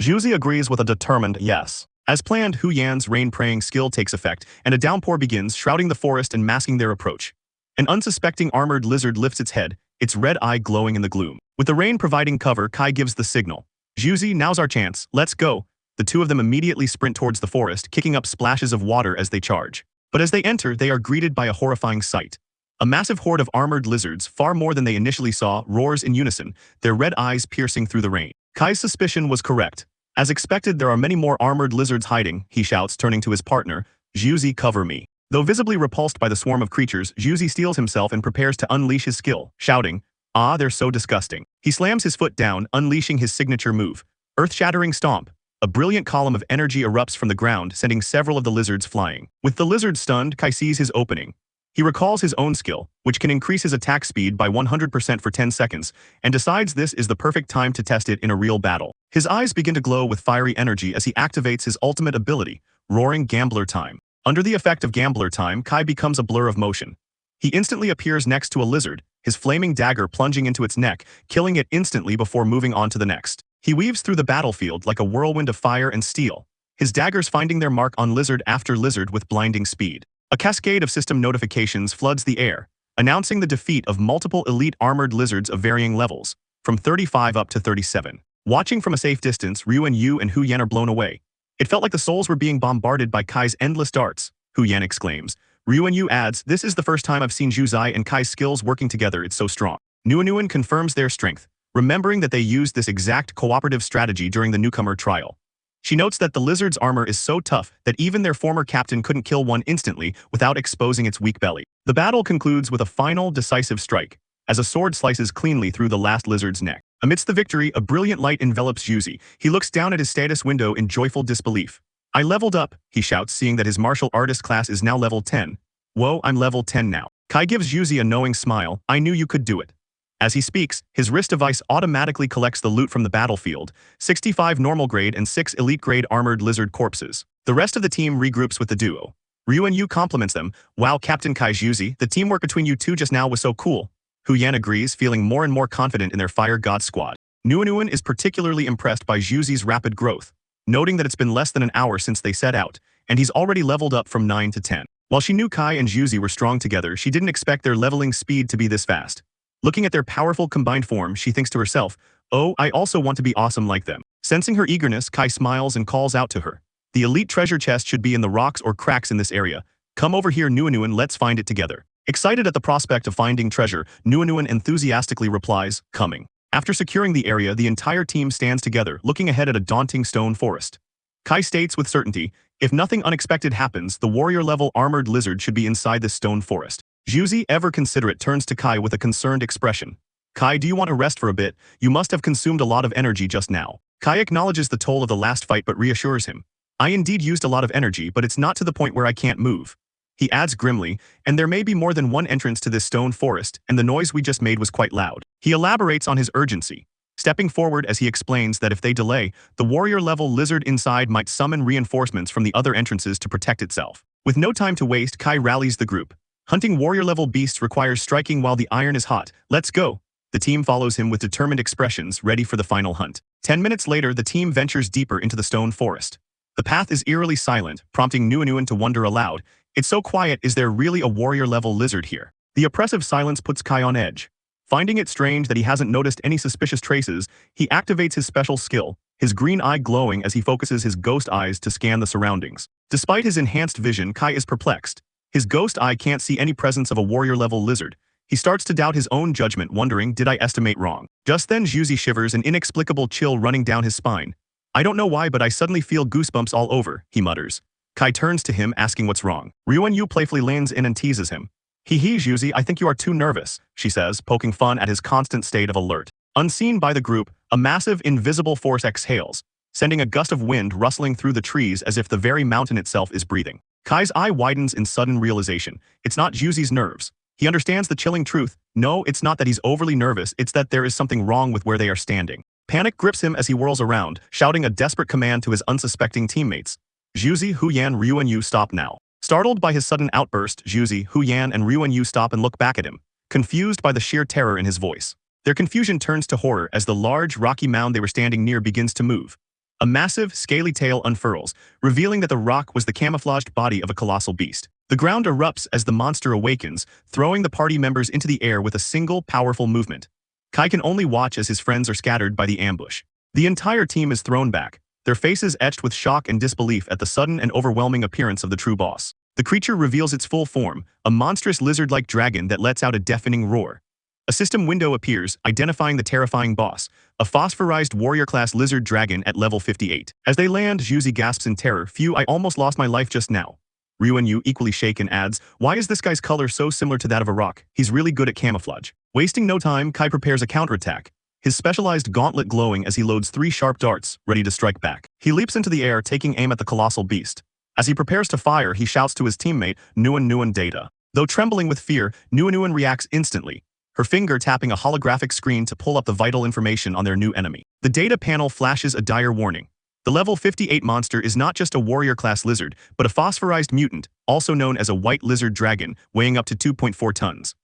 Zhuzi agrees with a determined yes. As planned, Hu Yan's rain-praying skill takes effect, and a downpour begins, shrouding the forest and masking their approach. An unsuspecting armored lizard lifts its head, its red eye glowing in the gloom. With the rain providing cover, Kai gives the signal. Juzi, now's our chance, let's go. The two of them immediately sprint towards the forest, kicking up splashes of water as they charge. But as they enter, they are greeted by a horrifying sight. A massive horde of armored lizards, far more than they initially saw, roars in unison, their red eyes piercing through the rain. Kai's suspicion was correct. As expected, there are many more armored lizards hiding, he shouts, turning to his partner. Juzi, cover me. Though visibly repulsed by the swarm of creatures, Juzi steels himself and prepares to unleash his skill, shouting, "Ah, they're so disgusting." He slams his foot down, unleashing his signature move, earth-shattering stomp. A brilliant column of energy erupts from the ground, sending several of the lizards flying. With the lizards stunned, Kai sees his opening. He recalls his own skill, which can increase his attack speed by 100% for 10 seconds, and decides this is the perfect time to test it in a real battle. His eyes begin to glow with fiery energy as he activates his ultimate ability, Roaring Gambler Time. Under the effect of Gambler Time, Kai becomes a blur of motion. He instantly appears next to a lizard, his flaming dagger plunging into its neck, killing it instantly before moving on to the next. He weaves through the battlefield like a whirlwind of fire and steel, his daggers finding their mark on lizard after lizard with blinding speed. A cascade of system notifications floods the air, announcing the defeat of multiple elite armored lizards of varying levels, from 35 up to 37. Watching from a safe distance, Ryu and Hu Yan are blown away. It felt like the souls were being bombarded by Kai's endless darts, Hu Yan exclaims. Ryu and Yu adds, "This is the first time I've seen Juzai and Kai's skills working together, it's so strong." Nuan confirms their strength, remembering that they used this exact cooperative strategy during the newcomer trial. She notes that the lizard's armor is so tough that even their former captain couldn't kill one instantly without exposing its weak belly. The battle concludes with a final, decisive strike, as a sword slices cleanly through the last lizard's neck. Amidst the victory, a brilliant light envelops Juzi. He looks down at his status window in joyful disbelief. "I leveled up," he shouts, seeing that his martial artist class is now level 10. "Whoa, I'm level 10 now." Kai gives Juzi a knowing smile. "I knew you could do it." As he speaks, his wrist device automatically collects the loot from the battlefield, 65 normal grade and 6 elite grade armored lizard corpses. The rest of the team regroups with the duo. Ryu and Yu compliments them. "Wow, Captain Kai Juzi, the teamwork between you two just now was so cool." Hu Yan agrees, feeling more and more confident in their Fire God squad. Nuan is particularly impressed by Juzi's rapid growth, noting that it's been less than an hour since they set out, and he's already leveled up from 9 to 10. While she knew Kai and Juzi were strong together, she didn't expect their leveling speed to be this fast. Looking at their powerful combined form, she thinks to herself, "Oh, I also want to be awesome like them." Sensing her eagerness, Kai smiles and calls out to her. "The elite treasure chest should be in the rocks or cracks in this area. Come over here, Nuan, let's find it together." Excited at the prospect of finding treasure, Nuan enthusiastically replies, "Coming." After securing the area, the entire team stands together, looking ahead at a daunting stone forest. Kai states with certainty, "If nothing unexpected happens, the warrior-level armored lizard should be inside this stone forest." Juzi, ever considerate, turns to Kai with a concerned expression. "Kai, do you want to rest for a bit? You must have consumed a lot of energy just now." Kai acknowledges the toll of the last fight but reassures him. "I indeed used a lot of energy, but it's not to the point where I can't move." He adds grimly, "And there may be more than one entrance to this stone forest, and the noise we just made was quite loud." He elaborates on his urgency, stepping forward as he explains that if they delay, the warrior-level lizard inside might summon reinforcements from the other entrances to protect itself. With no time to waste, Kai rallies the group. "Hunting warrior-level beasts requires striking while the iron is hot. Let's go." The team follows him with determined expressions, ready for the final hunt. 10 minutes later, the team ventures deeper into the stone forest. The path is eerily silent, prompting Nuan to wonder aloud, "It's so quiet, is there really a warrior-level lizard here?" The oppressive silence puts Kai on edge. Finding it strange that he hasn't noticed any suspicious traces, he activates his special skill, his green eye glowing as he focuses his ghost eyes to scan the surroundings. Despite his enhanced vision, Kai is perplexed. His ghost eye can't see any presence of a warrior-level lizard. He starts to doubt his own judgment, wondering, did I estimate wrong? Just then Juzi shivers, an inexplicable chill running down his spine. "I don't know why, but I suddenly feel goosebumps all over," he mutters. Kai turns to him, asking what's wrong. Ryu and Yu playfully leans in and teases him. "Hee Juzi, I think you are too nervous," she says, poking fun at his constant state of alert. Unseen by the group, a massive, invisible force exhales, sending a gust of wind rustling through the trees as if the very mountain itself is breathing. Kai's eye widens in sudden realization. It's not Juzi's nerves. He understands the chilling truth. No, it's not that he's overly nervous, it's that there is something wrong with where they are standing. Panic grips him as he whirls around, shouting a desperate command to his unsuspecting teammates. "Juzi, Hu Yan, Ryu and Yu, stop now." Startled by his sudden outburst, Juzi, Hu Yan, and Ryu and Yu stop and look back at him, confused by the sheer terror in his voice. Their confusion turns to horror as the large, rocky mound they were standing near begins to move. A massive, scaly tail unfurls, revealing that the rock was the camouflaged body of a colossal beast. The The ground erupts as the monster awakens, throwing the party members into the air with a single, powerful movement. Kai can only watch as his friends are scattered by the ambush. The entire team is thrown back, their faces etched with shock and disbelief at the sudden and overwhelming appearance of the true boss. The creature reveals its full form, a monstrous lizard-like dragon that lets out a deafening roar. A system window appears, identifying the terrifying boss, a phosphorized warrior-class lizard dragon at level 58. As they land, Juzi gasps in terror, "Phew, I almost lost my life just now." Ryuan-Yu, equally shaken, adds, "Why is this guy's color so similar to that of a rock? He's really good at camouflage." Wasting no time, Kai prepares a counterattack, his specialized gauntlet glowing as he loads 3 sharp darts, ready to strike back. He leaps into the air, taking aim at the colossal beast. As he prepares to fire, he shouts to his teammate, "Nuan data." Though trembling with fear, Nuan reacts instantly, her finger tapping a holographic screen to pull up the vital information on their new enemy. The data panel flashes a dire warning. The level 58 monster is not just a warrior-class lizard, but a phosphorized mutant, also known as a white lizard dragon, weighing up to 2.4 tons.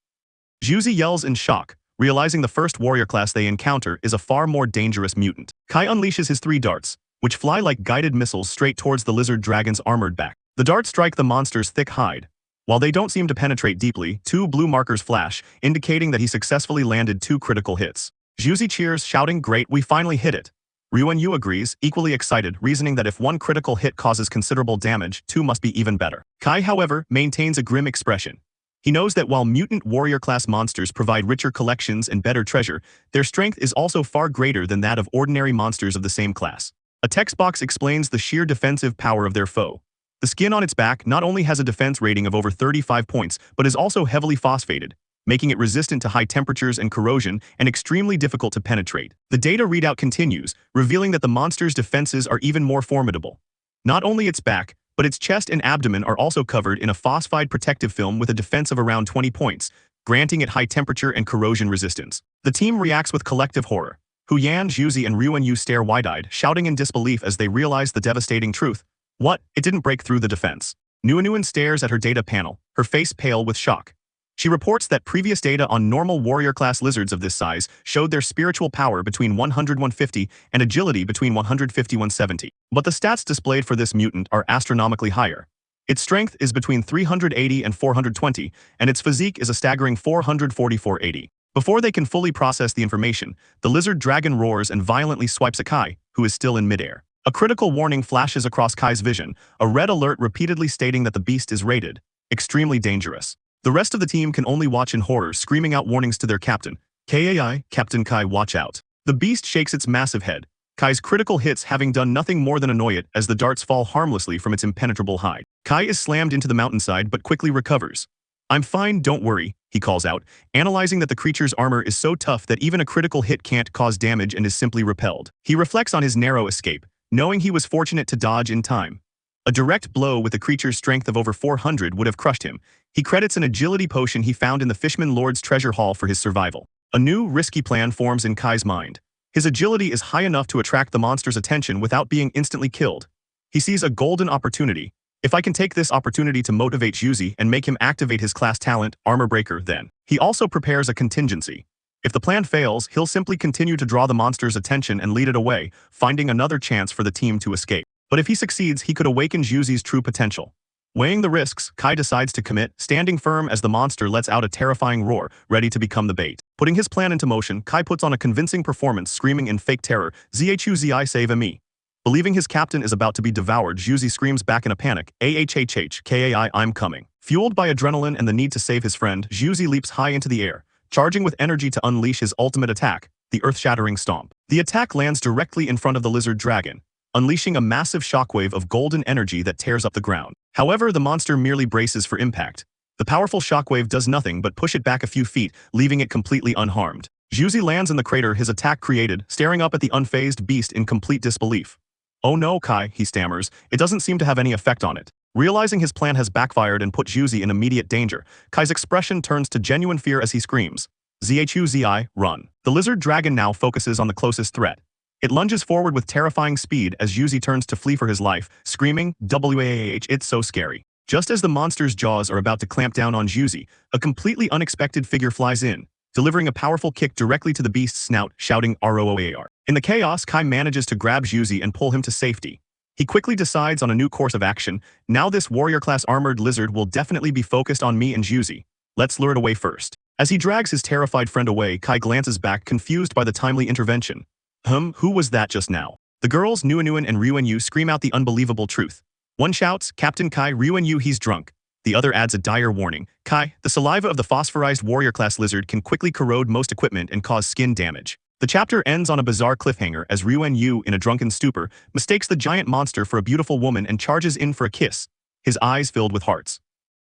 Juzi yells in shock, realizing the first warrior class they encounter is a far more dangerous mutant. Kai unleashes his 3 darts, which fly like guided missiles straight towards the lizard dragon's armored back. The darts strike the monster's thick hide. While they don't seem to penetrate deeply, 2 blue markers flash, indicating that he successfully landed 2 critical hits. Juzi cheers, shouting, "Great, we finally hit it." Ryuan-Yu agrees, equally excited, reasoning that if 1 critical hit causes considerable damage, 2 must be even better. Kai, however, maintains a grim expression. He knows that while mutant warrior-class monsters provide richer collections and better treasure, their strength is also far greater than that of ordinary monsters of the same class. A text box explains the sheer defensive power of their foe. The skin on its back not only has a defense rating of over 35 points, but is also heavily phosphated, making it resistant to high temperatures and corrosion and extremely difficult to penetrate. The data readout continues, revealing that the monster's defenses are even more formidable. Not only its back, but its chest and abdomen are also covered in a phosphide protective film with a defense of around 20 points, granting it high temperature and corrosion resistance. The team reacts with collective horror. Huyan, Juzi, and Ryuan-Yu stare wide-eyed, shouting in disbelief as they realize the devastating truth. What? It didn't break through the defense. Nuan stares at her data panel, her face pale with shock. She reports that previous data on normal warrior-class lizards of this size showed their spiritual power between 100-150 and agility between 150-170. But the stats displayed for this mutant are astronomically higher. Its strength is between 380 and 420, and its physique is a staggering 444-80. Before they can fully process the information, the lizard dragon roars and violently swipes at Kai, who is still in midair. A critical warning flashes across Kai's vision, a red alert repeatedly stating that the beast is rated extremely dangerous. The rest of the team can only watch in horror, screaming out warnings to their captain. "Kai, Captain Kai, watch out." The beast shakes its massive head, Kai's critical hits having done nothing more than annoy it as the darts fall harmlessly from its impenetrable hide. Kai is slammed into the mountainside but quickly recovers. "I'm fine, don't worry," he calls out, analyzing that the creature's armor is so tough that even a critical hit can't cause damage and is simply repelled. He reflects on his narrow escape, knowing he was fortunate to dodge in time. A direct blow with the creature's strength of over 400 would have crushed him. He credits an agility potion he found in the Fishman Lord's treasure haul for his survival. A new, risky plan forms in Kai's mind. His agility is high enough to attract the monster's attention without being instantly killed. He sees a golden opportunity. "If I can take this opportunity to motivate Juzi and make him activate his class talent, Armor Breaker, then." He also prepares a contingency. If the plan fails, he'll simply continue to draw the monster's attention and lead it away, finding another chance for the team to escape. But if he succeeds, he could awaken Juzi's true potential. Weighing the risks, Kai decides to commit, standing firm as the monster lets out a terrifying roar, ready to become the bait. Putting his plan into motion, Kai puts on a convincing performance, screaming in fake terror, "Zhuzi, save me." Believing his captain is about to be devoured, Juzi screams back in a panic, "Kai, I'm coming." Fueled by adrenaline and the need to save his friend, Juzi leaps high into the air, charging with energy to unleash his ultimate attack, the earth-shattering stomp. The attack lands directly in front of the lizard dragon, unleashing a massive shockwave of golden energy that tears up the ground. However, the monster merely braces for impact. The powerful shockwave does nothing but push it back a few feet, leaving it completely unharmed. Juzi lands in the crater his attack created, staring up at the unfazed beast in complete disbelief. "Oh no, Kai," he stammers, "it doesn't seem to have any effect on it." Realizing his plan has backfired and put Juzi in immediate danger, Kai's expression turns to genuine fear as he screams, "Zhuzi, run." The lizard dragon now focuses on the closest threat. It lunges forward with terrifying speed as Juzi turns to flee for his life, screaming, "Wah, it's so scary." Just as the monster's jaws are about to clamp down on Juzi, a completely unexpected figure flies in, delivering a powerful kick directly to the beast's snout, shouting, "ROAR." In the chaos, Kai manages to grab Juzi and pull him to safety. He quickly decides on a new course of action. Now this warrior-class armored lizard will definitely be focused on me and Juzi. Let's lure it away first. As he drags his terrified friend away, Kai glances back, confused by the timely intervention. Who was that just now? The girls Nuanuen and Ryuenyu scream out the unbelievable truth. One shouts, "Captain Kai, Ryuenyu, he's drunk." The other adds a dire warning. Kai, the saliva of the phosphorized warrior-class lizard can quickly corrode most equipment and cause skin damage. The chapter ends on a bizarre cliffhanger as Ryuenyu, in a drunken stupor, mistakes the giant monster for a beautiful woman and charges in for a kiss, his eyes filled with hearts.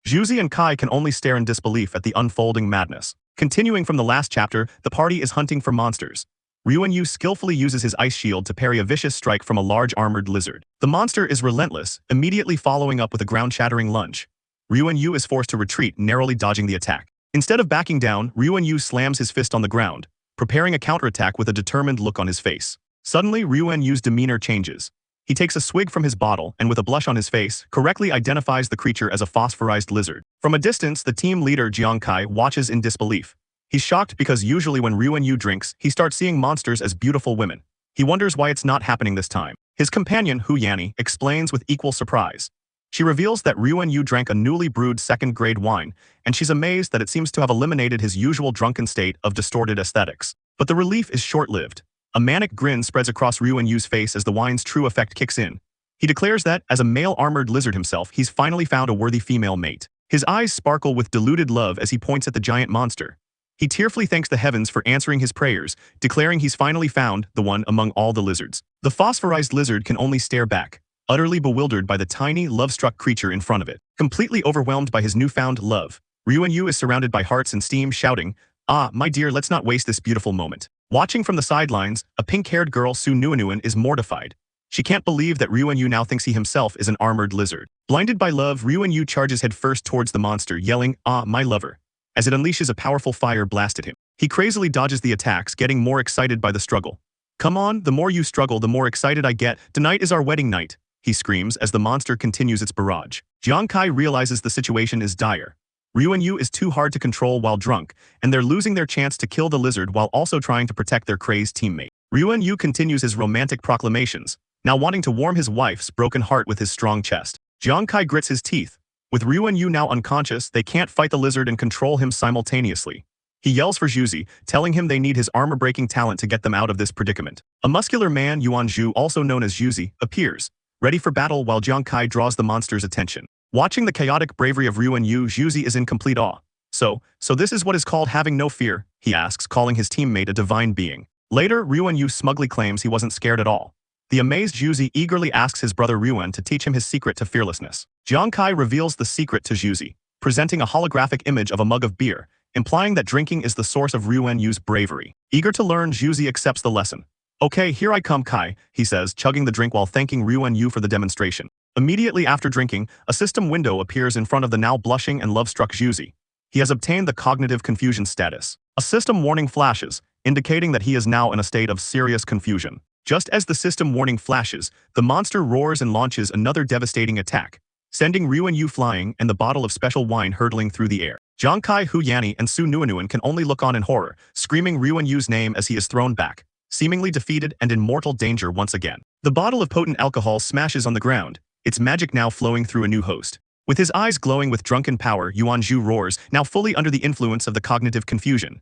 Juzi and Kai can only stare in disbelief at the unfolding madness. Continuing from the last chapter, the party is hunting for monsters. Ryuenyu skillfully uses his ice shield to parry a vicious strike from a large armored lizard. The monster is relentless, immediately following up with a ground-shattering lunge. Ryuenyu is forced to retreat, narrowly dodging the attack. Instead of backing down, Ryuenyu slams his fist on the ground, preparing a counterattack with a determined look on his face. Suddenly, Ryuenyu's demeanor changes. He takes a swig from his bottle and with a blush on his face, correctly identifies the creature as a phosphorized lizard. From a distance, the team leader Jiang Kai watches in disbelief. He's shocked because usually when Ryuenyu drinks, he starts seeing monsters as beautiful women. He wonders why it's not happening this time. His companion, Hu Yanni, explains with equal surprise. She reveals that Ryuenyu drank a newly brewed second-grade wine, and she's amazed that it seems to have eliminated his usual drunken state of distorted aesthetics. But the relief is short-lived. A manic grin spreads across Ryuenyu's face as the wine's true effect kicks in. He declares that, as a male armored lizard himself, he's finally found a worthy female mate. His eyes sparkle with deluded love as he points at the giant monster. He tearfully thanks the heavens for answering his prayers, declaring he's finally found the one among all the lizards. The phosphorized lizard can only stare back, utterly bewildered by the tiny, love-struck creature in front of it. Completely overwhelmed by his newfound love, Ryuenyu is surrounded by hearts and steam, shouting, "Ah, my dear, let's not waste this beautiful moment." Watching from the sidelines, a pink-haired girl Su Nuanuen is mortified. She can't believe that Ryuenyu now thinks he himself is an armored lizard. Blinded by love, Ryuenyu charges headfirst towards the monster, yelling, "Ah, my lover," as it unleashes a powerful fire blast at him. He crazily dodges the attacks, getting more excited by the struggle. "Come on, the more you struggle, the more excited I get. Tonight is our wedding night," he screams as the monster continues its barrage. Jiang Kai realizes the situation is dire. Ryuenyu is too hard to control while drunk, and they're losing their chance to kill the lizard while also trying to protect their crazed teammate. Ryuenyu continues his romantic proclamations, now wanting to warm his wife's broken heart with his strong chest. Jiang Kai grits his teeth. With Ryuenyu now unconscious, they can't fight the lizard and control him simultaneously. He yells for Juzi, telling him they need his armor-breaking talent to get them out of this predicament. A muscular man, Yuanzhu, also known as Juzi, appears, ready for battle while Jiang Kai draws the monster's attention. Watching the chaotic bravery of Ryuenyu, Juzi is in complete awe. So this is what is called having no fear, he asks, calling his teammate a divine being. Later, Ryuenyu smugly claims he wasn't scared at all. The amazed Juzi eagerly asks his brother Ryuen to teach him his secret to fearlessness. Jiang Kai reveals the secret to Juzi, presenting a holographic image of a mug of beer, implying that drinking is the source of Ryuenyu's bravery. Eager to learn, Juzi accepts the lesson. "Okay, here I come, Kai," he says, chugging the drink while thanking Ryuenyu for the demonstration. Immediately after drinking, a system window appears in front of the now blushing and love-struck Juzi. He has obtained the cognitive confusion status. A system warning flashes, indicating that he is now in a state of serious confusion. Just as the system warning flashes, the monster roars and launches another devastating attack, sending Ryuenyu flying and the bottle of special wine hurtling through the air. Jiang Kai, Hu Yanni, and Su Nuanuen can only look on in horror, screaming Ryuenyu's name as he is thrown back, seemingly defeated and in mortal danger once again. The bottle of potent alcohol smashes on the ground, its magic now flowing through a new host. With his eyes glowing with drunken power, Yuanzhu roars, now fully under the influence of the cognitive confusion.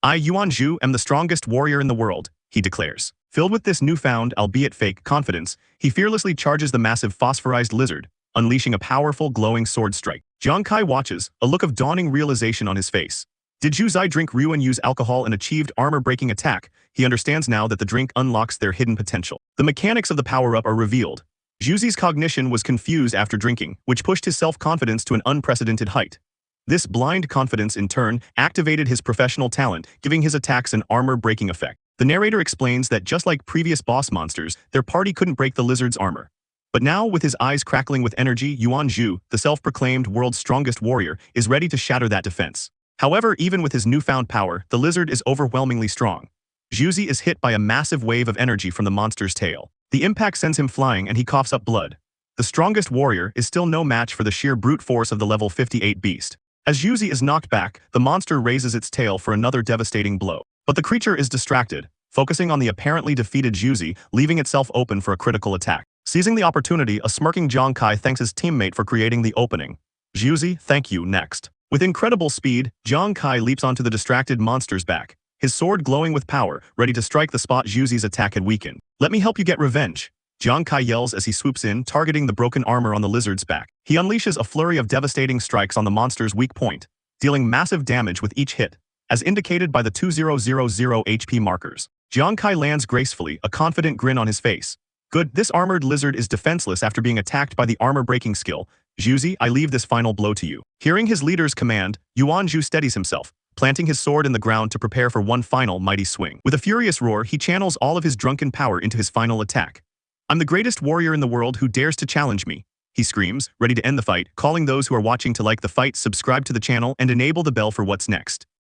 "I, Yuanzhu, am the strongest warrior in the world," he declares. Filled with this newfound, albeit fake, confidence, he fearlessly charges the massive phosphorized lizard, unleashing a powerful, glowing sword strike. Jiang Kai watches, a look of dawning realization on his face. Did Juzai drink Ryuenyu's alcohol and achieved armor-breaking attack? He understands now that the drink unlocks their hidden potential. The mechanics of the power-up are revealed. Juzi's cognition was confused after drinking, which pushed his self-confidence to an unprecedented height. This blind confidence, in turn, activated his professional talent, giving his attacks an armor-breaking effect. The narrator explains that just like previous boss monsters, their party couldn't break the lizard's armor. But now, with his eyes crackling with energy, Yuanzhu, the self-proclaimed world's strongest warrior, is ready to shatter that defense. However, even with his newfound power, the lizard is overwhelmingly strong. Juzi is hit by a massive wave of energy from the monster's tail. The impact sends him flying and he coughs up blood. The strongest warrior is still no match for the sheer brute force of the level 58 beast. As Juzi is knocked back, the monster raises its tail for another devastating blow. But the creature is distracted, focusing on the apparently defeated Juzi, leaving itself open for a critical attack. Seizing the opportunity, a smirking Jiang Kai thanks his teammate for creating the opening. Zhuzi, thank you, next. With incredible speed, Jiang Kai leaps onto the distracted monster's back, his sword glowing with power, ready to strike the spot Zhuzi's attack had weakened. Let me help you get revenge. Jiang Kai yells as he swoops in, targeting the broken armor on the lizard's back. He unleashes a flurry of devastating strikes on the monster's weak point, dealing massive damage with each hit, as indicated by the 2000 HP markers. Jiang Kai lands gracefully, a confident grin on his face. Good, this armored lizard is defenseless after being attacked by the armor-breaking skill. Zhuzi, I leave this final blow to you. Hearing his leader's command, Yuan Zhu steadies himself, planting his sword in the ground to prepare for one final mighty swing. With a furious roar, he channels all of his drunken power into his final attack. I'm the greatest warrior in the world who dares to challenge me, he screams, ready to end the fight, calling those who are watching to like the fight, subscribe to the channel, and enable the bell for what's next.